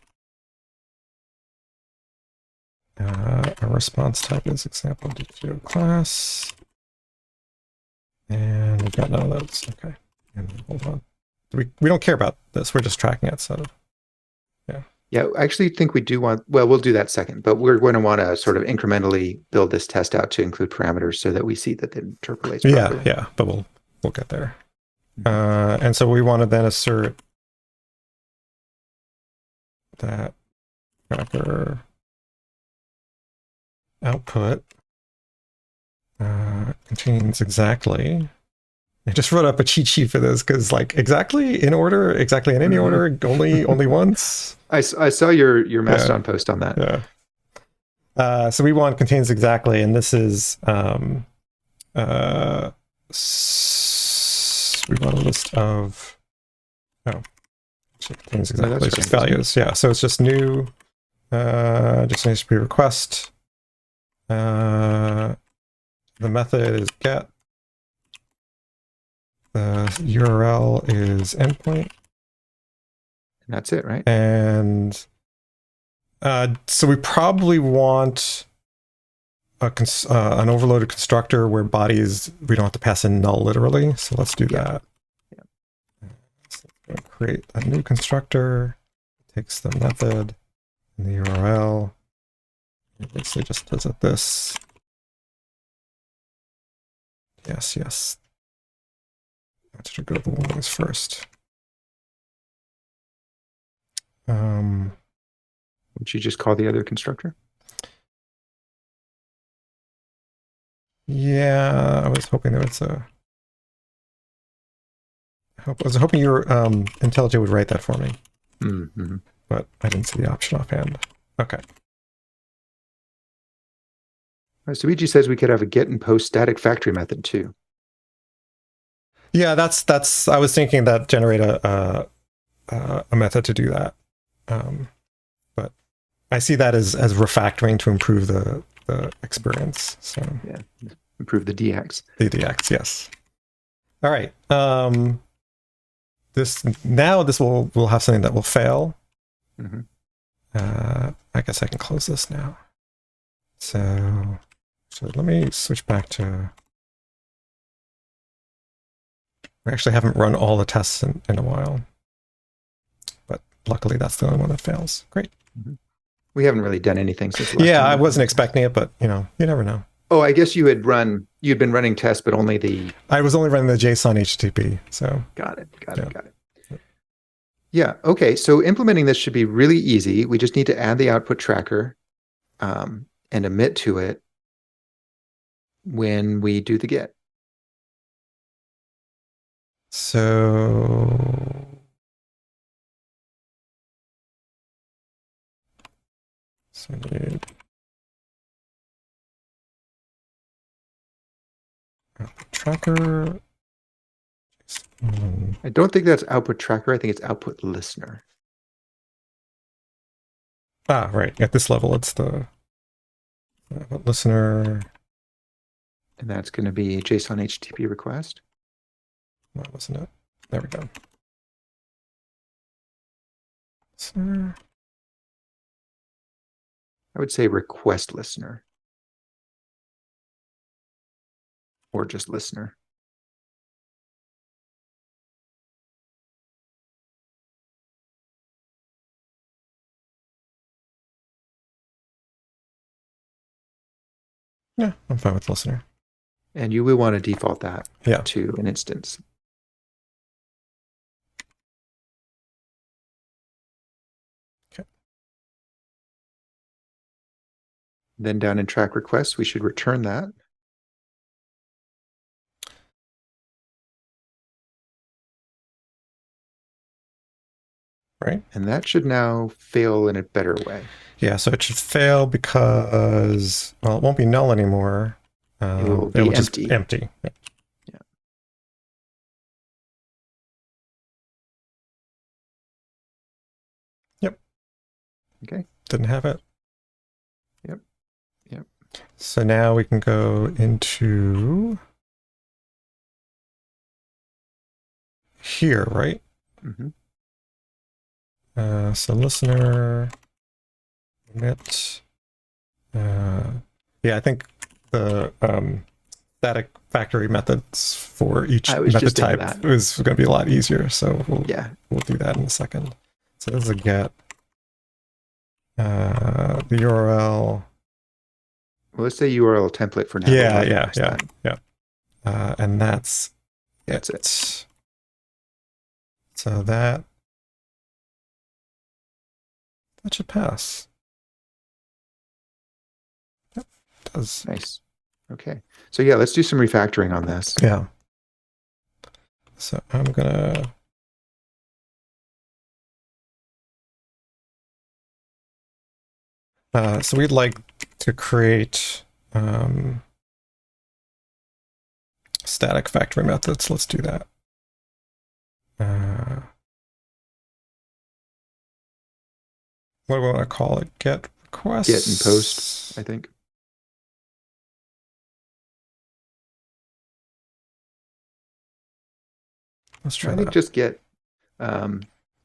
Our response type is example DTO class. And we've got none of those. Okay. And hold on. We don't care about this. We're just tracking it. So yeah. Yeah, I actually think we do want, well, we'll do that second, but we're going to want to sort of incrementally build this test out to include parameters so that we see that it interpolates properly. Yeah, but we'll get there. And so we want to then assert that tracker output contains exactly. I just wrote up a cheat sheet for this because, like, exactly in order, exactly in any order, only once. I saw your Mastodon post on that. Yeah. So we want contains exactly, and this is we want a list of contains exactly just values. Yeah. So it's just new. Just needs to be request. The method is get. The URL is endpoint. And that's it, right? And so we probably want an overloaded constructor where bodies, we don't have to pass in null literally. So let's do that. Yeah. So create a new constructor, takes the method and the URL. It basically just does it this. Yes. Let's go to the warnings first. Would you just call the other constructor? Yeah, I was hoping there was a. I was hoping your IntelliJ would write that for me, but I didn't see the option offhand. Okay. So Luigi says we could have a get and post static factory method too. Yeah, that's. I was thinking that generate a method to do that. But I see that as refactoring to improve the experience. So yeah, improve the DX. The DX, yes. All right. This will have something that will fail. Mm-hmm. I guess I can close this now. So let me switch back to. We actually haven't run all the tests in a while, but luckily that's the only one that fails. Great. Mm-hmm. We haven't really done anything since last Yeah, time. I wasn't expecting it, but you never know. Oh, I guess you'd been running tests, but only I was only running the JSON HTTP. So got it. Yeah. Okay. So implementing this should be really easy. We just need to add the output tracker and emit to it when we do the get. So need output tracker. I don't think that's output tracker. I think it's output listener. Ah, right. At this level, it's the listener. And that's going to be JSON HTTP request. No, wasn't it? There we go. Listener. I would say request listener. Or just listener. Yeah, I'm fine with listener. And you will want to default that to an instance. Okay. Then down in track requests, we should return that. Right. And that should now fail in a better way. Yeah, so it should fail because, well, it won't be null anymore. It will be empty. Just empty. Yep. Yeah. Yep. Okay. Didn't have it. Yep. Yep. So now we can go into here, right? Mm-hmm. So listener emit. Yeah, I think the static factory methods for each method type is going to be a lot easier. So we'll do that in a second. So this is a get. The URL. Well, let's say URL template for now. Yeah. And that's it. So that should pass. Yep, it does. Nice. Okay. So yeah, let's do some refactoring on this. Yeah. So I'm gonna so we'd like to create static factory methods. Let's do that. What do we want to call it? Get request? Get and post, I think. Let's try I that. think just get JSON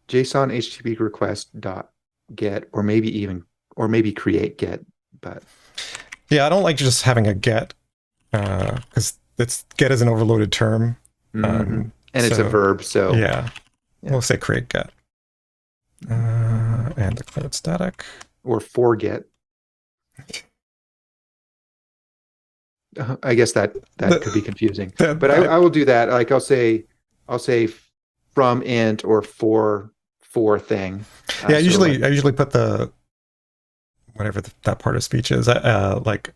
HTTP request dot get, or maybe create get, but yeah, I don't like just having a get because get is an overloaded term. And it's a verb, so yeah. We'll say create get. And declare it static. Or forget. I guess that could be confusing. But I will do that. Like I'll say from int or for thing. Yeah, I usually put the whatever that part of speech is, like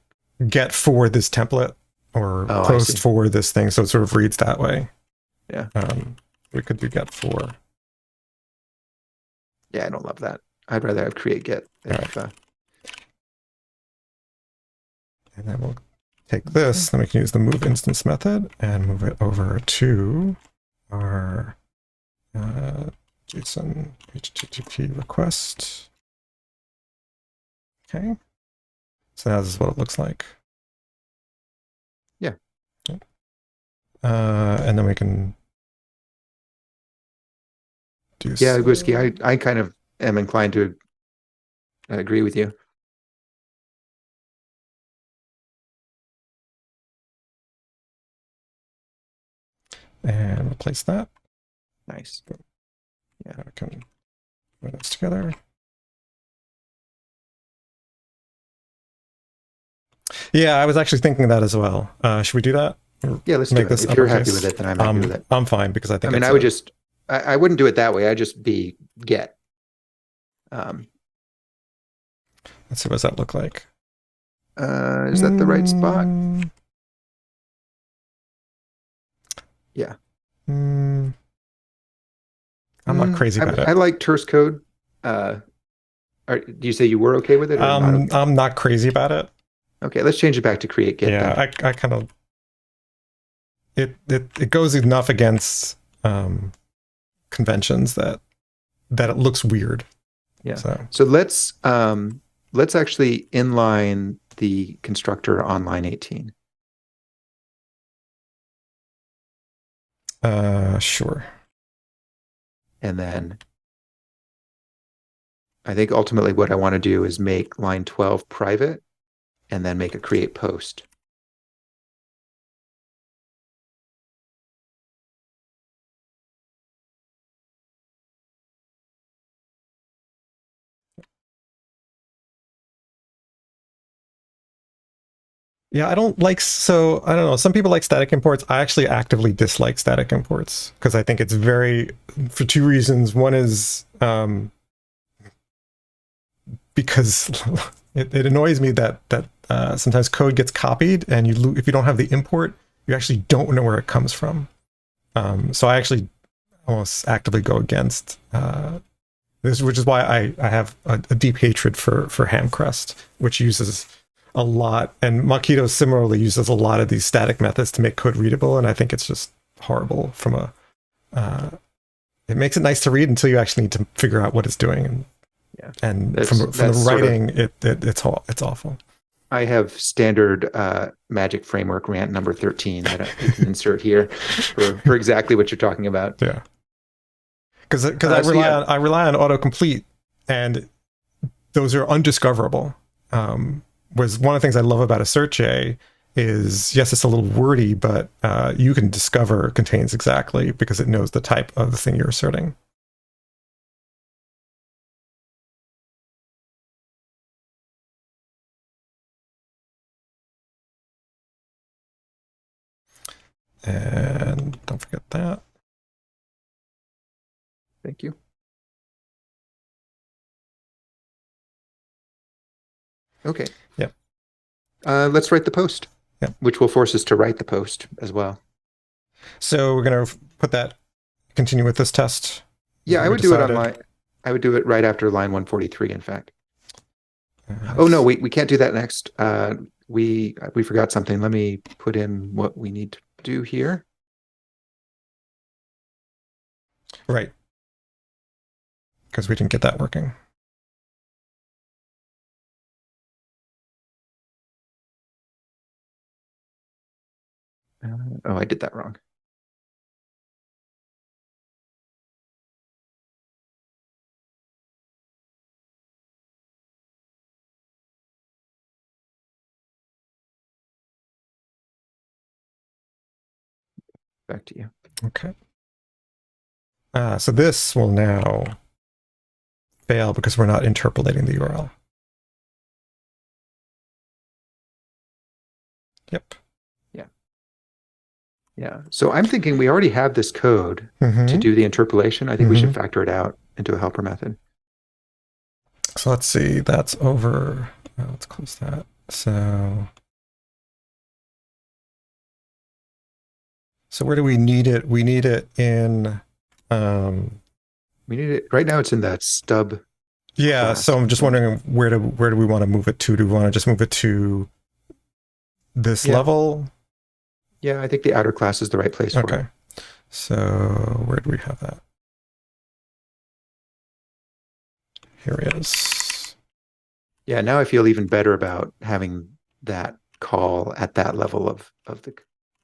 get for this template or post for this thing, so it sort of reads that way. Yeah. We could do get for. Yeah, I don't love that. I'd rather have create get. And then we'll take this, then we can use the move instance method and move it over to our JSON HTTP request. Okay. So now this is what it looks like. Yeah. And then we can do. Yeah, Whiskey, I kind of am inclined to agree with you. And replace that. Nice. Yeah, I can put this together. Yeah, I was actually thinking that as well. Should we do that? Yeah, let's do it. If you're happy with it, then I'm happy with it. I'm fine because I think. I mean, I would just. I wouldn't do it that way. I just be get. Let's see. What does that look like? Is that the right spot? Yeah. I'm not crazy about it. I like terse code. Do you say you were okay with it? Or not okay? I'm not crazy about it. Okay, let's change it back to create get. Yeah, then. I kind of. It goes enough against conventions that it looks weird. Yeah. So let's actually inline the constructor on line 18. Sure. And then I think ultimately what I want to do is make line 12 private and then make a create post. Yeah, I don't know. Some people like static imports. I actually actively dislike static imports because I think it's for two reasons. One is because it annoys me that sometimes code gets copied and if you don't have the import, you actually don't know where it comes from. So I actually almost actively go against this, which is why I have a deep hatred for Hamcrest, which uses a lot, and Mockito similarly uses a lot of these static methods to make code readable, and I think it's just horrible from it makes it nice to read until you actually need to figure out what it's doing, and from the writing, it's awful. I have standard Magic Framework rant number 13 that I can insert here for exactly what you're talking about. Yeah, because I rely on autocomplete, and those are undiscoverable. Was one of the things I love about a search is, yes, it's a little wordy, but you can discover contains exactly because it knows the type of the thing you're asserting. And don't forget that. Thank you. Okay. Yep. Let's write the post. Yep. Which will force us to write the post as well. So we're going to continue with this test. Yeah, I would do it right after line 143, in fact. Oh no, we can't do that next. We forgot something. Let me put in what we need to do here. Right. Because we didn't get that working. Oh, I did that wrong. Back to you. Okay. So this will now fail because we're not interpolating the URL. Yep. Yeah. So I'm thinking we already have this code to do the interpolation. I think we should factor it out into a helper method. So let's see. That's over. Let's close that. So where do we need it? We need it in. We need it right now. It's in that stub. Yeah. class. So I'm just wondering where do we want to move it to? Do we want to just move it to this level? Yeah, I think the outer class is the right place for it. Okay. So where do we have that? Here he is. Yeah, now I feel even better about having that call at that level of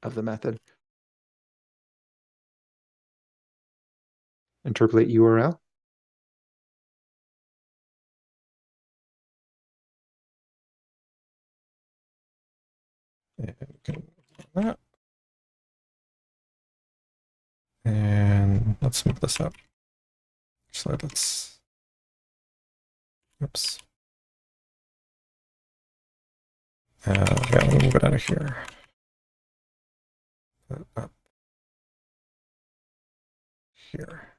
the method. Interpolate URL. That. And let's move this up. So let's, oops. Yeah, we'll move it out of here. Up here.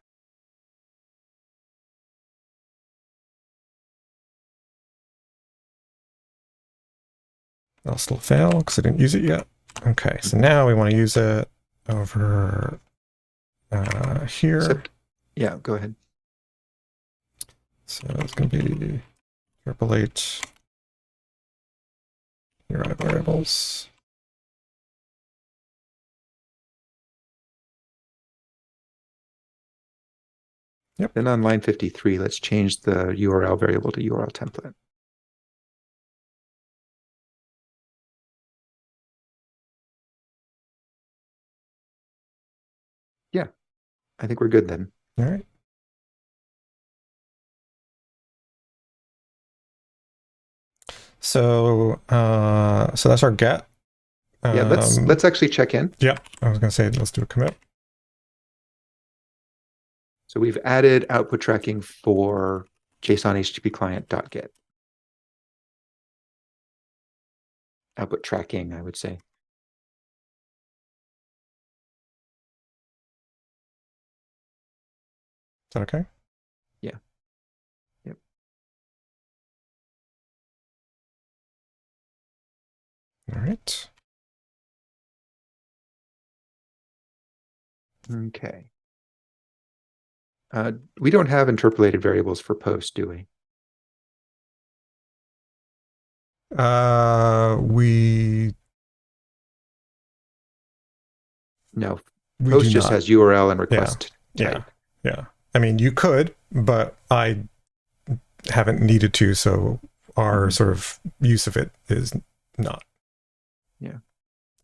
That'll still fail because I didn't use it yet. Okay, so now we want to use it over here. Except, yeah, go ahead. So it's going to be interpolate URI variables. Yep. Then on line 53, let's change the URL variable to URL template. Yeah, I think we're good then. All right. So so that's our get. Yeah, let's actually check in. Yeah, I was going to say let's do a commit. So we've added output tracking for JSON-HttpClient.get. Output tracking, I would say. Is that okay? Yeah. Yep. All right. Okay. We don't have interpolated variables for post, do we? No. Post just has URL and request type. Yeah. I mean, you could, but I haven't needed to, so our sort of use of it is not. Yeah.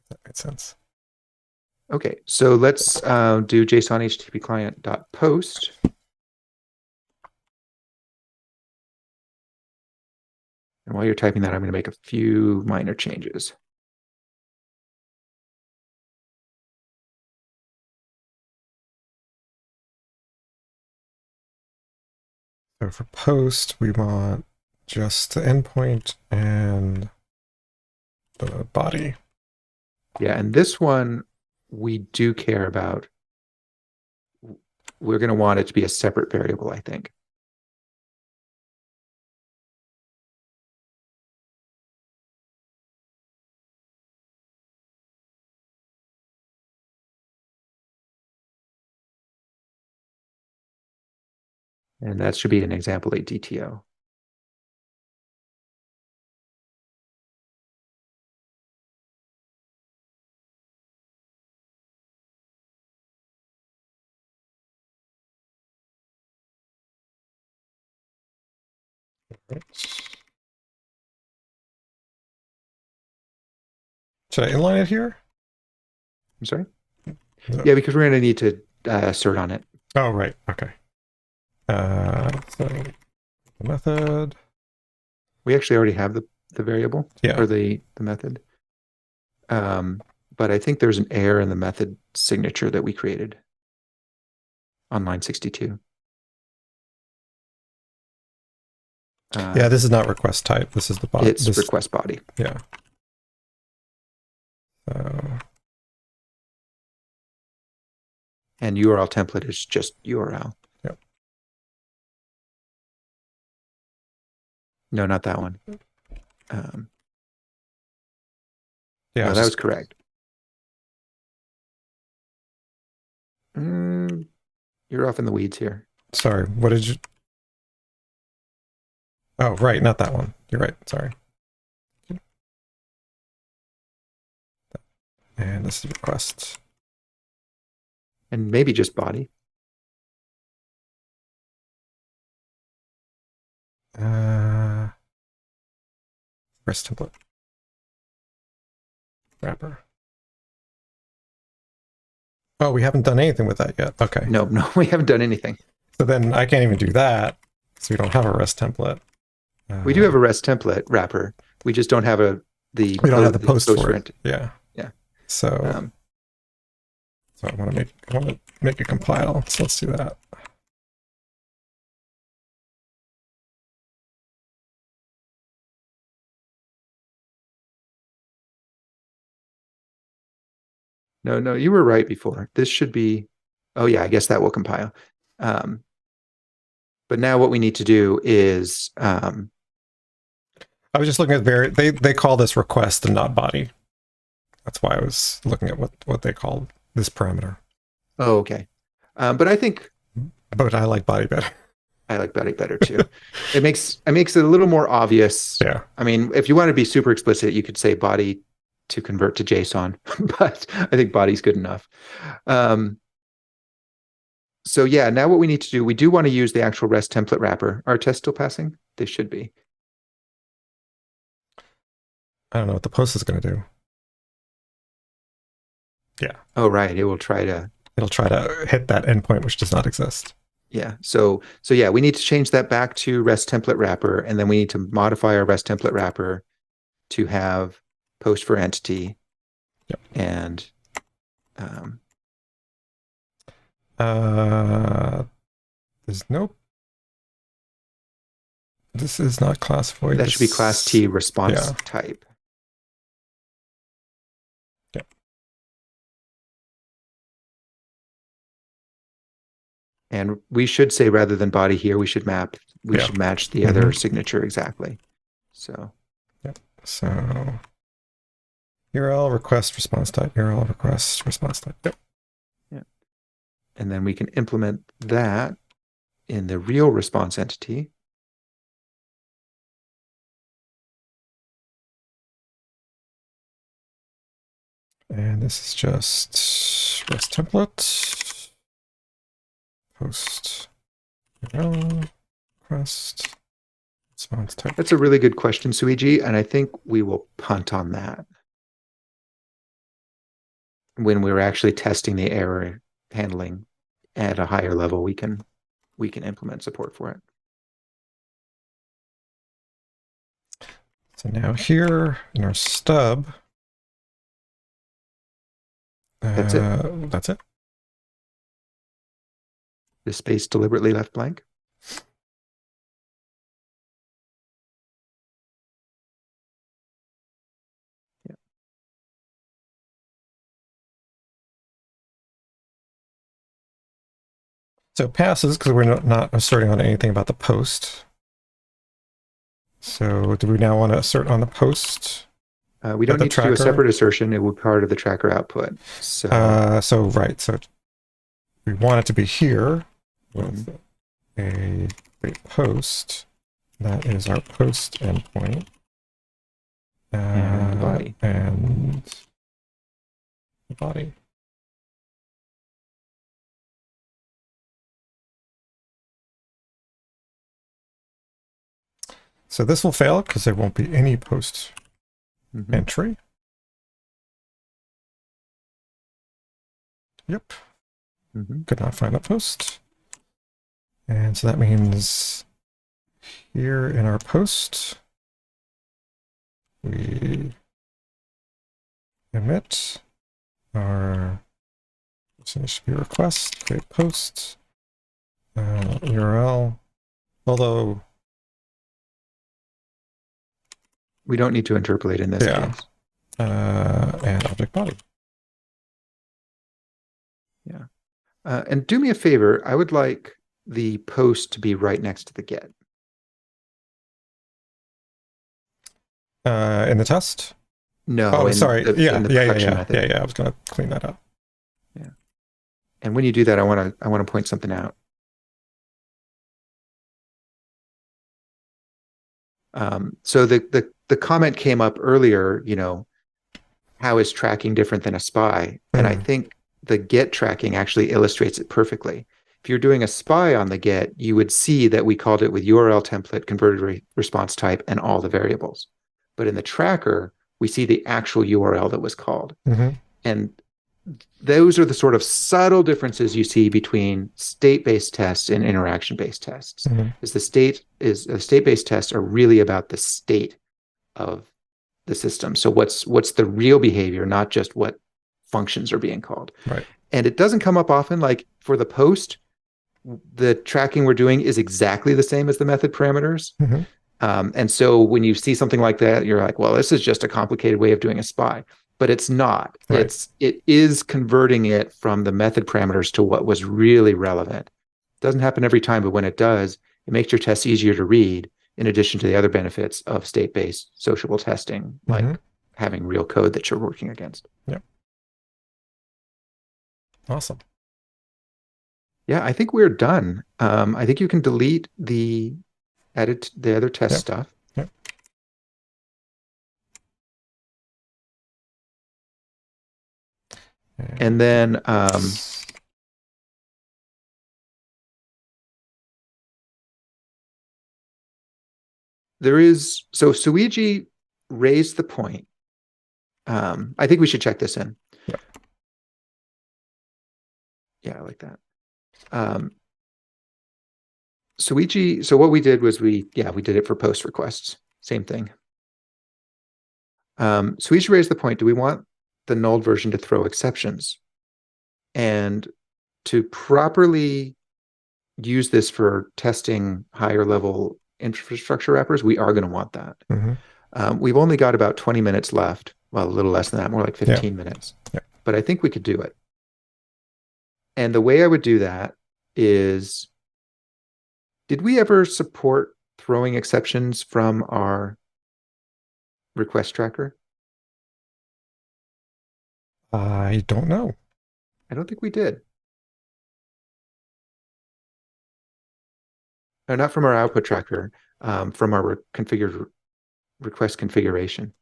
That makes sense. Okay, so let's do JSON-HttpClient.post. And while you're typing that, I'm going to make a few minor changes. So for post, we want just the endpoint and the body. Yeah, and this one we do care about. We're going to want it to be a separate variable, I think. And that should be an example DTO. Should I inline it here? I'm sorry? Yeah, because we're going to need to assert on it. Oh, right. Okay. So the method. We actually already have the variable or the method. But I think there's an error in the method signature that we created on line 62. Yeah, this is not request type. This is the body. It's request body. Yeah. And URL template is just URL. Yep. No, not that one. Yeah, no, that was correct. You're off in the weeds here. Sorry, what did you... Oh, right, not that one. You're right, sorry. And this is request. And maybe just body. REST template wrapper. Oh, we haven't done anything with that yet. Okay. No, we haven't done anything. So then I can't even do that because we don't have a REST template. We do have a REST template wrapper. We just don't have we don't have the post for it. Yeah. Yeah. So, so I want to make it compile. So let's do that. No, you were right before. This should be, oh yeah, I guess that will compile. But now what we need to do is, I was just looking at they call this request and not body. That's why I was looking at what they call this parameter. Oh, okay. But I think, but I like body better. I like body better too. it makes it a little more obvious. Yeah. I mean, if you want to be super explicit, you could say body to convert to JSON, but I think body's good enough. So yeah, now what we need to do, we do want to use the actual REST template wrapper. Are tests still passing? They should be. I don't know what the post is going to do. Yeah. Oh, right. It'll try to hit that endpoint, which does not exist. Yeah. So yeah, we need to change that back to REST template wrapper, and then we need to modify our REST template wrapper to have post for entity. Yep. And there's no. This is not class void. That should be class T response type. Yep. And we should say, rather than body here, we should match the other signature exactly. So. Yep. So URL request response type. URL request response type. Yep. Yeah. And then we can implement that in the real response entity. And this is just REST template, post, URL, request, response type. That's a really good question, Suiji, and I think we will punt on that. When we're actually testing the error handling at a higher level, we can implement support for it. So now here in our stub, that's it. That's it. The space deliberately left blank. Yeah. So it passes because we're not asserting on anything about the post. So do we now want to assert on the post? We don't need to do a separate assertion. It will be part of the tracker output. So, right. So we want it to be here with a post. That is our post endpoint. And the body. And the body. So this will fail because there won't be any post entry. Yep. Could not find that post. And so that means here in our post, we emit our HTTP request, create post, URL, although we don't need to interpolate in this case. And object body. Yeah. And do me a favor, I would like the post to be right next to the get. In the test? No. Oh, sorry. In the production method. Yeah. I was going to clean that up. Yeah. And when you do that, I want to point something out. So the comment came up earlier, how is tracking different than a spy? And I think the get tracking actually illustrates it perfectly. If you're doing a spy on the get, you would see that we called it with URL template, converted response type, and all the variables. But in the tracker, we see the actual URL that was called. Mm-hmm. And those are the sort of subtle differences you see between state-based tests and interaction-based tests. Mm-hmm. State-based tests are really about the state of the system. So what's the real behavior, not just what functions are being called. Right. And it doesn't come up often. Like for the post, the tracking we're doing is exactly the same as the method parameters. Mm-hmm. And so when you see something like that, you're like, well, this is just a complicated way of doing a SPI. But it's not. Right. It is converting it from the method parameters to what was really relevant. It doesn't happen every time, but when it does, it makes your tests easier to read, in addition to the other benefits of state-based sociable testing, like having real code that you're working against. Yep. Awesome. Yeah, I think we're done. I think you can delete the other test stuff. Yep. And then there is, so Suiji raised the point. I think we should check this in. Yep. Yeah, I like that. Suiji, so what we did was we did it for post requests. Same thing. Suiji raised the point, do we want the null version to throw exceptions? And to properly use this for testing higher level infrastructure wrappers, we are going to want that. We've only got about 20 minutes left. Well, a little less than that, more like 15 minutes. Yeah. But I think we could do it. And the way I would do that is, did we ever support throwing exceptions from our request tracker? I don't know. I don't think we did. No, not from our output tracker, from our configured request configuration.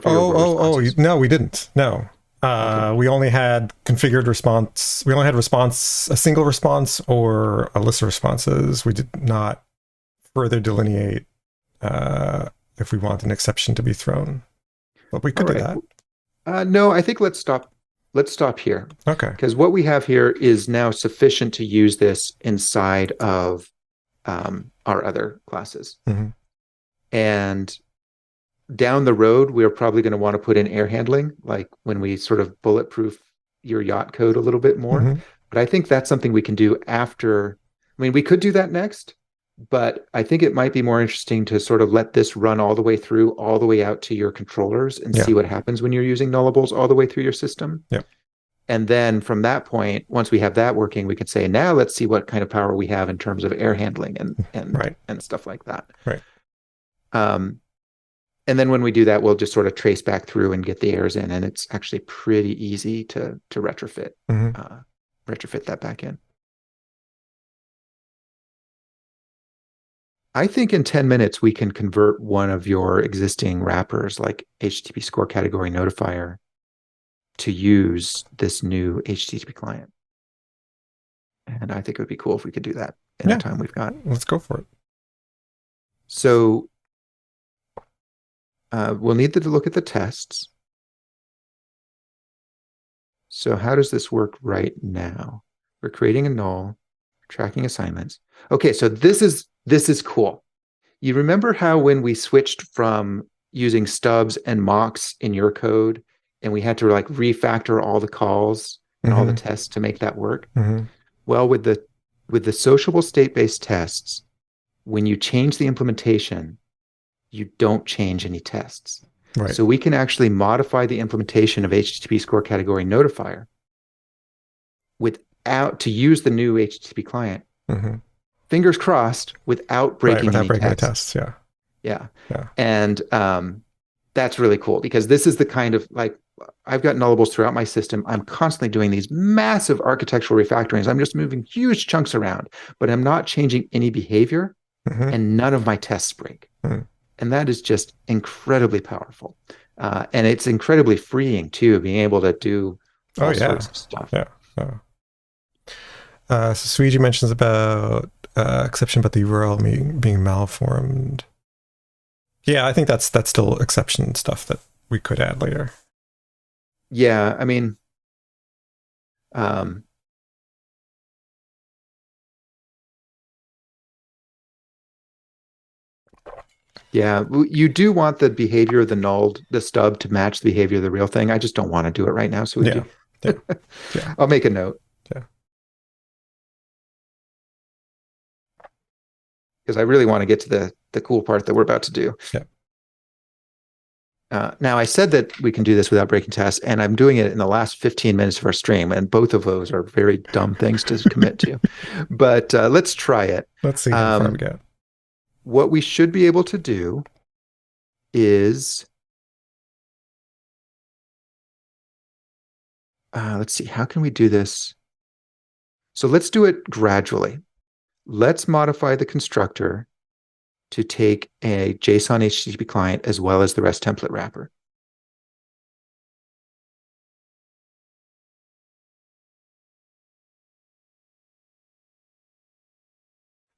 No, we didn't. No. Okay. We only had configured response. We only had a single response or a list of responses. We did not further delineate if we want an exception to be thrown. But we could do that. No, I think let's stop here. Okay. Because what we have here is now sufficient to use this inside of our other classes. And down the road, we're probably going to want to put in air handling, like when we sort of bulletproof your yacht code a little bit more. But I think that's something we can do after. I mean, we could do that next, but I think it might be more interesting to sort of let this run all the way through, all the way out to your controllers and see what happens when you're using Nullables all the way through your system. And then from that point, once we have that working, we can say, now let's see what kind of power we have in terms of air handling and stuff like that. Right. And then when we do that, we'll just sort of trace back through and get the errors in, and it's actually pretty easy to retrofit that back in. I think in 10 minutes we can convert one of your existing wrappers, like HttpScoreCategoryNotifier, to use this new HttpClient. And I think it would be cool if we could do that in the time we've got. Let's go for it. So we'll need to look at the tests. So how does this work right now? We're creating a null, tracking assignments. Okay, so this is cool. You remember how when we switched from using stubs and mocks in your code, and we had to like refactor all the calls and all the tests to make that work? Well, with the sociable state-based tests, when you change the implementation, you don't change any tests. Right. So we can actually modify the implementation of HttpScoreCategoryNotifier to use the new HttpClient. Fingers crossed, without breaking any tests. Yeah. And that's really cool, because this is the kind of, like, I've got Nullables throughout my system. I'm constantly doing these massive architectural refactorings. I'm just moving huge chunks around, but I'm not changing any behavior, and none of my tests break. And that is just incredibly powerful. And it's incredibly freeing too, being able to do all sorts of stuff. So Suiji mentions about exception about the URL being malformed. Yeah, I think that's still exception stuff that we could add later. Yeah, I mean, um, yeah, you do want the behavior of the null, the stub, to match the behavior of the real thing. I just don't want to do it right now, so Yeah, yeah, yeah, I'll make a note yeah. because I really want to get to the cool part that we're about to do. Yeah. Now, I said that we can do this without breaking tests, and I'm doing it in the last 15 minutes of our stream, and both of those are very dumb things to commit to. But let's try it. Let's see how far we get. What we should be able to do is, let's see, how can we do this? So let's do it gradually. Let's modify the constructor to take a JSON HTTP client as well as the REST template wrapper.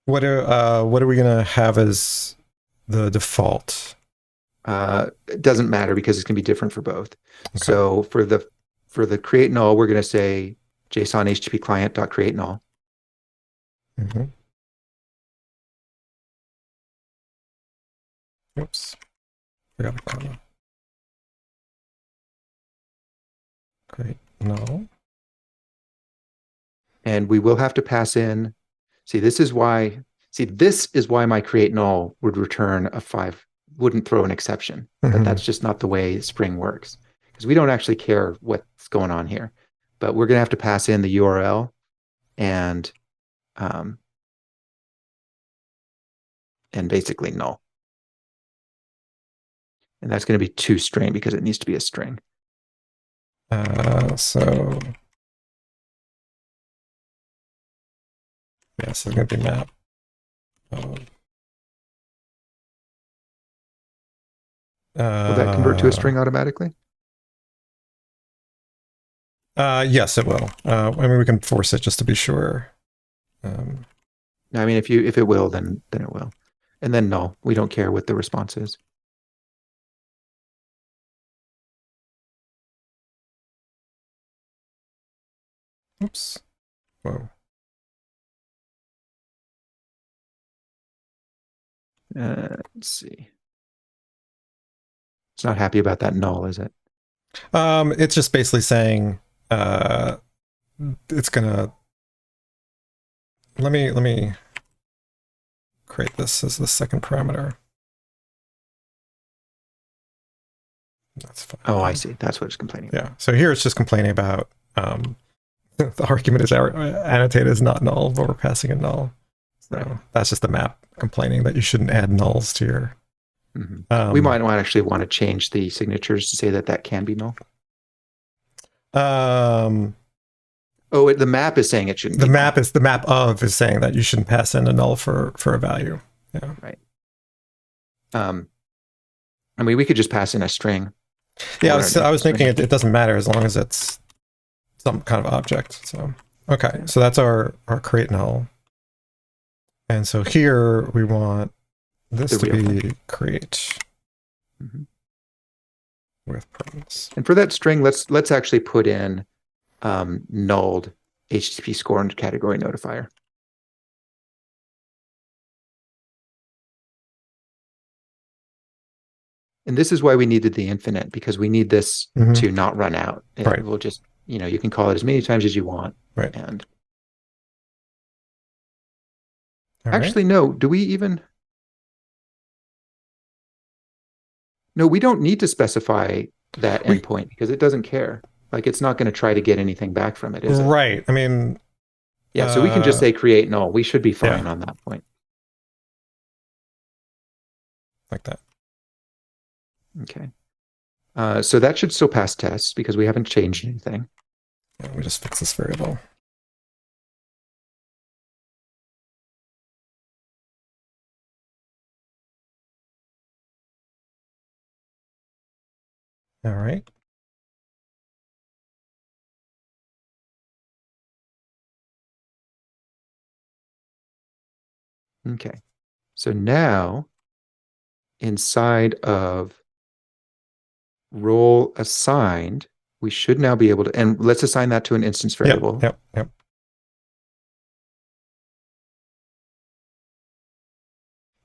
What are we gonna have as the default? It doesn't matter because it's going to be different for both. Okay. So for the create null, we're going to say JSON HTTP client.create null. Mm-hmm. Oops, forgot a comma. Great, no. And we will have to pass in. This is why my create null would return a 5, wouldn't throw an exception. Mm-hmm. But that's just not the way Spring works, because we don't actually care what's going on here. But we're going to have to pass in the URL and basically null. And that's going to be toString because it needs to be a string. So yes, it's going to be map. Will that convert to a string automatically? Yes, it will. I mean, we can force it just to be sure. I mean, if it will, then it will. And then null. We don't care what the response is. Oops. Whoa. Let's see. It's not happy about that null, is it? It's just basically saying it's gonna. Let me create this as the second parameter. That's fine. Oh, I see. That's what it's complaining about. Yeah. So here it's just complaining about the argument is annotated as not null, but we're passing a null. So right. That's just the map complaining that you shouldn't add nulls to your. Mm-hmm. We might actually want to change the signatures to say that can be null. The map is saying it shouldn't. The map is saying that you shouldn't pass in a null for a value. Yeah. Right. I mean, we could just pass in a string. Yeah, I was thinking it doesn't matter as long as it's some kind of object. So okay, so that's our create null. And so here we want this to be create with promise. And for that string, let's actually put in nulled HttpScoreCategoryNotifier. And this is why we needed the infinite, because we need this to not run out. It will just, you can call it as many times as you want. Right. And all actually, no, do we even? No, we don't need to specify that endpoint because it doesn't care. Like, it's not going to try to get anything back from it, is it? Right. I mean, yeah, so we can just say create null. We should be fine on that point. Like that. Okay. So that should still pass tests because we haven't changed anything. Yeah, we just fix this variable. All right. Okay. So now inside of role assigned, we should now be able to, and let's assign that to an instance variable. Yep.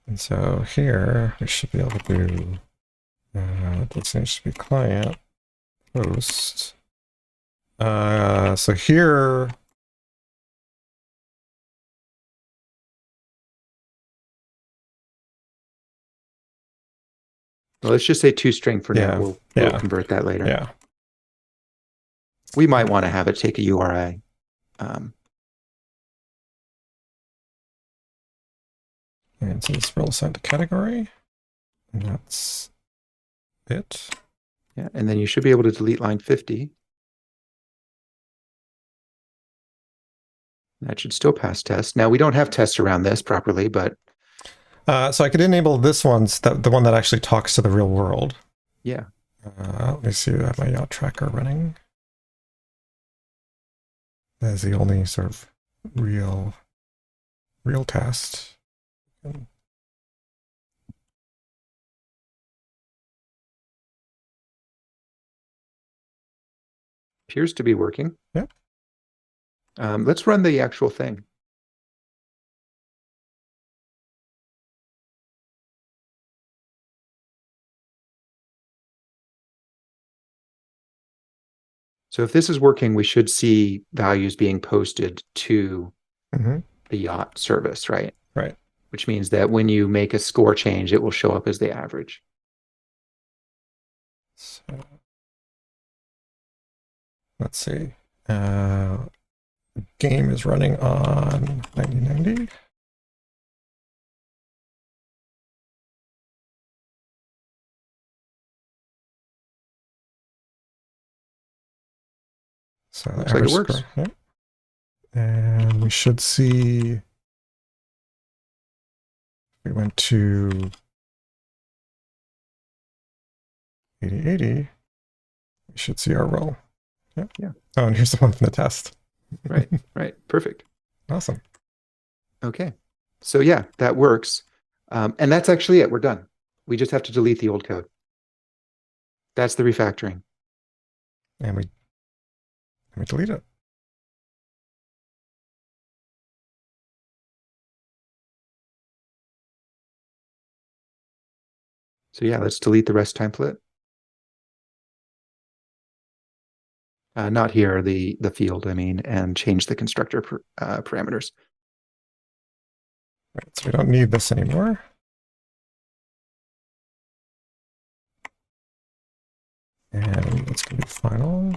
And so here we should be able to do this HttpClient post. So here, well, let's just say toString for now. We'll convert that later. Yeah. We might want to have it take a URI. And so this role assigned to category, and that's it. Yeah, and then you should be able to delete line 50. That should still pass test. Now, we don't have tests around this properly, but... so I could enable this one, the one that actually talks to the real world. Yeah. Let me see, I have my yacht tracker running. That's the only sort of real test. Appears to be working. Yep. Let's run the actual thing. So if this is working, we should see values being posted to the yacht service, right? Right. Which means that when you make a score change, it will show up as the average. So, let's see. Game is running on 9090. So looks like it works. Score, yeah. And we should see, we went to 8080, we should see our roll. Yeah. Oh, and here's the one from the test. Right. Perfect. Awesome. Okay. So yeah, that works. And that's actually it. We're done. We just have to delete the old code. That's the refactoring. And we delete it. So yeah, let's delete the REST template. Not here, the field, I mean, and change the constructor parameters. Right, so we don't need this anymore. And it's going to be final.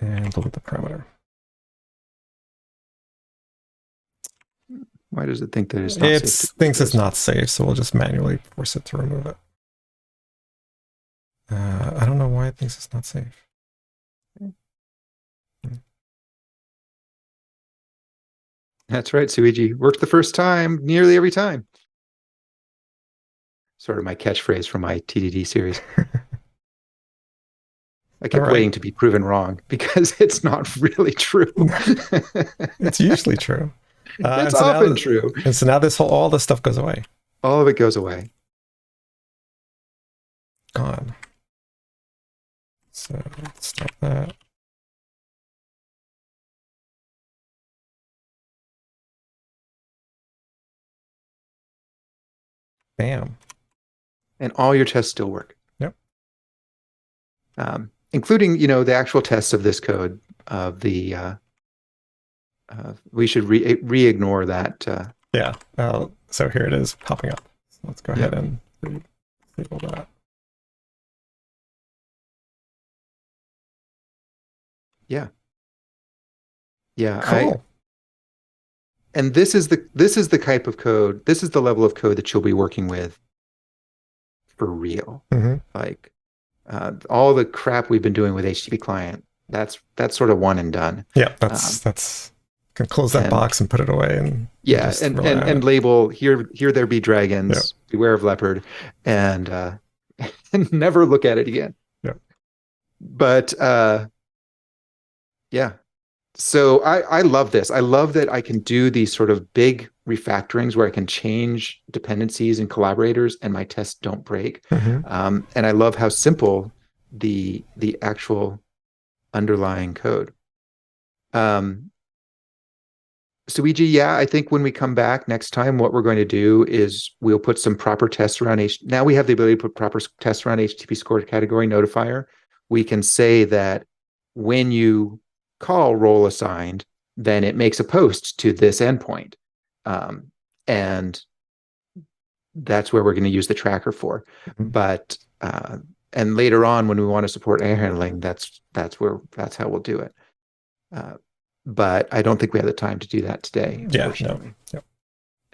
And delete the parameter. Why does it think that it's not safe? It thinks it's not safe, so we'll just manually force it to remove it. I don't know why it thinks it's not safe. That's right, Suiji. Worked the first time, nearly every time. Sort of my catchphrase from my TDD series. I kept waiting to be proven wrong because it's not really true. It's usually true. It's often true. And so now all this stuff goes away. All of it goes away. Gone. So let's stop that. Bam. And all your tests still work. Yep. Including, the actual tests of this code of the, we should re-ignore that. Yeah. So here it is popping up. So let's go ahead and disable that. Yeah. Yeah. Cool. And this is the type of code, this is the level of code that you'll be working with for real. Like all the crap we've been doing with HttpClient, that's sort of one and done. Yeah, that's can close that box and put it away and and label here there be dragons, beware of leopard, and and never look at it again. Yeah. But yeah. So I love this. I love that I can do these sort of big refactorings where I can change dependencies and collaborators and my tests don't break. Mm-hmm. And I love how simple the actual underlying code. Suiji, yeah, I think when we come back next time, what we're going to do is we'll put some proper tests around now we have the ability to put proper tests around HttpScoreCategoryNotifier. We can say that when you call role assigned, then it makes a post to this endpoint. And that's where we're going to use the tracker for. Mm-hmm. But and later on, when we want to support error handling, that's how we'll do it. But I don't think we have the time to do that today. Yeah, no. Yep.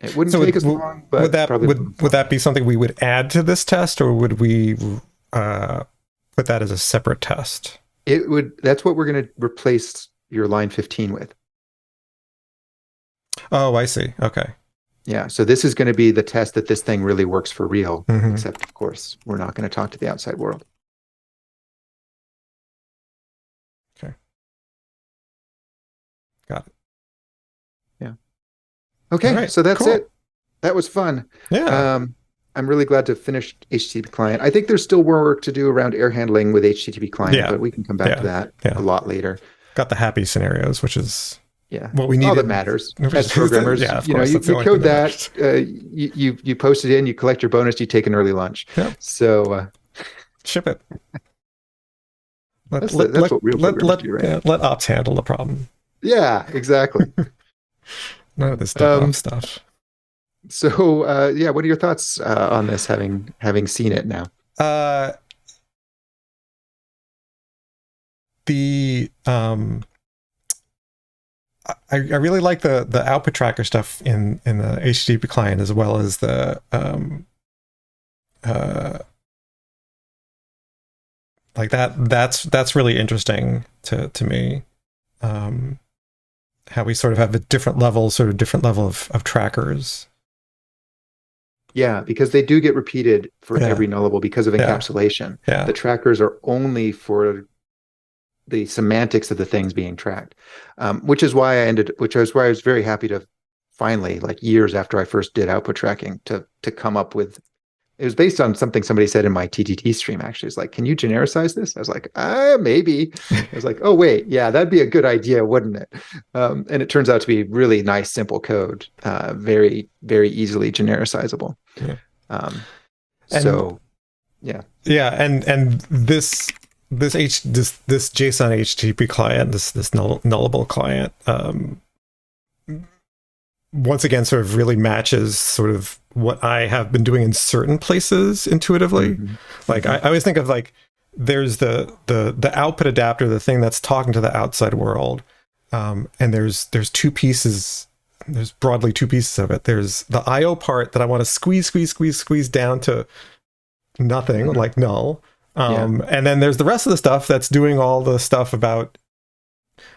It wouldn't take us long, but would that be something we would add to this test, or would we put that as a separate test? It would. That's what we're going to replace your line 15 with. Oh, I see. Okay. Yeah. So this is going to be the test that this thing really works for real. Mm-hmm. Except, of course, we're not going to talk to the outside world. Okay. Got it. Yeah. Okay. Right, so that's cool. it. That was fun. Yeah. I'm really glad to finish HttpClient. I think there's still more work to do around error handling with HttpClient, but we can come back to that a lot later. Got the happy scenarios, which is what we need. All that matters as programmers. You code that, you post it in, you collect your bonus, you take an early lunch. Yep. So ship it. That's what real programmers do, right? Let ops handle the problem. Yeah, exactly. None of this stuff. So, what are your thoughts on this, having seen it now? I really like the output tracker stuff in the HTTP client, as well as the like that's really interesting to me. How we sort of have a different level of trackers. Yeah, because they do get repeated for every nullable because of encapsulation. Yeah. The trackers are only for the semantics of the things being tracked, which is why I was very happy to finally, like years after I first did output tracking, to come up with. It was based on something somebody said in my TTT stream. Actually, it's like, can you genericize this? I was like, maybe. I was like, oh wait, yeah, that'd be a good idea, wouldn't it? And it turns out to be really nice, simple code, very, very easily genericizable. Yeah. And this JSON HTTP client, this nullable client, once again sort of really matches sort of what I have been doing in certain places intuitively. Mm-hmm. Like I always think of, like, there's the output adapter, the thing that's talking to the outside world, and there's two pieces. There's broadly two pieces of it. There's the IO part that I want to squeeze down to nothing, mm-hmm. like null. And then there's the rest of the stuff that's doing all the stuff about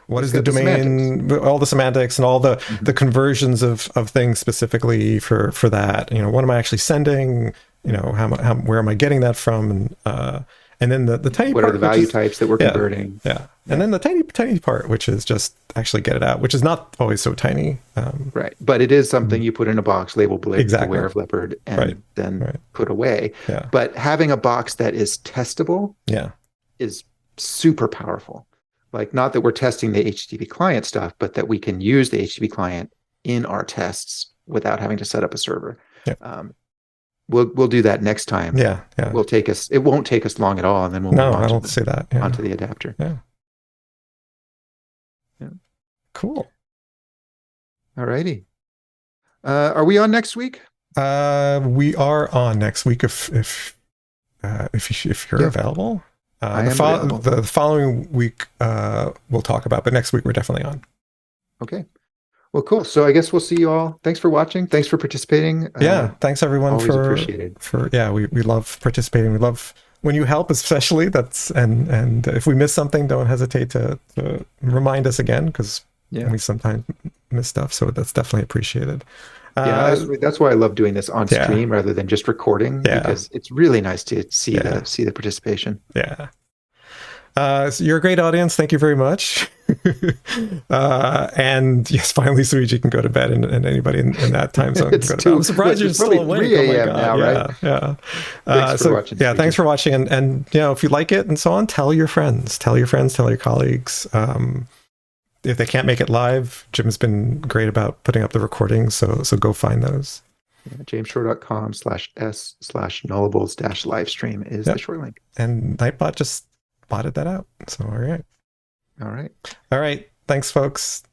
what is the domain, all the semantics and all the conversions of things specifically for that. What am I actually sending? Where am I getting that from? And then the tiny what part, are the value types that we're converting? Yeah. And then the tiny part, which is just actually get it out, which is not always so tiny. Right. But it is something you put in a box, label exactly. aware of leopard, and then put away. Yeah. But having a box that is testable is super powerful. Like, not that we're testing the HTTP client stuff, but that we can use the HTTP client in our tests without having to set up a server. Yeah. We'll do that next time. Yeah. It won't take us long at all, and then we'll move on onto the adapter. Yeah. Yeah. Cool. All righty. Are we on next week? We are on next week if you're available. The following week we'll talk about, but next week we're definitely on. Okay. Well, cool. So I guess we'll see you all. Thanks for watching. Thanks for participating. Thanks everyone always appreciated. We love participating. We love when you help, especially. And if we miss something, don't hesitate to remind us again, because we sometimes miss stuff. So that's definitely appreciated. That's why I love doing this on stream rather than just recording, because it's really nice to see the participation. Yeah. So you're a great audience. Thank you very much. And yes, finally, Suiji can go to bed, and anybody in that time zone can go to bed. I'm surprised you're still awake. 3 Oh my a.m. god! now, Yeah, right? yeah. Thanks for watching. Yeah, Suiji. thanks for watching, and if you like it and so on, tell your friends, tell your colleagues. If they can't make it live, Jim's been great about putting up the recordings, so go find those. Yeah, jamesshore.com/s/nullables-livestream is the short link. And Nightbot just botted that out. So all right. All right. Thanks, folks.